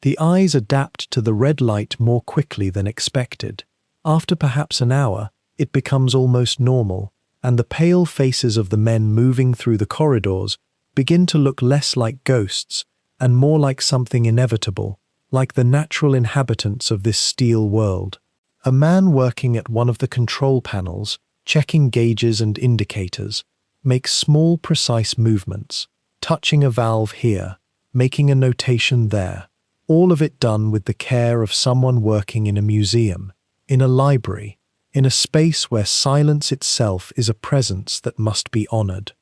Speaker 1: The eyes adapt to the red light more quickly than expected. After perhaps an hour, it becomes almost normal, and the pale faces of the men moving through the corridors begin to look less like ghosts and more like something inevitable, like the natural inhabitants of this steel world. A man working at one of the control panels, checking gauges and indicators, makes small, precise movements, touching a valve here, making a notation there, all of it done with the care of someone working in a museum, in a library, in a space where silence itself is a presence that must be honored.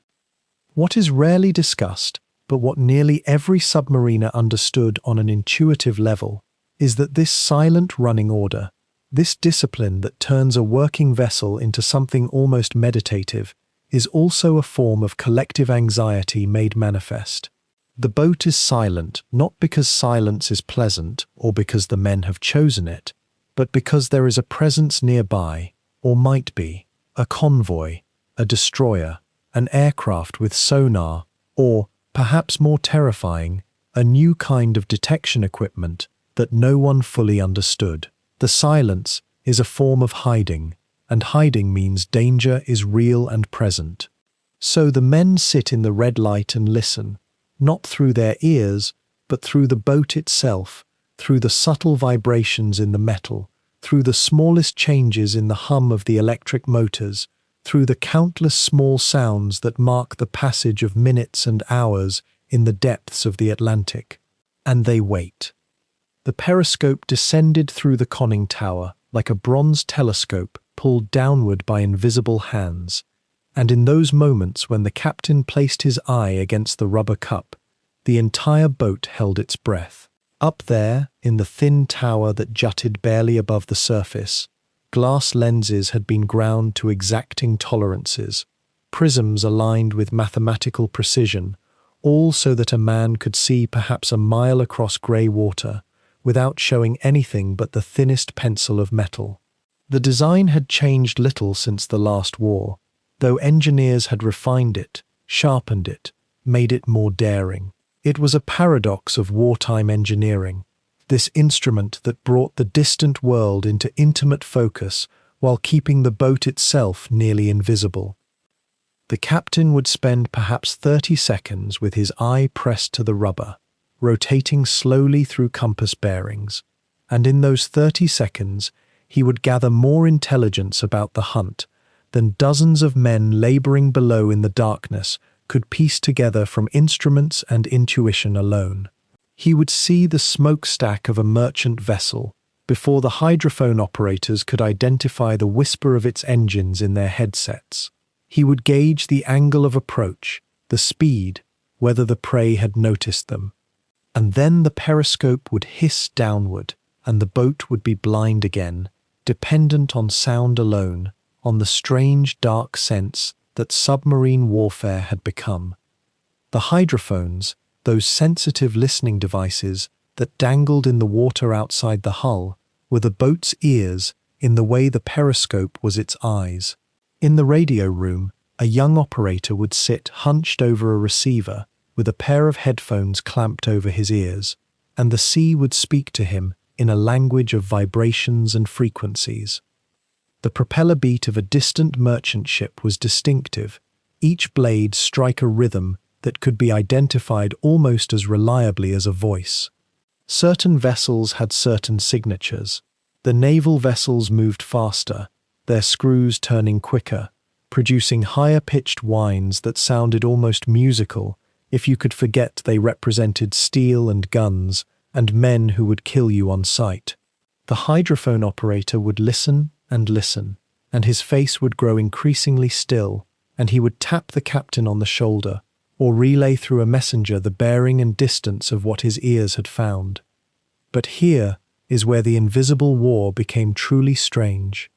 Speaker 1: What is rarely discussed, but what nearly every submariner understood on an intuitive level, is that this silent running order, this discipline that turns a working vessel into something almost meditative, is also a form of collective anxiety made manifest. The boat is silent not because silence is pleasant or because the men have chosen it, but because there is a presence nearby, or might be, a convoy, a destroyer, an aircraft with sonar, or, perhaps more terrifying, a new kind of detection equipment that no one fully understood. The silence is a form of hiding, and hiding means danger is real and present. So the men sit in the red light and listen, not through their ears, but through the boat itself, through the subtle vibrations in the metal, through the smallest changes in the hum of the electric motors, through the countless small sounds that mark the passage of minutes and hours in the depths of the Atlantic. And they wait. The periscope descended through the conning tower like a bronze telescope pulled downward by invisible hands, and in those moments when the captain placed his eye against the rubber cup, the entire boat held its breath. Up there, in the thin tower that jutted barely above the surface, glass lenses had been ground to exacting tolerances, prisms aligned with mathematical precision, all so that a man could see perhaps a mile across grey water without showing anything but the thinnest pencil of metal. The design had changed little since the last war, though engineers had refined it, sharpened it, made it more daring. It was a paradox of wartime engineering, this instrument that brought the distant world into intimate focus while keeping the boat itself nearly invisible. The captain would spend perhaps 30 seconds with his eye pressed to the rubber, rotating slowly through compass bearings, and in those 30 seconds he would gather more intelligence about the hunt than dozens of men laboring below in the darkness could piece together from instruments and intuition alone. He would see the smokestack of a merchant vessel before the hydrophone operators could identify the whisper of its engines in their headsets. He would gauge the angle of approach, the speed, whether the prey had noticed them. And then the periscope would hiss downward, and the boat would be blind again, dependent on sound alone, on the strange dark sense that submarine warfare had become. The hydrophones, those sensitive listening devices that dangled in the water outside the hull, were the boat's ears in the way the periscope was its eyes. In the radio room, a young operator would sit hunched over a receiver with a pair of headphones clamped over his ears, and the sea would speak to him in a language of vibrations and frequencies. The propeller beat of a distant merchant ship was distinctive, each blade strike a rhythm that could be identified almost as reliably as a voice. Certain vessels had certain signatures. The naval vessels moved faster, their screws turning quicker, producing higher-pitched whines that sounded almost musical if you could forget they represented steel and guns and men who would kill you on sight. The hydrophone operator would listen, and his face would grow increasingly still, and he would tap the captain on the shoulder, or relay through a messenger the bearing and distance of what his ears had found. But here is where the invisible war became truly strange.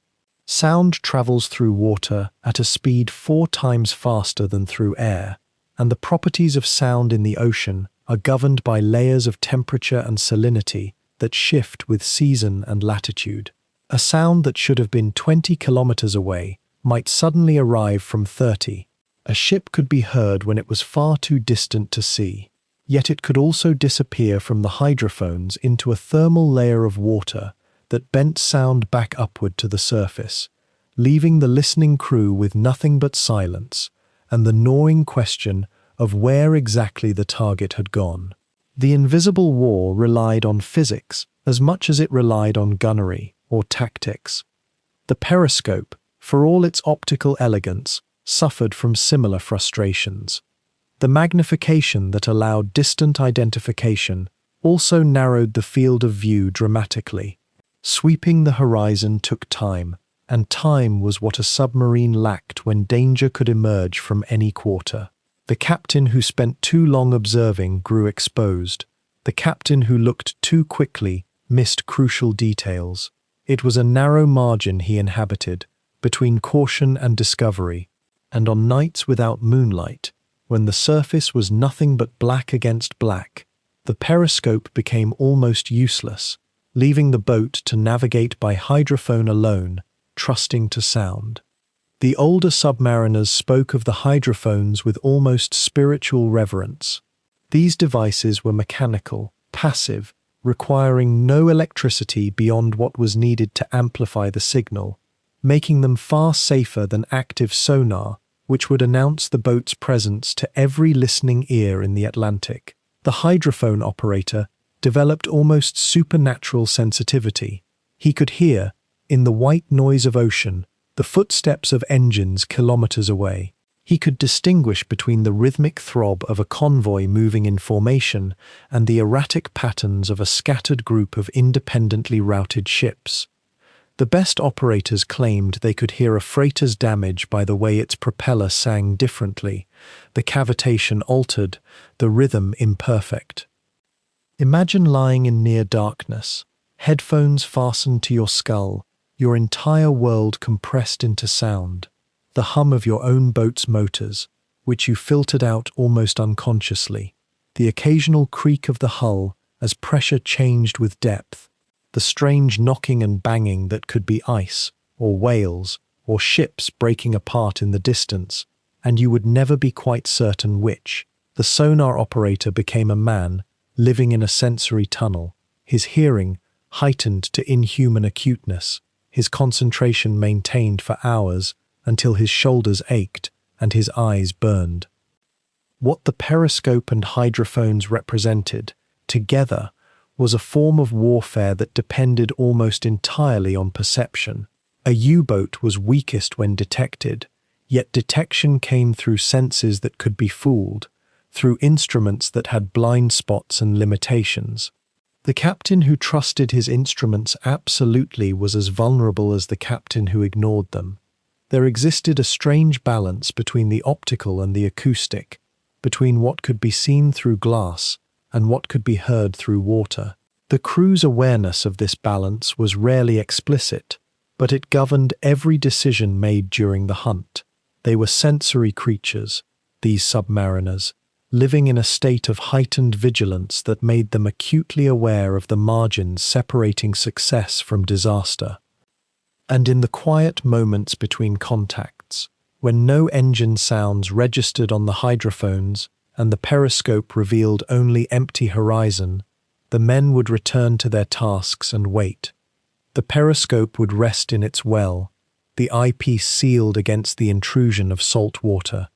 Speaker 1: Sound travels through water at a speed 4 times faster than through air, and the properties of sound in the ocean are governed by layers of temperature and salinity that shift with season and latitude. A sound that should have been 20 kilometers away might suddenly arrive from 30. A ship could be heard when it was far too distant to see, yet it could also disappear from the hydrophones into a thermal layer of water that bent sound back upward to the surface, leaving the listening crew with nothing but silence and the gnawing question of where exactly the target had gone. The invisible war relied on physics as much as it relied on gunnery or tactics. The periscope, for all its optical elegance, suffered from similar frustrations. The magnification that allowed distant identification also narrowed the field of view dramatically. Sweeping the horizon took time, and time was what a submarine lacked when danger could emerge from any quarter. The captain who spent too long observing grew exposed. The captain who looked too quickly missed crucial details. It was a narrow margin he inhabited, between caution and discovery, and on nights without moonlight, when the surface was nothing but black against black, the periscope became almost useless, leaving the boat to navigate by hydrophone alone, trusting to sound. The older submariners spoke of the hydrophones with almost spiritual reverence. These devices were mechanical, passive, requiring no electricity beyond what was needed to amplify the signal, making them far safer than active sonar, which would announce the boat's presence to every listening ear in the Atlantic. The hydrophone operator developed almost supernatural sensitivity. He could hear, in the white noise of ocean, the footsteps of engines kilometers away. He could distinguish between the rhythmic throb of a convoy moving in formation and the erratic patterns of a scattered group of independently routed ships. The best operators claimed they could hear a freighter's damage by the way its propeller sang differently, the cavitation altered, the rhythm imperfect. Imagine lying in near darkness, headphones fastened to your skull, your entire world compressed into sound, the hum of your own boat's motors, which you filtered out almost unconsciously, the occasional creak of the hull as pressure changed with depth, the strange knocking and banging that could be ice, or whales, or ships breaking apart in the distance, and you would never be quite certain which. The sonar operator became a man, living in a sensory tunnel, his hearing heightened to inhuman acuteness, his concentration maintained for hours until his shoulders ached and his eyes burned. What the periscope and hydrophones represented, together, was a form of warfare that depended almost entirely on perception. A U-boat was weakest when detected, yet detection came through senses that could be fooled, through instruments that had blind spots and limitations. The captain who trusted his instruments absolutely was as vulnerable as the captain who ignored them. There existed a strange balance between the optical and the acoustic, between what could be seen through glass and what could be heard through water. The crew's awareness of this balance was rarely explicit, but it governed every decision made during the hunt. They were sensory creatures, these submariners, living in a state of heightened vigilance that made them acutely aware of the margins separating success from disaster. And in the quiet moments between contacts, when no engine sounds registered on the hydrophones and the periscope revealed only empty horizon, the men would return to their tasks and wait. The periscope would rest in its well, the eyepiece sealed against the intrusion of salt water.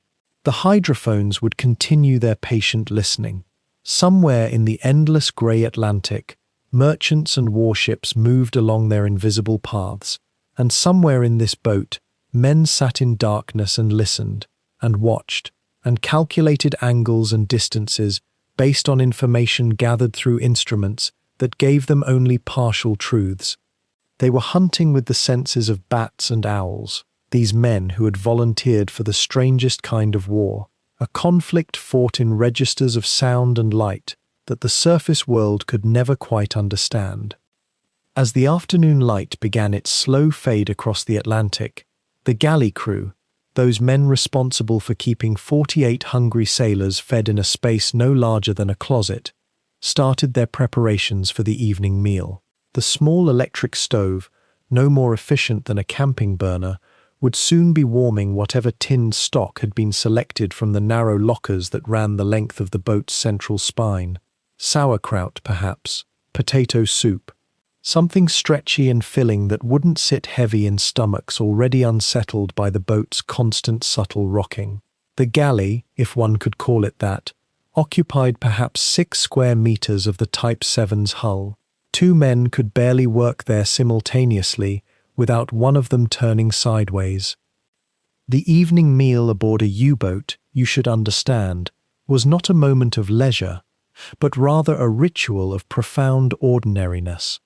Speaker 1: The hydrophones would continue their patient listening. Somewhere in the endless grey Atlantic, merchants and warships moved along their invisible paths, and somewhere in this boat, men sat in darkness and listened, and watched, and calculated angles and distances based on information gathered through instruments that gave them only partial truths. They were hunting with the senses of bats and owls, these men who had volunteered for the strangest kind of war, a conflict fought in registers of sound and light that the surface world could never quite understand. As the afternoon light began its slow fade across the Atlantic, the galley crew, those men responsible for keeping 48 hungry sailors fed in a space no larger than a closet, started their preparations for the evening meal. The small electric stove, no more efficient than a camping burner, would soon be warming whatever tinned stock had been selected from the narrow lockers that ran the length of the boat's central spine. Sauerkraut, perhaps, potato soup, something stretchy and filling that wouldn't sit heavy in stomachs already unsettled by the boat's constant subtle rocking. The galley, if one could call it that, occupied perhaps 6 square meters of the Type VII's hull. 2 men could barely work there simultaneously without one of them turning sideways. The evening meal aboard a U-boat, you should understand, was not a moment of leisure, but rather a ritual of profound ordinariness.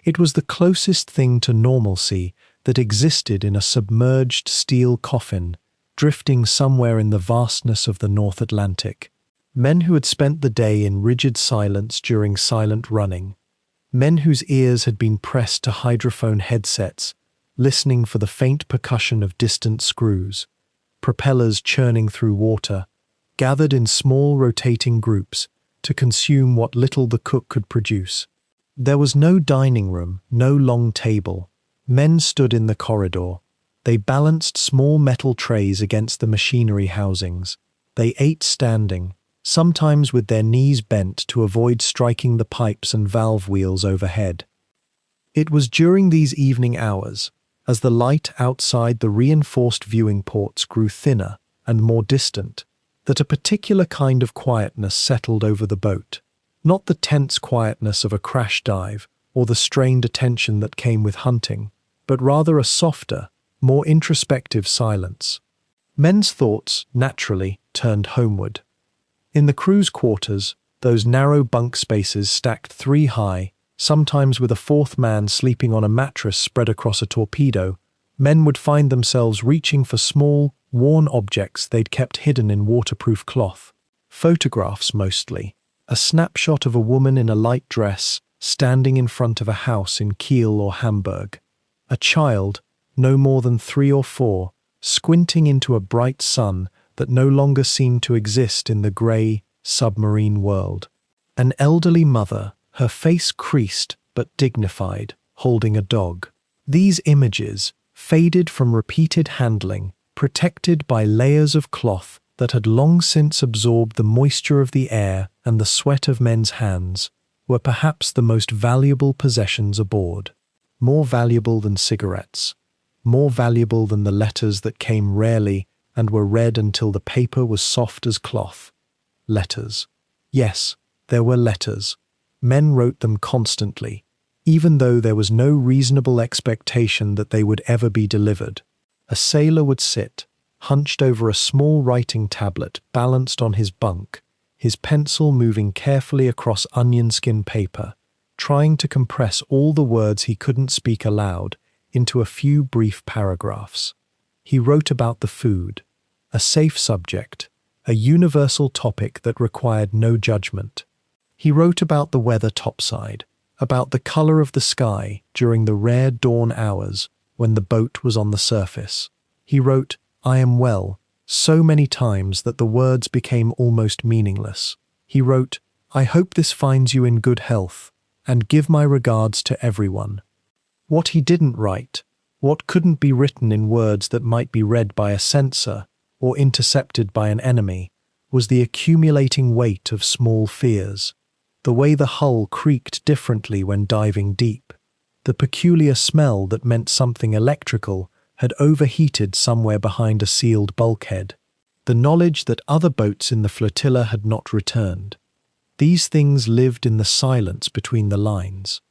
Speaker 1: It was the closest thing to normalcy that existed in a submerged steel coffin, drifting somewhere in the vastness of the North Atlantic. Men who had spent the day in rigid silence during silent running, men whose ears had been pressed to hydrophone headsets, listening for the faint percussion of distant screws, propellers churning through water, gathered in small rotating groups to consume what little the cook could produce. There was no dining room, no long table. Men stood in the corridor. They balanced small metal trays against the machinery housings. They ate standing, sometimes with their knees bent to avoid striking the pipes and valve wheels overhead. It was during these evening hours, as the light outside the reinforced viewing ports grew thinner and more distant, that a particular kind of quietness settled over the boat. Not the tense quietness of a crash dive or the strained attention that came with hunting, but rather a softer, more introspective silence. Men's thoughts, naturally, turned homeward. In the crew's quarters, those narrow bunk spaces stacked 3 high, sometimes with a 4th man sleeping on a mattress spread across a torpedo, men would find themselves reaching for small, worn objects they'd kept hidden in waterproof cloth. Photographs mostly. A snapshot of a woman in a light dress standing in front of a house in Kiel or Hamburg. A child, no more than 3 or 4, squinting into a bright sun that no longer seemed to exist in the grey, submarine world. An elderly mother, her face creased but dignified, holding a dog. These images, faded from repeated handling, protected by layers of cloth that had long since absorbed the moisture of the air and the sweat of men's hands, were perhaps the most valuable possessions aboard. More valuable than cigarettes, more valuable than the letters that came rarely and were read until the paper was soft as cloth. Letters. Yes, there were letters. Men wrote them constantly, even though there was no reasonable expectation that they would ever be delivered. A sailor would sit, hunched over a small writing tablet balanced on his bunk, his pencil moving carefully across onion skin paper, trying to compress all the words he couldn't speak aloud into a few brief paragraphs. He wrote about the food, a safe subject, a universal topic that required no judgment. He wrote about the weather topside, about the color of the sky during the rare dawn hours when the boat was on the surface. He wrote, "I am well," so many times that the words became almost meaningless. He wrote, "I hope this finds you in good health, and give my regards to everyone." What he didn't write, what couldn't be written in words that might be read by a censor or intercepted by an enemy, was the accumulating weight of small fears. The way the hull creaked differently when diving deep, the peculiar smell that meant something electrical had overheated somewhere behind a sealed bulkhead, the knowledge that other boats in the flotilla had not returned. These things lived in the silence between the lines.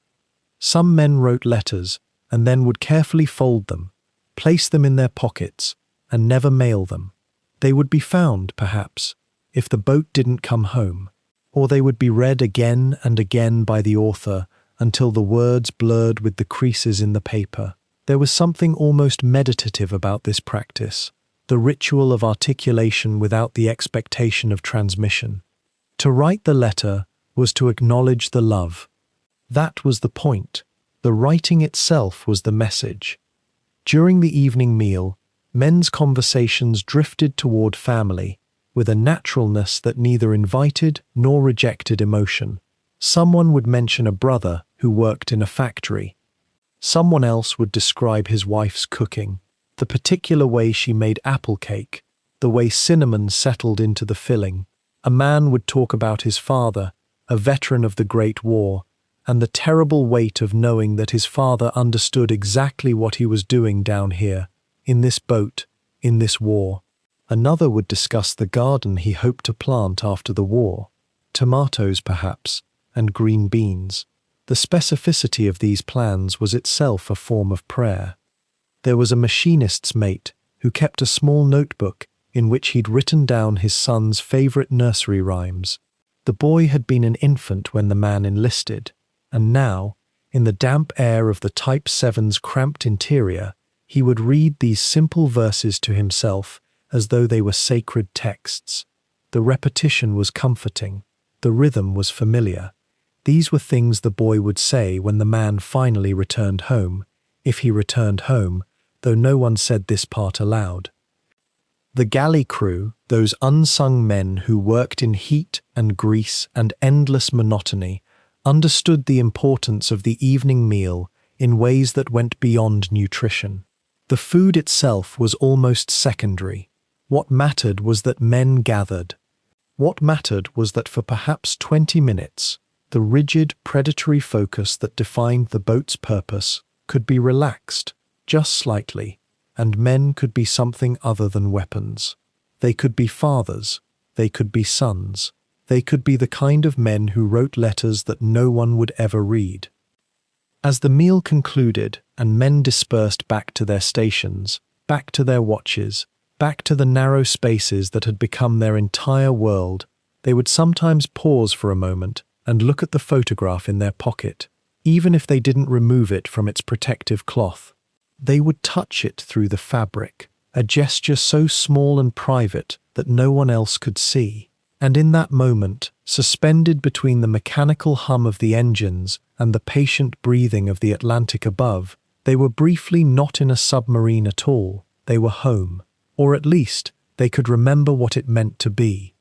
Speaker 1: Some men wrote letters and then would carefully fold them, place them in their pockets, and never mail them. They would be found, perhaps, if the boat didn't come home, or they would be read again and again by the author until the words blurred with the creases in the paper. There was something almost meditative about this practice, the ritual of articulation without the expectation of transmission. To write the letter was to acknowledge the love. That was the point. The writing itself was the message. During the evening meal, men's conversations drifted toward family, with a naturalness that neither invited nor rejected emotion. Someone would mention a brother who worked in a factory. Someone else would describe his wife's cooking, the particular way she made apple cake, the way cinnamon settled into the filling. A man would talk about his father, a veteran of the Great War, and the terrible weight of knowing that his father understood exactly what he was doing down here, in this boat, in this war. Another would discuss the garden he hoped to plant after the war, tomatoes perhaps, and green beans. The specificity of these plans was itself a form of prayer. There was a machinist's mate who kept a small notebook in which he'd written down his son's favorite nursery rhymes. The boy had been an infant when the man enlisted, and now, in the damp air of the Type VII's cramped interior, he would read these simple verses to himself as though they were sacred texts. The repetition was comforting. The rhythm was familiar. These were things the boy would say when the man finally returned home, if he returned home, though no one said this part aloud. The galley crew, those unsung men who worked in heat and grease and endless monotony, understood the importance of the evening meal in ways that went beyond nutrition. The food itself was almost secondary. What mattered was that men gathered. What mattered was that for perhaps 20 minutes, the rigid, predatory focus that defined the boat's purpose could be relaxed, just slightly, and men could be something other than weapons. They could be fathers. They could be sons. They could be the kind of men who wrote letters that no one would ever read. As the meal concluded and men dispersed back to their stations, back to their watches, back to the narrow spaces that had become their entire world, they would sometimes pause for a moment and look at the photograph in their pocket, even if they didn't remove it from its protective cloth. They would touch it through the fabric, a gesture so small and private that no one else could see. And in that moment, suspended between the mechanical hum of the engines and the patient breathing of the Atlantic above, They were briefly not in a submarine at all. They were home, or at least they could remember what it meant to be.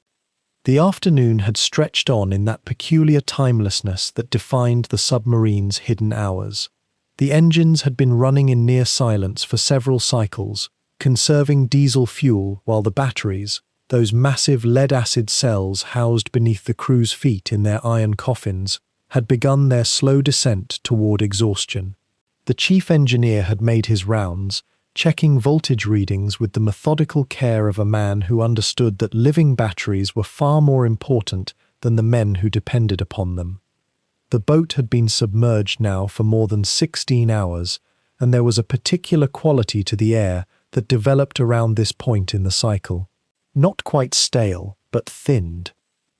Speaker 1: The afternoon had stretched on in that peculiar timelessness that defined the submarine's hidden hours. The engines had been running in near silence for several cycles, conserving diesel fuel while the batteries, those massive lead-acid cells housed beneath the crew's feet in their iron coffins, had begun their slow descent toward exhaustion. The chief engineer had made his rounds, checking voltage readings with the methodical care of a man who understood that living batteries were far more important than the men who depended upon them. The boat had been submerged now for more than 16 hours, and there was a particular quality to the air that developed around this point in the cycle. Not quite stale, but thinned.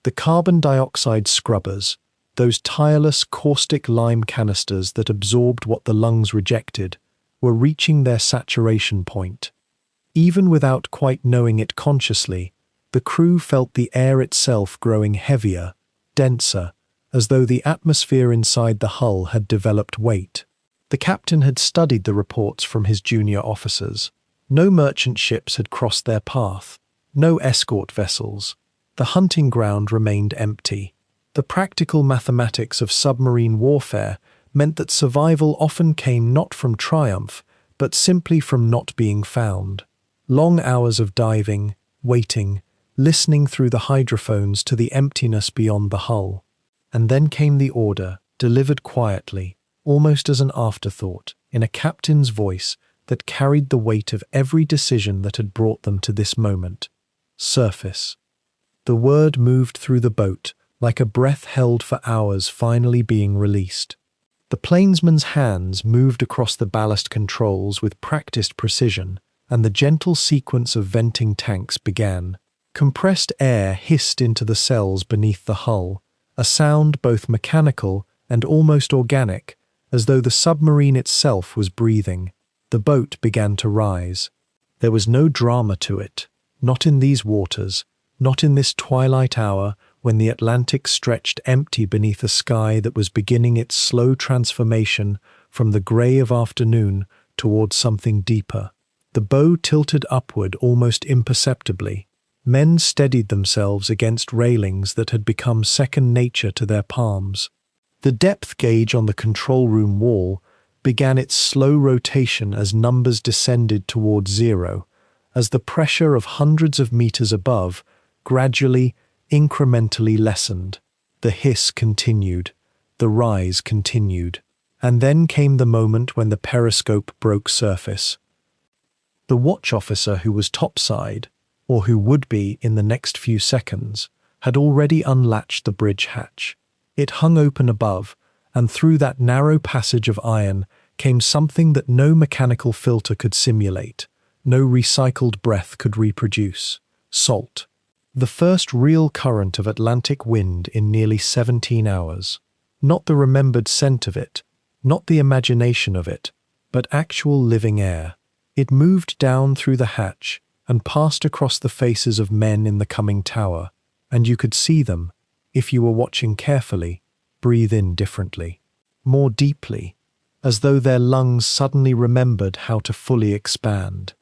Speaker 1: The carbon dioxide scrubbers, those tireless caustic lime canisters that absorbed what the lungs rejected, were reaching their saturation point. Even without quite knowing it consciously, the crew felt the air itself growing heavier, denser, as though the atmosphere inside the hull had developed weight. The captain had studied the reports from his junior officers. No merchant ships had crossed their path, no escort vessels. The hunting ground remained empty. The practical mathematics of submarine warfare meant that survival often came not from triumph, but simply from not being found. Long hours of diving, waiting, listening through the hydrophones to the emptiness beyond the hull. And then came the order, delivered quietly, almost as an afterthought, in a captain's voice that carried the weight of every decision that had brought them to this moment. Surface. The word moved through the boat, like a breath held for hours finally being released. The plainsman's hands moved across the ballast controls with practiced precision, and the gentle sequence of venting tanks began. Compressed air hissed into the cells beneath the hull, a sound both mechanical and almost organic, as though the submarine itself was breathing. The boat began to rise. There was no drama to it, not in these waters, not in this twilight hour when the Atlantic stretched empty beneath a sky that was beginning its slow transformation from the grey of afternoon towards something deeper. The bow tilted upward almost imperceptibly. Men steadied themselves against railings that had become second nature to their palms. The depth gauge on the control room wall began its slow rotation as numbers descended towards zero, as the pressure of hundreds of meters above gradually, incrementally lessened. The hiss continued, the rise continued, and then came the moment when the periscope broke surface. The watch officer who was topside, or who would be in the next few seconds, had already unlatched the bridge hatch. It hung open above, and through that narrow passage of iron came something that no mechanical filter could simulate, no recycled breath could reproduce: salt. The first real current of Atlantic wind in nearly 17 hours. Not the remembered scent of it, not the imagination of it, but actual living air. It moved down through the hatch and passed across the faces of men in the coming tower, and you could see them, if you were watching carefully, breathe in differently, more deeply, as though their lungs suddenly remembered how to fully expand.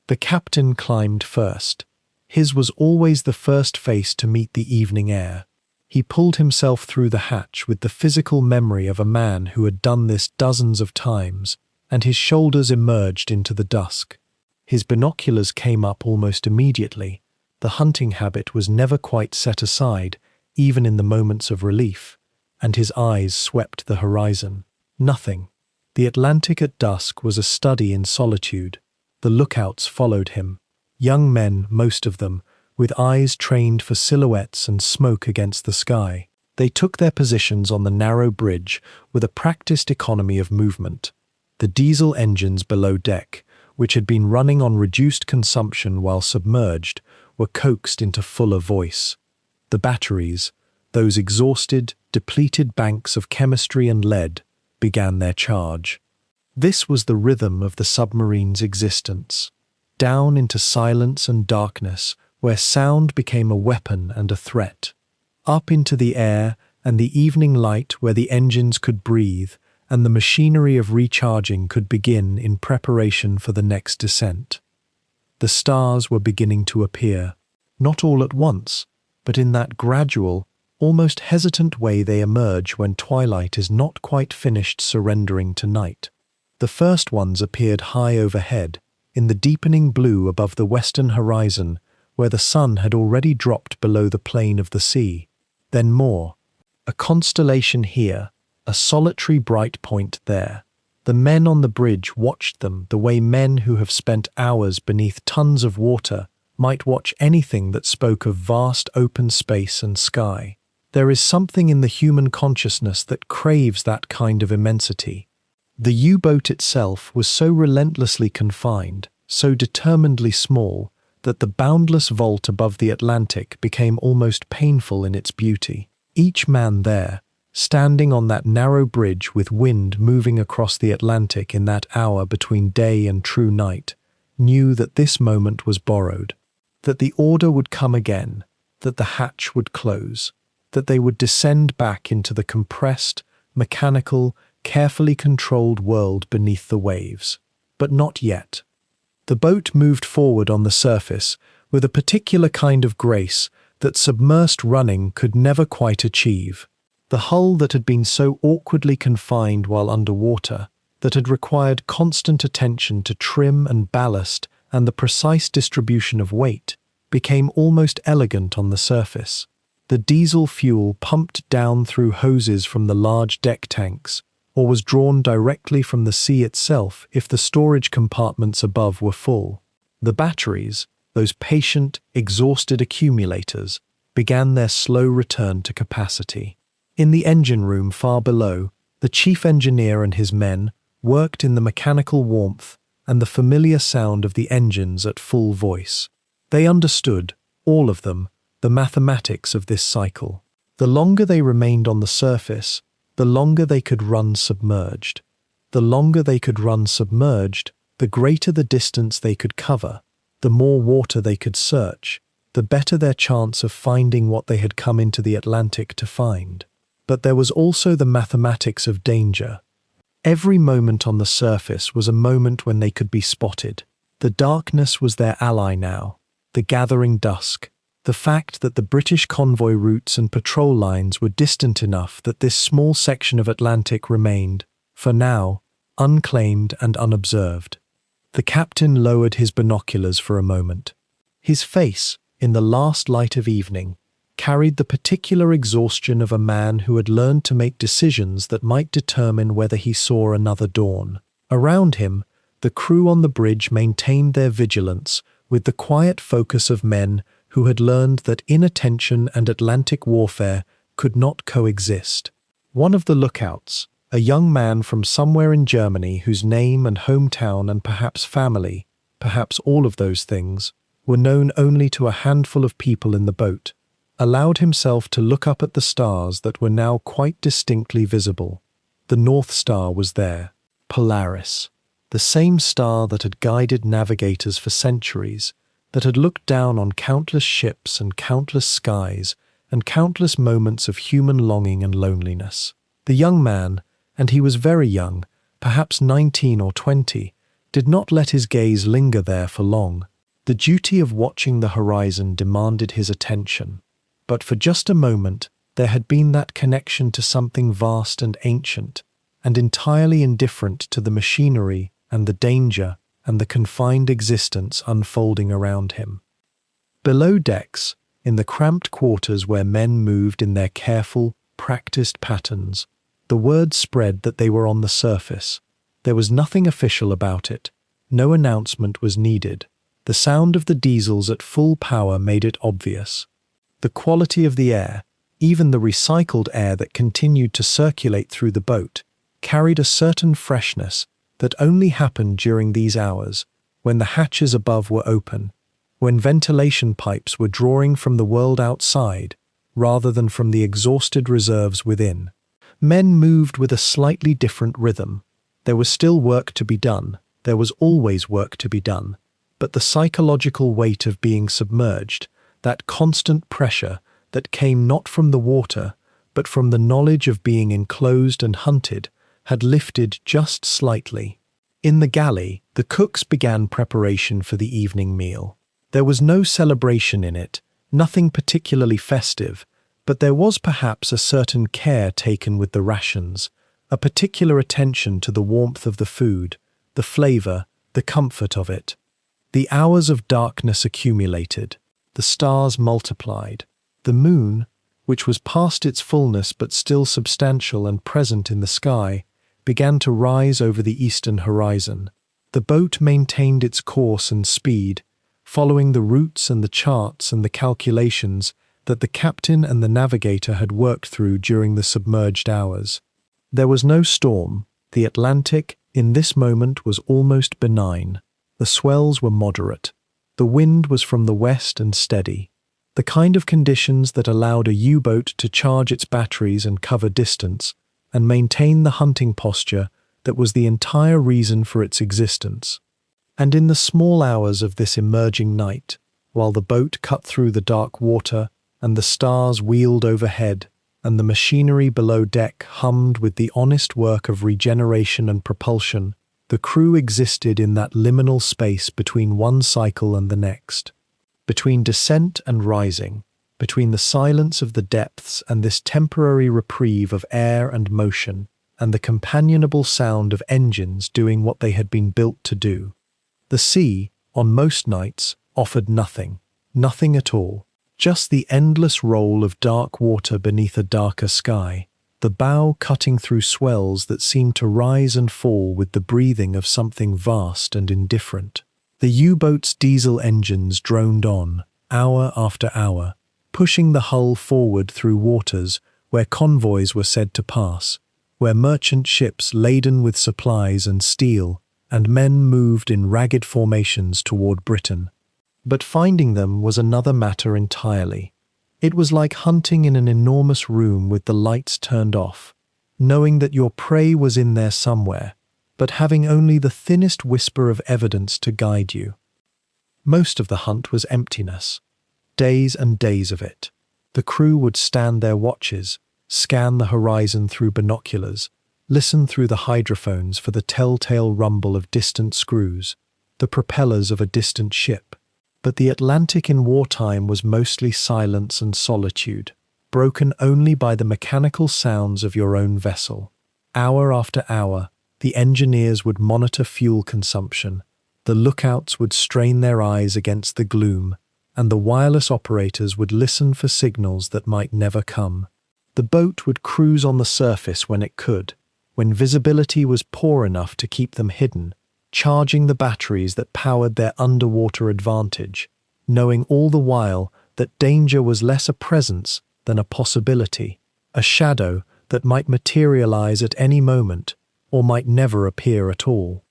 Speaker 1: The captain climbed first. His was always the first face to meet the evening air. He pulled himself through the hatch with the physical memory of a man who had done this dozens of times, and his shoulders emerged into the dusk. His binoculars came up almost immediately. The hunting habit was never quite set aside, even in the moments of relief, and his eyes swept the horizon. Nothing. The Atlantic at dusk was a study in solitude. The lookouts followed him. Young men, most of them, with eyes trained for silhouettes and smoke against the sky. They took their positions on the narrow bridge with a practiced economy of movement. The diesel engines below deck, which had been running on reduced consumption while submerged, were coaxed into fuller voice. The batteries, those exhausted, depleted banks of chemistry and lead, began their charge. This was the rhythm of the submarine's existence. Down into silence and darkness, where sound became a weapon and a threat. Up into the air and the evening light where the engines could breathe, and the machinery of recharging could begin in preparation for the next descent. The stars were beginning to appear, not all at once, but in that gradual, almost hesitant way they emerge when twilight is not quite finished surrendering to night. The first ones appeared high overhead, in the deepening blue above the western horizon, where the sun had already dropped below the plane of the sea. Then more. A constellation here, a solitary bright point there. The men on the bridge watched them the way men who have spent hours beneath tons of water might watch anything that spoke of vast open space and sky. There is something in the human consciousness that craves that kind of immensity. The U-boat itself was so relentlessly confined, so determinedly small, that the boundless vault above the Atlantic became almost painful in its beauty. Each man there, standing on that narrow bridge with wind moving across the Atlantic in that hour between day and true night, knew that this moment was borrowed, that the order would come again, that the hatch would close, that they would descend back into the compressed, mechanical, carefully controlled world beneath the waves. But not yet. The boat moved forward on the surface with a particular kind of grace that submersed running could never quite achieve. The hull that had been so awkwardly confined while underwater, that had required constant attention to trim and ballast and the precise distribution of weight, became almost elegant on the surface. The diesel fuel pumped down through hoses from the large deck tanks, or was drawn directly from the sea itself if the storage compartments above were full. The batteries, those patient, exhausted accumulators, began their slow return to capacity. In the engine room far below, the chief engineer and his men worked in the mechanical warmth and the familiar sound of the engines at full voice. They understood, all of them, the mathematics of this cycle. The longer they remained on the surface, the longer they could run submerged. The longer they could run submerged, the greater the distance they could cover, the more water they could search, the better their chance of finding what they had come into the Atlantic to find. But there was also the mathematics of danger. Every moment on the surface was a moment when they could be spotted. The darkness was their ally now, the gathering dusk, the fact that the British convoy routes and patrol lines were distant enough that this small section of Atlantic remained, for now, unclaimed and unobserved. The captain lowered his binoculars for a moment. His face, in the last light of evening, carried the particular exhaustion of a man who had learned to make decisions that might determine whether he saw another dawn. Around him, the crew on the bridge maintained their vigilance with the quiet focus of men who had learned that inattention and Atlantic warfare could not coexist. One of the lookouts, a young man from somewhere in Germany whose name and hometown and perhaps family, perhaps all of those things, were known only to a handful of people in the boat, allowed himself to look up at the stars that were now quite distinctly visible. The North Star was there, Polaris, the same star that had guided navigators for centuries, that had looked down on countless ships and countless skies and countless moments of human longing and loneliness. The young man, and he was very young, perhaps 19 or 20, did not let his gaze linger there for long. The duty of watching the horizon demanded his attention. But for just a moment, there had been that connection to something vast and ancient, and entirely indifferent to the machinery and the danger and the confined existence unfolding around him. Below decks, in the cramped quarters where men moved in their careful, practiced patterns, the word spread that they were on the surface. There was nothing official about it. No announcement was needed. The sound of the diesels at full power made it obvious. The quality of the air, even the recycled air that continued to circulate through the boat, carried a certain freshness that only happened during these hours, when the hatches above were open, when ventilation pipes were drawing from the world outside, rather than from the exhausted reserves within. Men moved with a slightly different rhythm. There was still work to be done, there was always work to be done, but the psychological weight of being submerged, that constant pressure that came not from the water, but from the knowledge of being enclosed and hunted, had lifted just slightly. In the galley, the cooks began preparation for the evening meal. There was no celebration in it, nothing particularly festive, but there was perhaps a certain care taken with the rations, a particular attention to the warmth of the food, the flavor, the comfort of it. The hours of darkness accumulated, the stars multiplied. The moon, which was past its fullness but still substantial and present in the sky, began to rise over the eastern horizon. The boat maintained its course and speed, following the routes and the charts and the calculations that the captain and the navigator had worked through during the submerged hours. There was no storm. The Atlantic, in this moment, was almost benign. The swells were moderate. The wind was from the west and steady. The kind of conditions that allowed a U-boat to charge its batteries and cover distance, and maintain the hunting posture that was the entire reason for its existence. And in the small hours of this emerging night, while the boat cut through the dark water, and the stars wheeled overhead, and the machinery below deck hummed with the honest work of regeneration and propulsion, the crew existed in that liminal space between one cycle and the next. Between descent and rising, between the silence of the depths and this temporary reprieve of air and motion, and the companionable sound of engines doing what they had been built to do. The sea, on most nights, offered nothing at all, just the endless roll of dark water beneath a darker sky, the bow cutting through swells that seemed to rise and fall with the breathing of something vast and indifferent. The U-boat's diesel engines droned on, hour after hour, pushing the hull forward through waters where convoys were said to pass, where merchant ships laden with supplies and steel, and men moved in ragged formations toward Britain. But finding them was another matter entirely. It was like hunting in an enormous room with the lights turned off, knowing that your prey was in there somewhere, but having only the thinnest whisper of evidence to guide you. Most of the hunt was emptiness. Days and days of it. The crew would stand their watches, scan the horizon through binoculars, listen through the hydrophones for the telltale rumble of distant screws, the propellers of a distant ship. But the Atlantic in wartime was mostly silence and solitude, broken only by the mechanical sounds of your own vessel. Hour after hour, the engineers would monitor fuel consumption, the lookouts would strain their eyes against the gloom, and the wireless operators would listen for signals that might never come. The boat would cruise on the surface when it could, when visibility was poor enough to keep them hidden, charging the batteries that powered their underwater advantage, knowing all the while that danger was less a presence than a possibility, a shadow that might materialize at any moment or might never appear at all.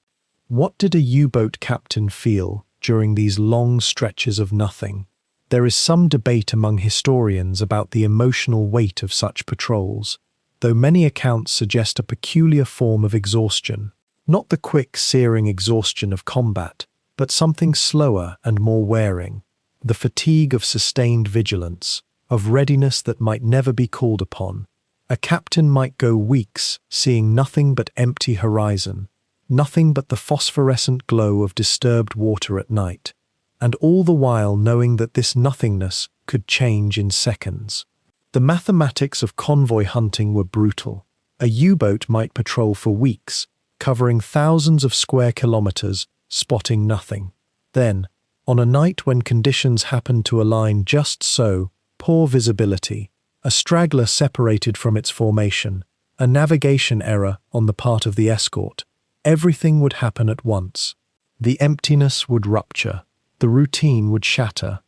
Speaker 1: What did a U-boat captain feel during these long stretches of nothing? There is some debate among historians about the emotional weight of such patrols, though many accounts suggest a peculiar form of exhaustion. Not the quick, searing exhaustion of combat, but something slower and more wearing, the fatigue of sustained vigilance, of readiness that might never be called upon. A captain might go weeks seeing nothing but empty horizon, nothing but the phosphorescent glow of disturbed water at night, and all the while knowing that this nothingness could change in seconds. The mathematics of convoy hunting were brutal. A U-boat might patrol for weeks, covering thousands of square kilometers, spotting nothing. Then, on a night when conditions happened to align just so, poor visibility, a straggler separated from its formation, a navigation error on the part of the escort, everything would happen at once. The emptiness would rupture, the routine would shatter.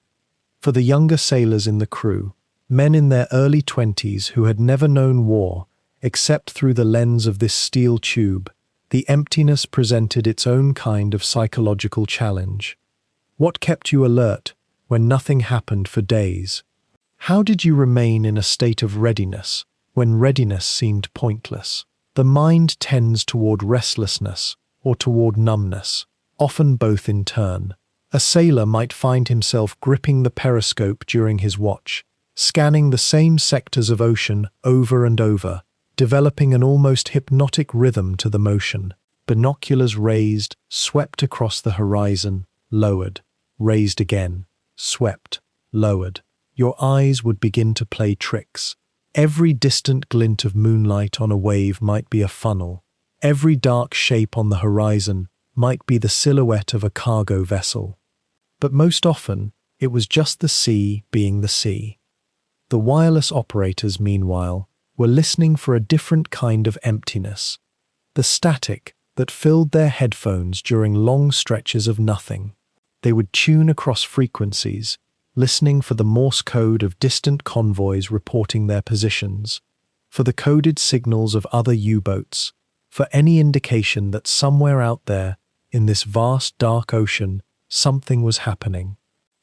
Speaker 1: For the younger sailors in the crew, men in their early 20s who had never known war, except through the lens of this steel tube, the emptiness presented its own kind of psychological challenge. What kept you alert when nothing happened for days? How did you remain in a state of readiness when readiness seemed pointless? The mind tends toward restlessness or toward numbness, often both in turn. A sailor might find himself gripping the periscope during his watch, scanning the same sectors of ocean over and over, developing an almost hypnotic rhythm to the motion. Binoculars raised, swept across the horizon, lowered, raised again, swept, lowered. Your eyes would begin to play tricks. Every distant glint of moonlight on a wave might be a funnel. Every dark shape on the horizon might be the silhouette of a cargo vessel. But most often, it was just the sea being the sea. The wireless operators, meanwhile, were listening for a different kind of emptiness. The static that filled their headphones during long stretches of nothing. They would tune across frequencies, listening for the Morse code of distant convoys reporting their positions, for the coded signals of other U-boats, for any indication that somewhere out there, in this vast dark ocean, something was happening.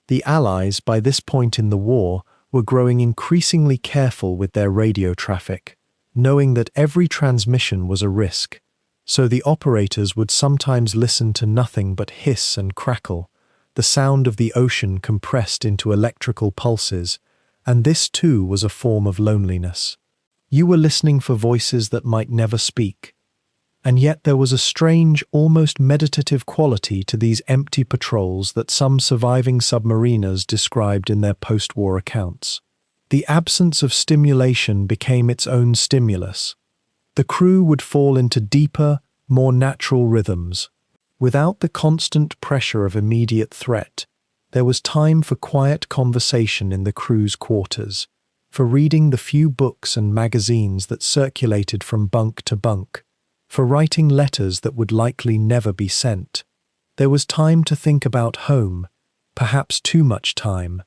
Speaker 1: The Allies, by this point in the war, were growing increasingly careful with their radio traffic, knowing that every transmission was a risk, so the operators would sometimes listen to nothing but hiss and crackle, the sound of the ocean compressed into electrical pulses, and this too was a form of loneliness. You were listening for voices that might never speak, and yet there was a strange, almost meditative quality to these empty patrols that some surviving submariners described in their post-war accounts. The absence of stimulation became its own stimulus. The crew would fall into deeper, more natural rhythms. Without the constant pressure of immediate threat, there was time for quiet conversation in the crew's quarters, for reading the few books and magazines that circulated from bunk to bunk, for writing letters that would likely never be sent. There was time to think about home, perhaps too much time.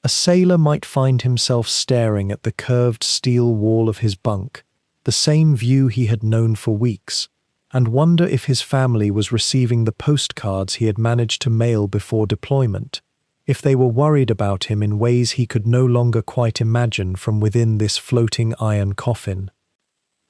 Speaker 1: A sailor might find himself staring at the curved steel wall of his bunk, the same view he had known for weeks, and wonder if his family was receiving the postcards he had managed to mail before deployment, if they were worried about him in ways he could no longer quite imagine from within this floating iron coffin.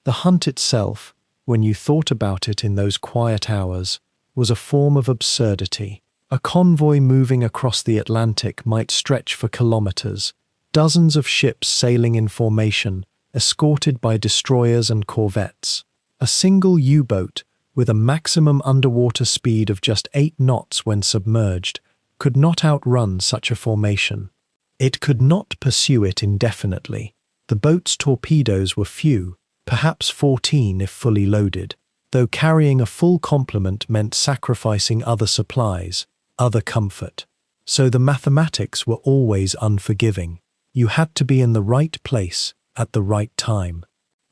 Speaker 1: The hunt itself, when you thought about it in those quiet hours, was a form of absurdity. A convoy moving across the Atlantic might stretch for kilometers, dozens of ships sailing in formation, escorted by destroyers and corvettes. A single U-boat, with a maximum underwater speed of just 8 knots when submerged, could not outrun such a formation. It could not pursue it indefinitely. The boat's torpedoes were few, perhaps 14 if fully loaded, though carrying a full complement meant sacrificing other supplies, other comfort. So the mathematics were always unforgiving. You had to be in the right place at the right time.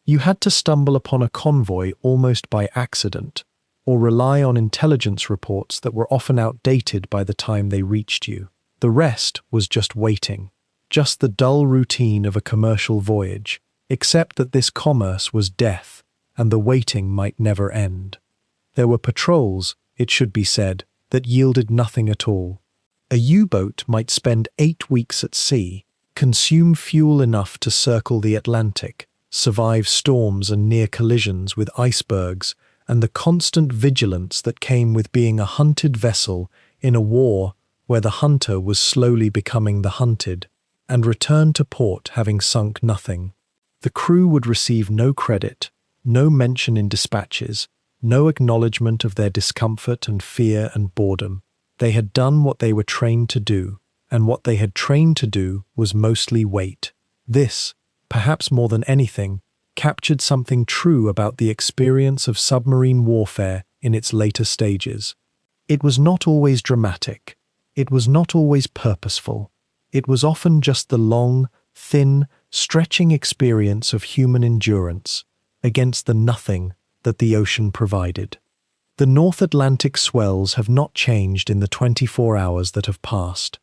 Speaker 1: You had to stumble upon a convoy almost by accident, or rely on intelligence reports that were often outdated by the time they reached you. The rest was just waiting, just the dull routine of a commercial voyage, except that this commerce was death, and the waiting might never end. There were patrols, it should be said, that yielded nothing at all. A U-boat might spend 8 weeks at sea, consume fuel enough to circle the Atlantic, survive storms and near collisions with icebergs, and the constant vigilance that came with being a hunted vessel in a war where the hunter was slowly becoming the hunted, and return to port having sunk nothing. The crew would receive no credit, no mention in dispatches, no acknowledgement of their discomfort and fear and boredom. They had done what they were trained to do, and what they had trained to do was mostly wait. This, perhaps more than anything, captured something true about the experience of submarine warfare in its later stages. It was not always dramatic. It was not always purposeful. It was often just the long, thin, stretching experience of human endurance against the nothing that the ocean provided. The North Atlantic swells have not changed in the 24 hours that have passed.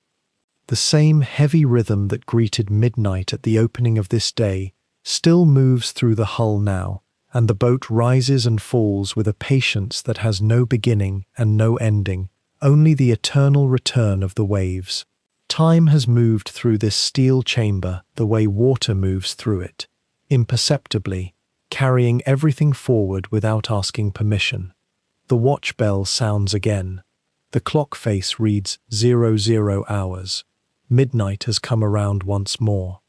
Speaker 1: The same heavy rhythm that greeted midnight at the opening of this day still moves through the hull now, and the boat rises and falls with a patience that has no beginning and no ending, only the eternal return of the waves. Time has moved through this steel chamber the way water moves through it, imperceptibly, carrying everything forward without asking permission. The watch bell sounds again. The clock face reads 00 hours. Midnight has come around once more.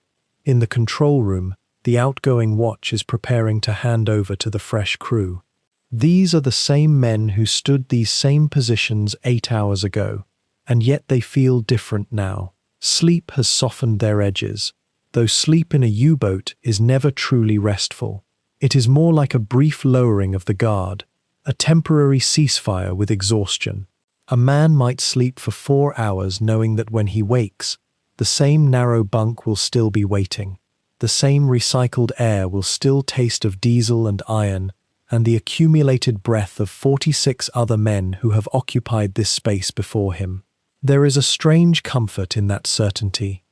Speaker 1: In the control room, The outgoing watch is preparing to hand over to the fresh crew. These are the same men who stood these same positions 8 hours ago, and yet they feel different now. Sleep has softened their edges, though sleep in a U-boat is never truly restful. It is more like a brief lowering of the guard, a temporary ceasefire with exhaustion. A man might sleep for 4 hours knowing that when he wakes, the same narrow bunk will still be waiting. The same recycled air will still taste of diesel and iron, and the accumulated breath of 46 other men who have occupied this space before him. There is a strange comfort in that certainty.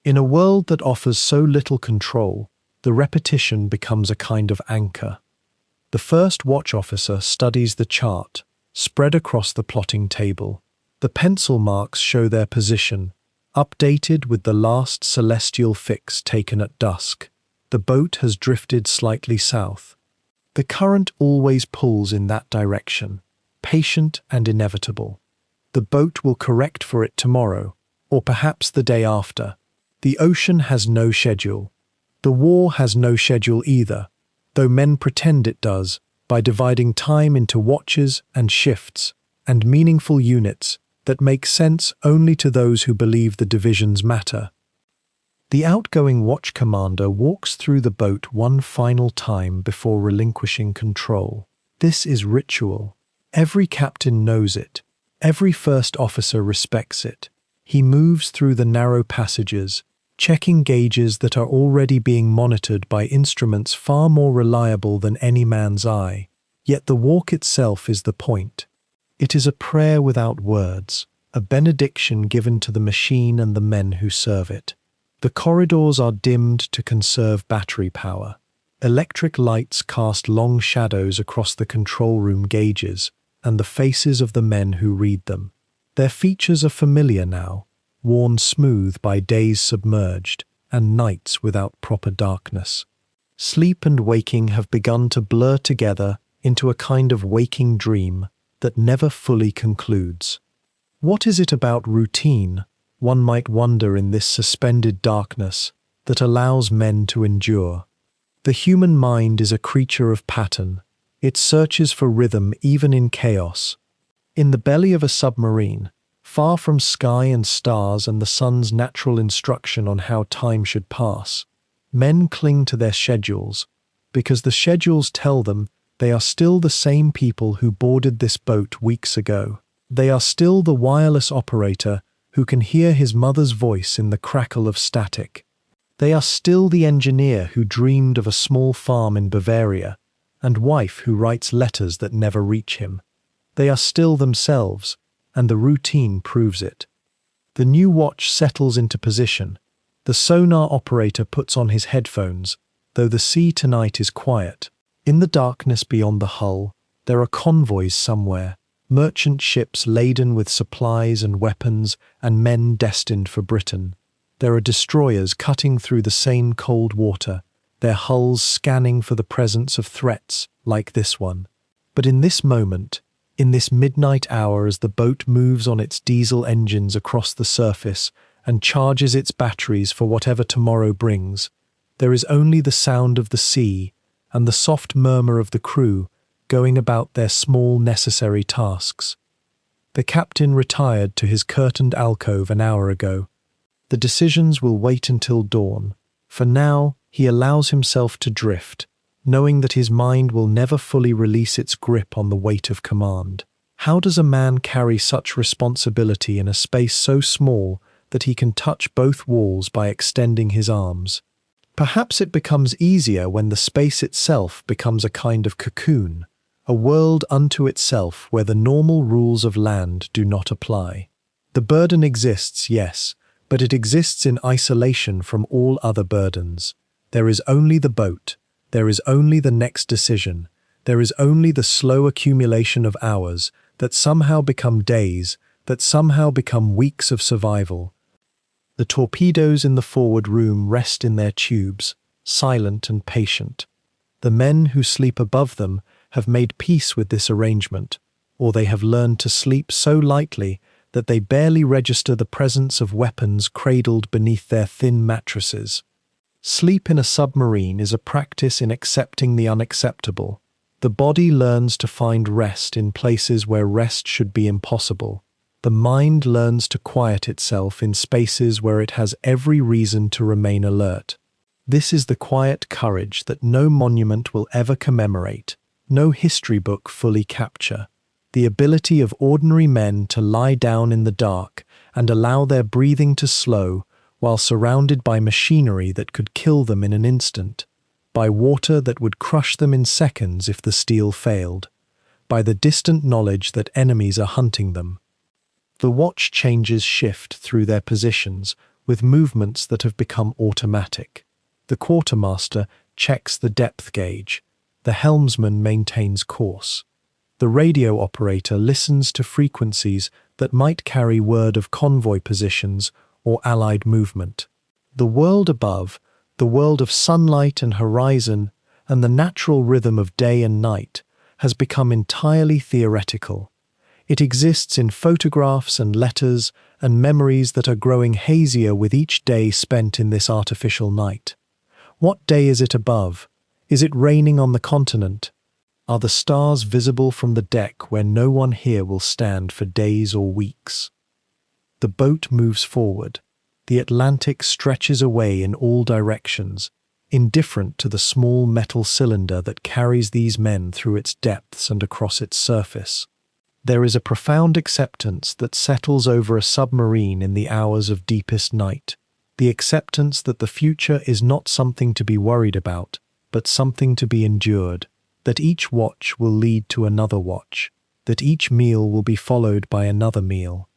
Speaker 1: In a world that offers so little control, the repetition becomes a kind of anchor. The first watch officer studies the chart, spread across the plotting table. The pencil marks show their position, updated with the last celestial fix taken at dusk. The boat has drifted slightly south. The current always pulls in that direction, patient and inevitable. The boat will correct for it tomorrow, or perhaps the day after. The ocean has no schedule. The war has no schedule either, though men pretend it does, by dividing time into watches and shifts, and meaningful units that make sense only to those who believe the divisions matter. The outgoing watch commander walks through the boat one final time before relinquishing control. This is ritual. Every captain knows it. Every first officer respects it. He moves through the narrow passages, checking gauges that are already being monitored by instruments far more reliable than any man's eye. Yet the walk itself is the point. It is a prayer without words, a benediction given to the machine and the men who serve it. The corridors are dimmed to conserve battery power. Electric lights cast long shadows across the control room gauges and the faces of the men who read them. Their features are familiar now, worn smooth by days submerged and nights without proper darkness. Sleep and waking have begun to blur together into a kind of waking dream that never fully concludes. What is it about routine, one might wonder, in this suspended darkness that allows men to endure? The human mind is a creature of pattern. It searches for rhythm even in chaos. In the belly of a submarine, far from sky and stars and the sun's natural instruction on how time should pass, men cling to their schedules, because the schedules tell them they are still the same people who boarded this boat weeks ago. They are still the wireless operator who can hear his mother's voice in the crackle of static. They are still the engineer who dreamed of a small farm in Bavaria, and wife who writes letters that never reach him. They are still themselves, and the routine proves it. The new watch settles into position. The sonar operator puts on his headphones, though the sea tonight is quiet. In the darkness beyond the hull, there are convoys somewhere, merchant ships laden with supplies and weapons and men destined for Britain. There are destroyers cutting through the same cold water, their hulls scanning for the presence of threats like this one. But in this moment, in this midnight hour, as the boat moves on its diesel engines across the surface and charges its batteries for whatever tomorrow brings, there is only the sound of the sea and the soft murmur of the crew going about their small necessary tasks. The captain retired to his curtained alcove an hour ago. The decisions will wait until dawn. For now, he allows himself to drift, knowing that his mind will never fully release its grip on the weight of command. How does a man carry such responsibility in a space so small that he can touch both walls by extending his arms? Perhaps it becomes easier when the space itself becomes a kind of cocoon, a world unto itself where the normal rules of land do not apply. The burden exists, yes, but it exists in isolation from all other burdens. There is only the boat. There is only the next decision. There is only the slow accumulation of hours that somehow become days, that somehow become weeks of survival. The torpedoes in the forward room rest in their tubes, silent and patient. The men who sleep above them have made peace with this arrangement, or they have learned to sleep so lightly that they barely register the presence of weapons cradled beneath their thin mattresses. Sleep in a submarine is a practice in accepting the unacceptable. The body learns to find rest in places where rest should be impossible. The mind learns to quiet itself in spaces where it has every reason to remain alert. This is the quiet courage that no monument will ever commemorate, no history book fully capture. The ability of ordinary men to lie down in the dark and allow their breathing to slow while surrounded by machinery that could kill them in an instant, by water that would crush them in seconds if the steel failed, by the distant knowledge that enemies are hunting them. The watch changes shift through their positions with movements that have become automatic. The quartermaster checks the depth gauge. The helmsman maintains course. The radio operator listens to frequencies that might carry word of convoy positions or allied movement. The world above, the world of sunlight and horizon, and the natural rhythm of day and night, has become entirely theoretical. It exists in photographs and letters and memories that are growing hazier with each day spent in this artificial night. What day is it above? Is it raining on the continent? Are the stars visible from the deck where no one here will stand for days or weeks? The boat moves forward. The Atlantic stretches away in all directions, indifferent to the small metal cylinder that carries these men through its depths and across its surface. There is a profound acceptance that settles over a submarine in the hours of deepest night, the acceptance that the future is not something to be worried about, but something to be endured, that each watch will lead to another watch, that each meal will be followed by another meal,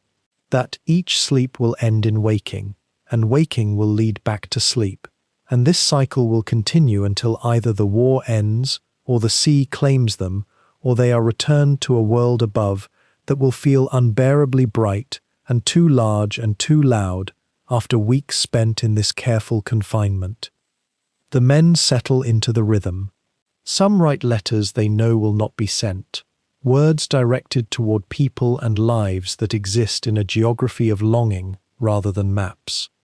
Speaker 1: that each sleep will end in waking, and waking will lead back to sleep, and this cycle will continue until either the war ends, or the sea claims them, or they are returned to a world above that will feel unbearably bright and too large and too loud after weeks spent in this careful confinement. The men settle into the rhythm. Some write letters they know will not be sent, words directed toward people and lives that exist in a geography of longing rather than maps.